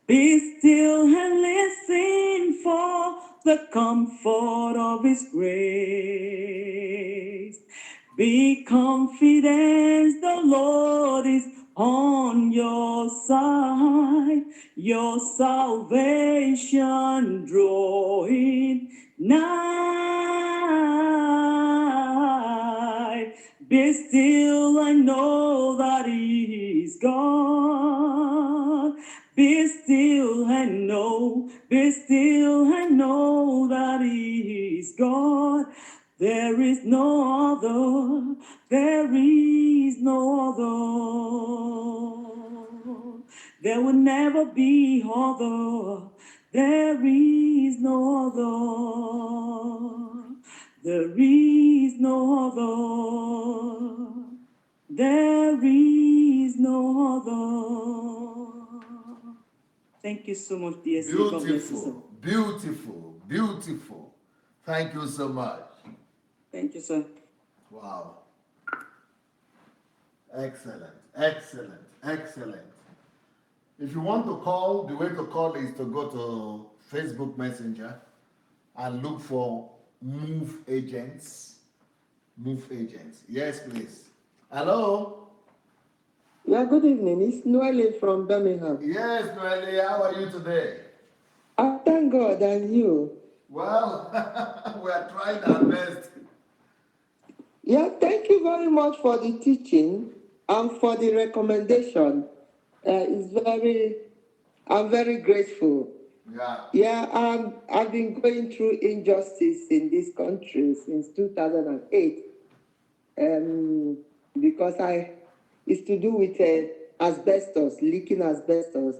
Speaker 5: Be still and listen for the comfort of His grace. Be confident, the Lord is on your side. Your salvation drawing nigh. Be still and know that He is God. Be still and know that He is God. There is no other, there is no other. There will never be other, there is no other. There is no other, there is no other. Thank you so much, DSA.
Speaker 1: Beautiful, beautiful, beautiful. Thank you so much.
Speaker 5: Thank you, sir.
Speaker 1: Wow. Excellent, excellent, excellent. If you want to call, the way to call is to go to Facebook Messenger and look for Move Agents. Move Agents. Yes, please. Hello?
Speaker 6: Yeah, good evening. It's Noelle from Birmingham.
Speaker 1: Yes, Noelle, how are you today?
Speaker 6: I thank God, and you?
Speaker 1: Well, we are trying our best.
Speaker 6: Yeah, thank you very much for the teaching and for the recommendation. I'm very grateful.
Speaker 1: Yeah.
Speaker 6: I've been going through injustice in this country since 2008, because it's to do with asbestos, leaking asbestos.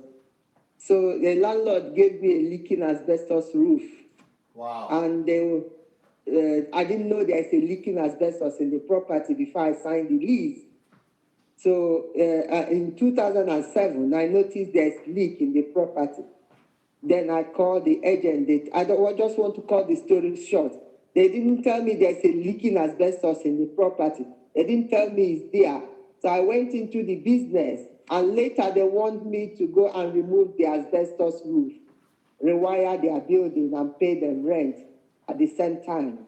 Speaker 6: So the landlord gave me a leaking asbestos roof.
Speaker 1: Wow.
Speaker 6: And I didn't know there's a leaking asbestos in the property before I signed the lease. So in 2007, I noticed there's leak in the property. Then I called the agent. I just want to cut the story short. They didn't tell me there's a leaking asbestos in the property. They didn't tell me it's there. So I went into the business, and later they want me to go and remove the asbestos roof, rewire their building, and pay them rent at the same time.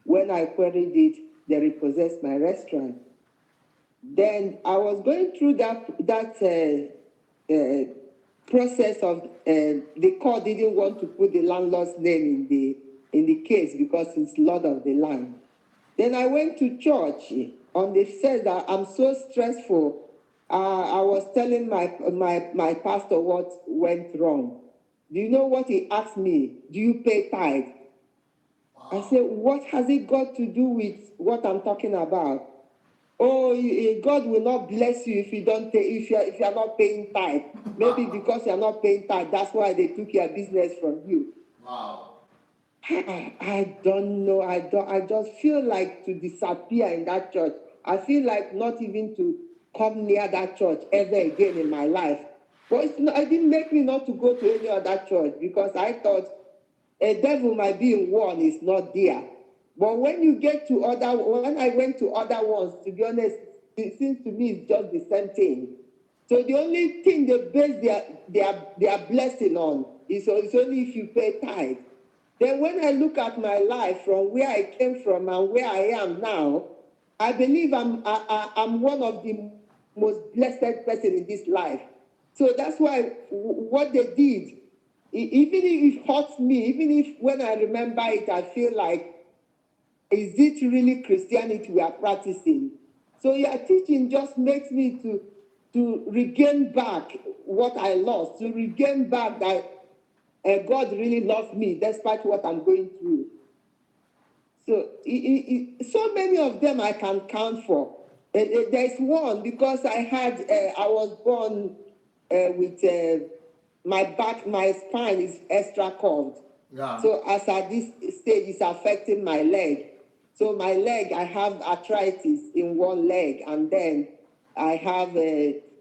Speaker 6: When I queried it, they repossessed my restaurant. Then I was going through that process of the court didn't want to put the landlord's name in the case because it's Lord of the Land. Then I went to church on the says that I'm so stressful. I was telling my pastor what went wrong. Do you know what he asked me? Do you pay tithe? I said, what has it got to do with what I'm talking about? Oh, God will not bless you if you don't if you're not paying tithe. Maybe because you're not paying tithe, that's why they took your business from you.
Speaker 1: Wow.
Speaker 6: I don't know. I just feel like to disappear in that church. I feel like not even to come near that church ever again in my life. But it didn't make me not to go to any other church because I thought a devil might be in one, is not there. But when you get to when I went to other ones, to be honest, it seems to me it's just the same thing. So the only thing they base their blessing on is only if you pay tithe. Then when I look at my life from where I came from and where I am now, I believe I'm one of the most blessed person in this life. So that's why what they did, even if it hurts me, even if when I remember it, I feel like, is it really Christianity we are practicing? So your teaching just makes me to regain back what I lost, to regain back that God really loves me despite what I'm going through. So so many of them I can count for. There's one because I was born with my spine is extra curved.
Speaker 1: Yeah.
Speaker 6: So as at this stage, it's affecting my leg. So my leg, I have arthritis in one leg, and then I have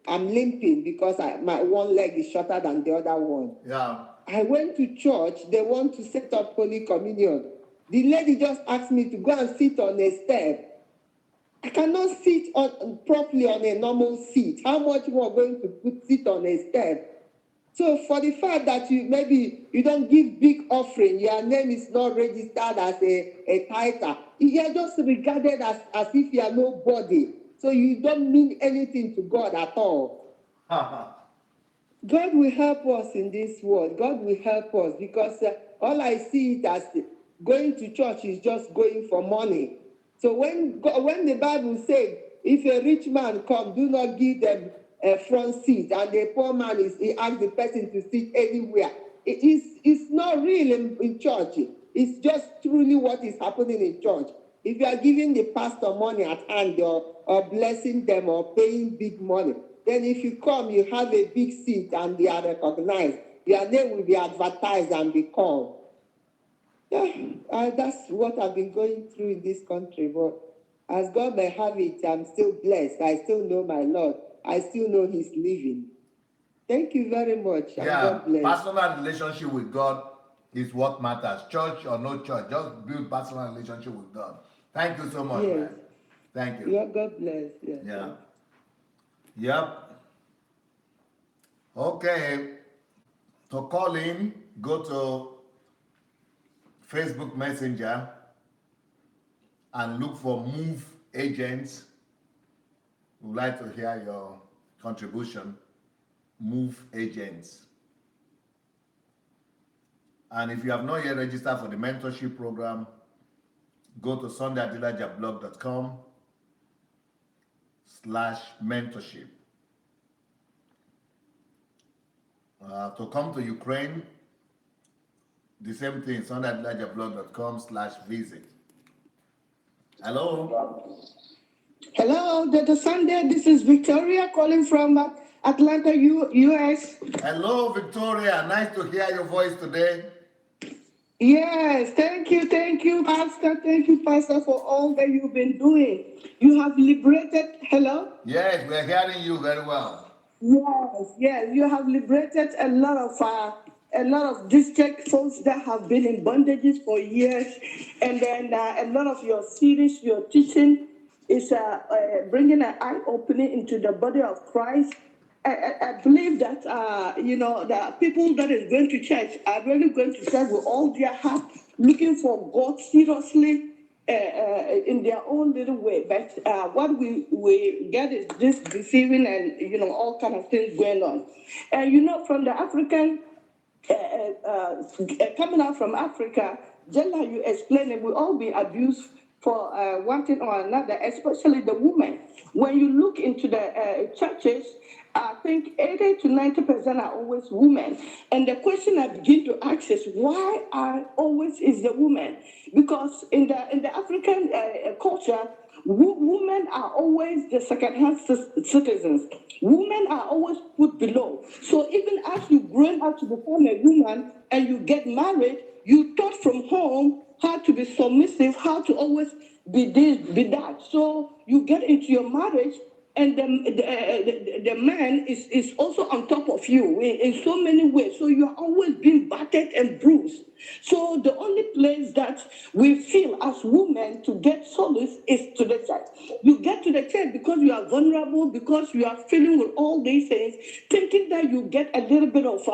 Speaker 6: I'm limping because my one leg is shorter than the other one.
Speaker 1: Yeah.
Speaker 6: I went to church. They want to set up Holy Communion. The lady just asked me to go and sit on a step. I cannot sit properly on a normal seat. How much more going to sit on a step? So for the fact that maybe you don't give big offering, your name is not registered as a tither, you are just regarded as if you are nobody. So you don't mean anything to God at all. God will help us in this world. God will help us because all I see it as going to church is just going for money. So when the Bible said, if a rich man come, do not give them a front seat, and the poor man he asks the person to sit anywhere. It's not real in church. It's just truly what is happening in church. If you are giving the pastor money at hand or blessing them or paying big money, then if you come, you have a big seat and they are recognized. Your name will be advertised and be called. Yeah, that's what I've been going through in this country. But as God may have it, I'm still blessed. I still know my Lord. I still know He's living. Thank you very much.
Speaker 1: Yeah,
Speaker 6: God bless.
Speaker 1: personal relationship with God is what matters. Church or no church, just build personal relationship with God. Thank you so much,
Speaker 6: Yes.
Speaker 1: man. Thank you.
Speaker 6: God bless. Yes.
Speaker 1: Yeah. Yep. Okay. To call in, go to Facebook Messenger and look for Move Agents. We'd like to hear your contribution. Move Agents. And if you have not yet registered for the mentorship program, go to sundayadelajablog.com/mentorship. To come to Ukraine, the same thing, sundayadelajablog.com/visit. Hello?
Speaker 7: Hello, Dr. Sunday. This is Victoria calling from
Speaker 6: Atlanta, U.S.
Speaker 1: Hello, Victoria. Nice to hear your voice today.
Speaker 6: Yes, thank you, Pastor. Thank you, Pastor, for all that you've been doing. You have liberated, hello?
Speaker 1: Yes, we're hearing you very well.
Speaker 6: Yes, you have liberated a lot of district folks that have been in bondages for years, and then a lot of your series, your teaching is bringing an eye opening into the body of Christ. I believe that the people that is going to church are really going to church with all their heart, looking for God seriously in their own little way. But what we get is this deceiving and all kind of things going on. And from the African coming out from Africa, just like you explained it, we all be abused for one thing or another, especially the women. When you look into the churches, I think 80 to 90% are always women. And the question I begin to ask is, why are always is the women? Because in the African culture, women are always the second-hand citizens. Women are always put below. So even as you grow up to become a woman and you get married, you taught from home how to be submissive, how to always be this, be that. So you get into your marriage, and the man is also on top of you in so many ways. So you're always being battered and bruised. So the only place that we feel as women to get solace is to the church. You get to the church because you are vulnerable, because you are feeling with all these things, thinking that you get a little bit of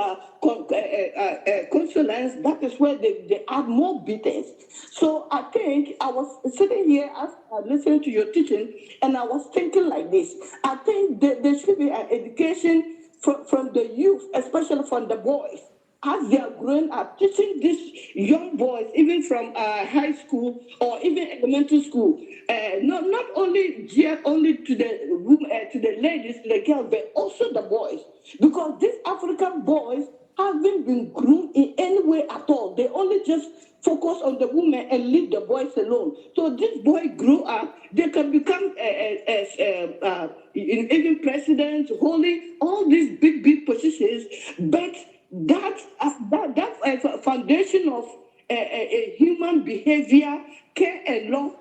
Speaker 6: consolence. That is where they add more beatings. So I think I was sitting here as I listened to your teaching, and I was thinking like this. I think there should be an education from the youth, especially from the boys, as they are growing up, teaching these young boys, even from high school or even elementary school, not only geared only to the ladies, the girls, but also the boys, because these African boys haven't been groomed in any way at all. They only just focus on the women and leave the boys alone. So this boy grew up, they can become even presidents, holy, all these big positions, but that foundation of a human behavior, care and love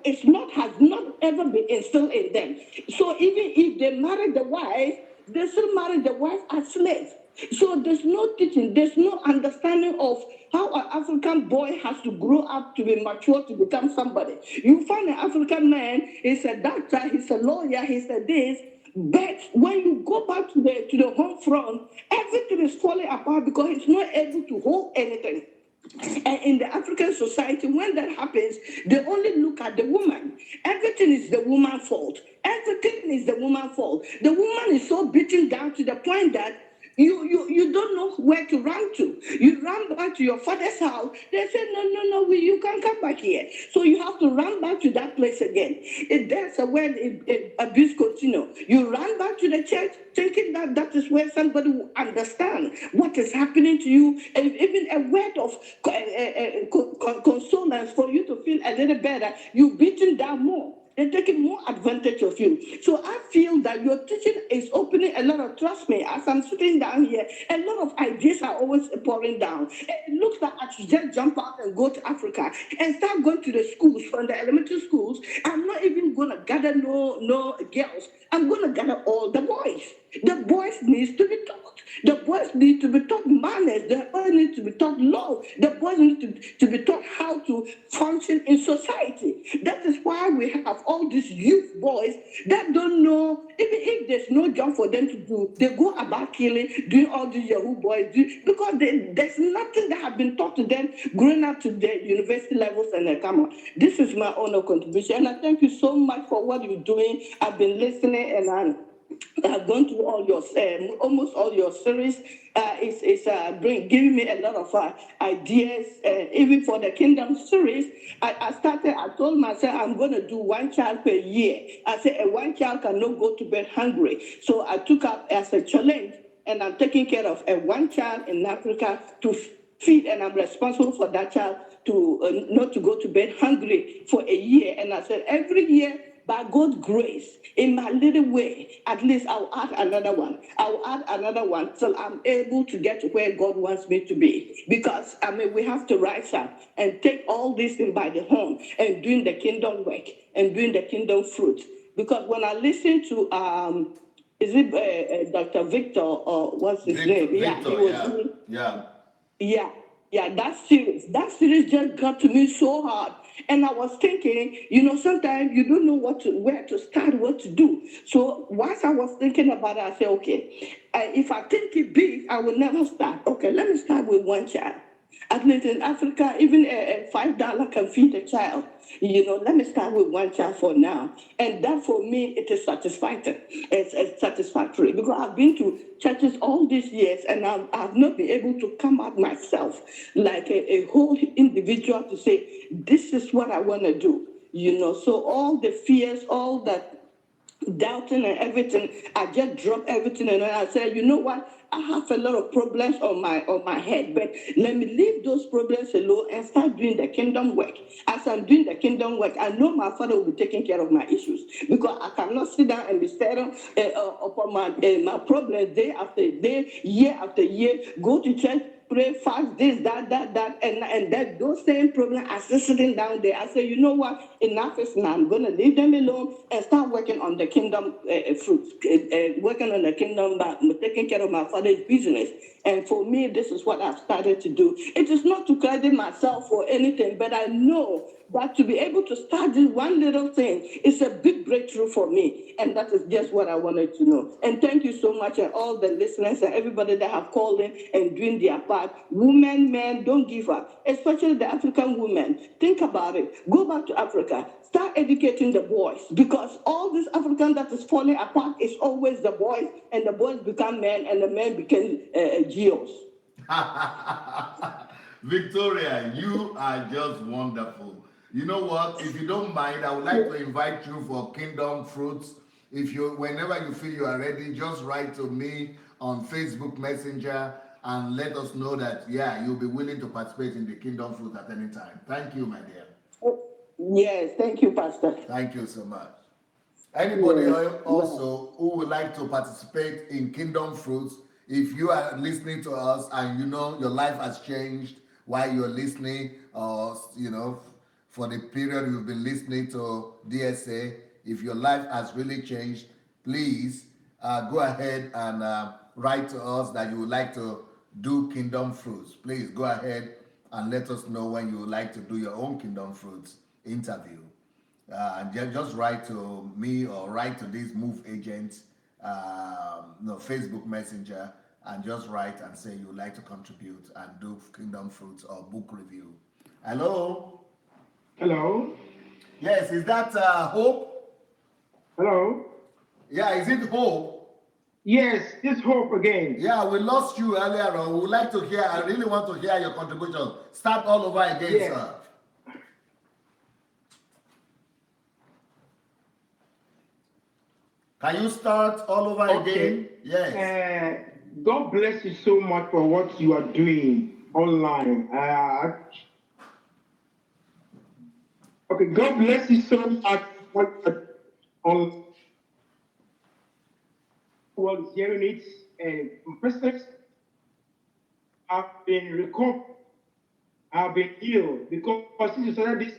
Speaker 6: has not ever been instilled in them. So even if they marry the wife, they still marry the wife as slaves. So there's no teaching, there's no understanding of how an African boy has to grow up to be mature to become somebody. You find an African man, he's a doctor, he's a lawyer, he's a this. But when you go back to the home front, everything is falling apart because he's not able to hold anything. And in the African society, when that happens, they only look at the woman. Everything is the woman's fault. Everything is the woman's fault. The woman is so beaten down to the point that you don't know where to run to. You run back to your father's house. They say, no, you can't come back here. So you have to run back to that place again. That's when abuse continues. You run back to the church thinking that is where somebody will understand what is happening to you, and even a word of consolence for you to feel a little better. You're beaten down more. They're taking more advantage of you. So I feel that your teaching is opening a lot of, trust me, as I'm sitting down here, a lot of ideas are always pouring down. It looks like I should just jump out and go to Africa and start going to the schools, from the elementary schools. I'm not even going to gather no girls. I'm going to gather all the boys. The boys need to be taught. The boys need to be taught manners. The boys need to be taught love. The boys need to be taught how to function in society. That is why we have all these youth boys that don't know, even if there's no job for them to do, they go about killing, doing all these Yahoo boys, because there's nothing that has been taught to them growing up to the university levels, and they come on. This is my own contribution, and I thank you so much for what you're doing. I've been listening, and I've gone through all your almost all your series. It's giving me a lot of ideas. Even for the Kingdom series, I told myself I'm going to do one child per year. I said one child cannot go to bed hungry. So I took up as a challenge, and I'm taking care of one child in Africa to feed, and I'm responsible for that child to not to go to bed hungry for a year. And I said every year
Speaker 7: by God's grace, in my little way, at least I'll add another one. I'll add another one till I'm able to get to where God wants me to be. Because, we have to rise up and take all these things by the horn and doing the kingdom work and doing the kingdom fruit. Because when I listen to, is it Dr. Victor, or what's his name?
Speaker 1: Victor,
Speaker 7: he was doing, that series just got to me so hard. And I was thinking, sometimes you don't know where to start, what to do. So once I was thinking about it, I said, okay, if I think it big, I will never start. Okay, let me start with one child. At least in Africa, even a $5 can feed a child. Let me start with one child for now. And that for me, it is satisfactory. It's satisfactory because I've been to churches all these years and I've not been able to come out myself like a whole individual to say, this is what I want to do. So all the fears, all that doubting and everything, I just dropped everything and I said, you know what? I have a lot of problems on my head, but let me leave those problems alone and start doing the kingdom work. As I'm doing the kingdom work, I know my Father will be taking care of my issues because I cannot sit down and be staring upon my problems day after day, year after year, go to church, pray, fast, this, that, and that those same problems are still sitting down there. I say, you know what? Enough is now. I'm going to leave them alone and start working on the kingdom fruits, working on the kingdom, taking care of my Father's business. And for me, this is what I've started to do. It is not to credit myself for anything, but I know that to be able to start this one little thing is a big breakthrough for me. And that is just what I wanted to know. And thank you so much, and all the listeners and everybody that have called in and doing their part. Women, men, don't give up, especially the African women. Think about it. Go back to Africa. Start educating the boys, because all this African that is falling apart is always the boys, and the boys become men, and the men become geos.
Speaker 1: Victoria, you are just wonderful. You know what? If you don't mind, I would like to invite you for Kingdom Fruits. Whenever you feel you are ready, just write to me on Facebook Messenger and let us know that, you'll be willing to participate in the Kingdom Fruit at any time. Thank you, my dear.
Speaker 7: Yes, thank you, Pastor.
Speaker 1: Thank you so much. Anybody also who would like to participate in Kingdom Fruits, if you are listening to us and your life has changed while you're listening, or for the period you've been listening to DSA, if your life has really changed, please go ahead and write to us that you would like to do Kingdom Fruits. Please go ahead and let us know when you would like to do your own Kingdom Fruits interview. And just write to me or write to these Move Agents, Facebook Messenger, and just write and say you would like to contribute and do Kingdom Fruits or book review. Hello?
Speaker 8: Hello?
Speaker 1: Yes, is that Hope?
Speaker 8: Hello?
Speaker 1: Yeah, is it Hope?
Speaker 8: Yes, it's Hope again.
Speaker 1: Yeah, we lost you earlier on. We would like to hear, I really want to hear your contribution. Start all over again, sir. Can you start all over again? Yes.
Speaker 8: God bless you so much for what you are doing online. Okay, God bless you so much for what on was hearing it, and personally, I've been recovered. I've been healed because since you started this,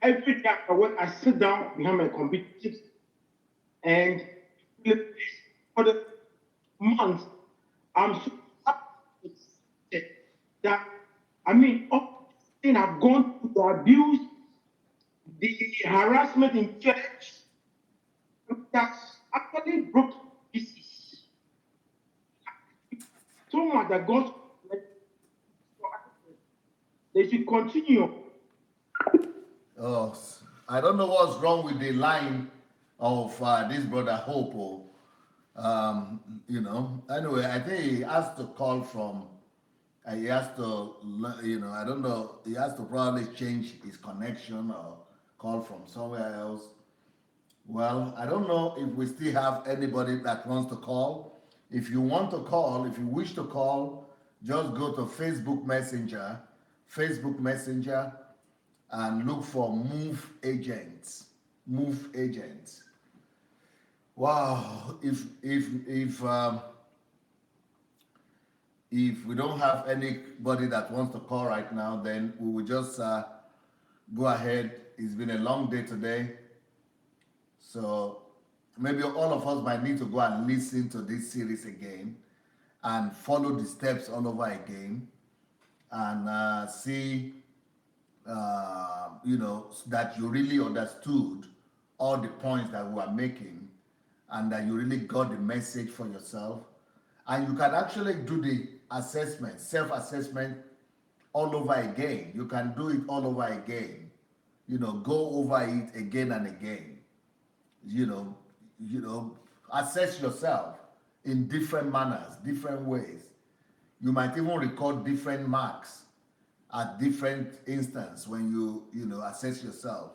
Speaker 8: every day after work, I sit down behind my computer and for the months, I'm so happy that all the thing I've gone through, the abuse, the harassment in church, that's actually broken pieces. So much that God, they should continue.
Speaker 1: Oh, I don't know what's wrong with the line of this brother Hope. Anyway, I think he has to call from, he has to, I don't know, he has to probably change his connection or call from somewhere else. Well, I don't know if we still have anybody that wants to call. If you want to call, if you wish to call, just go to Facebook Messenger, and look for Move Agents. move agents. Wow, if we don't have anybody that wants to call right now, then we will just go ahead. It's been a long day today, so maybe all of us might need to go and listen to this series again and follow the steps all over again and see, that you really understood all the points that we are making and that you really got the message for yourself. And you can actually do the assessment, self-assessment all over again. You can do it all over again. Go over it again and again. Assess yourself in different manners, different ways. You might even record different marks at different instances when you assess yourself,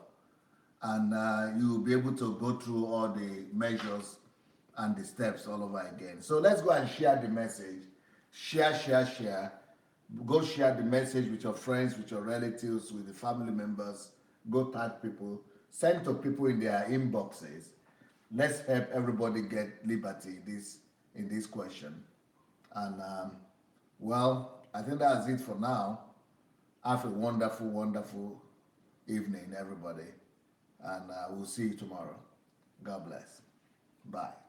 Speaker 1: and you'll be able to go through all the measures and the steps all over again. So let's go and share the message. Share. Go share the message with your friends, with your relatives, with the family members. Go tag people. Send to people in their inboxes. Let's help everybody get liberty in this question. And well, I think that's it for now. Have a wonderful, wonderful evening, everybody. And we'll see you tomorrow. God bless. Bye.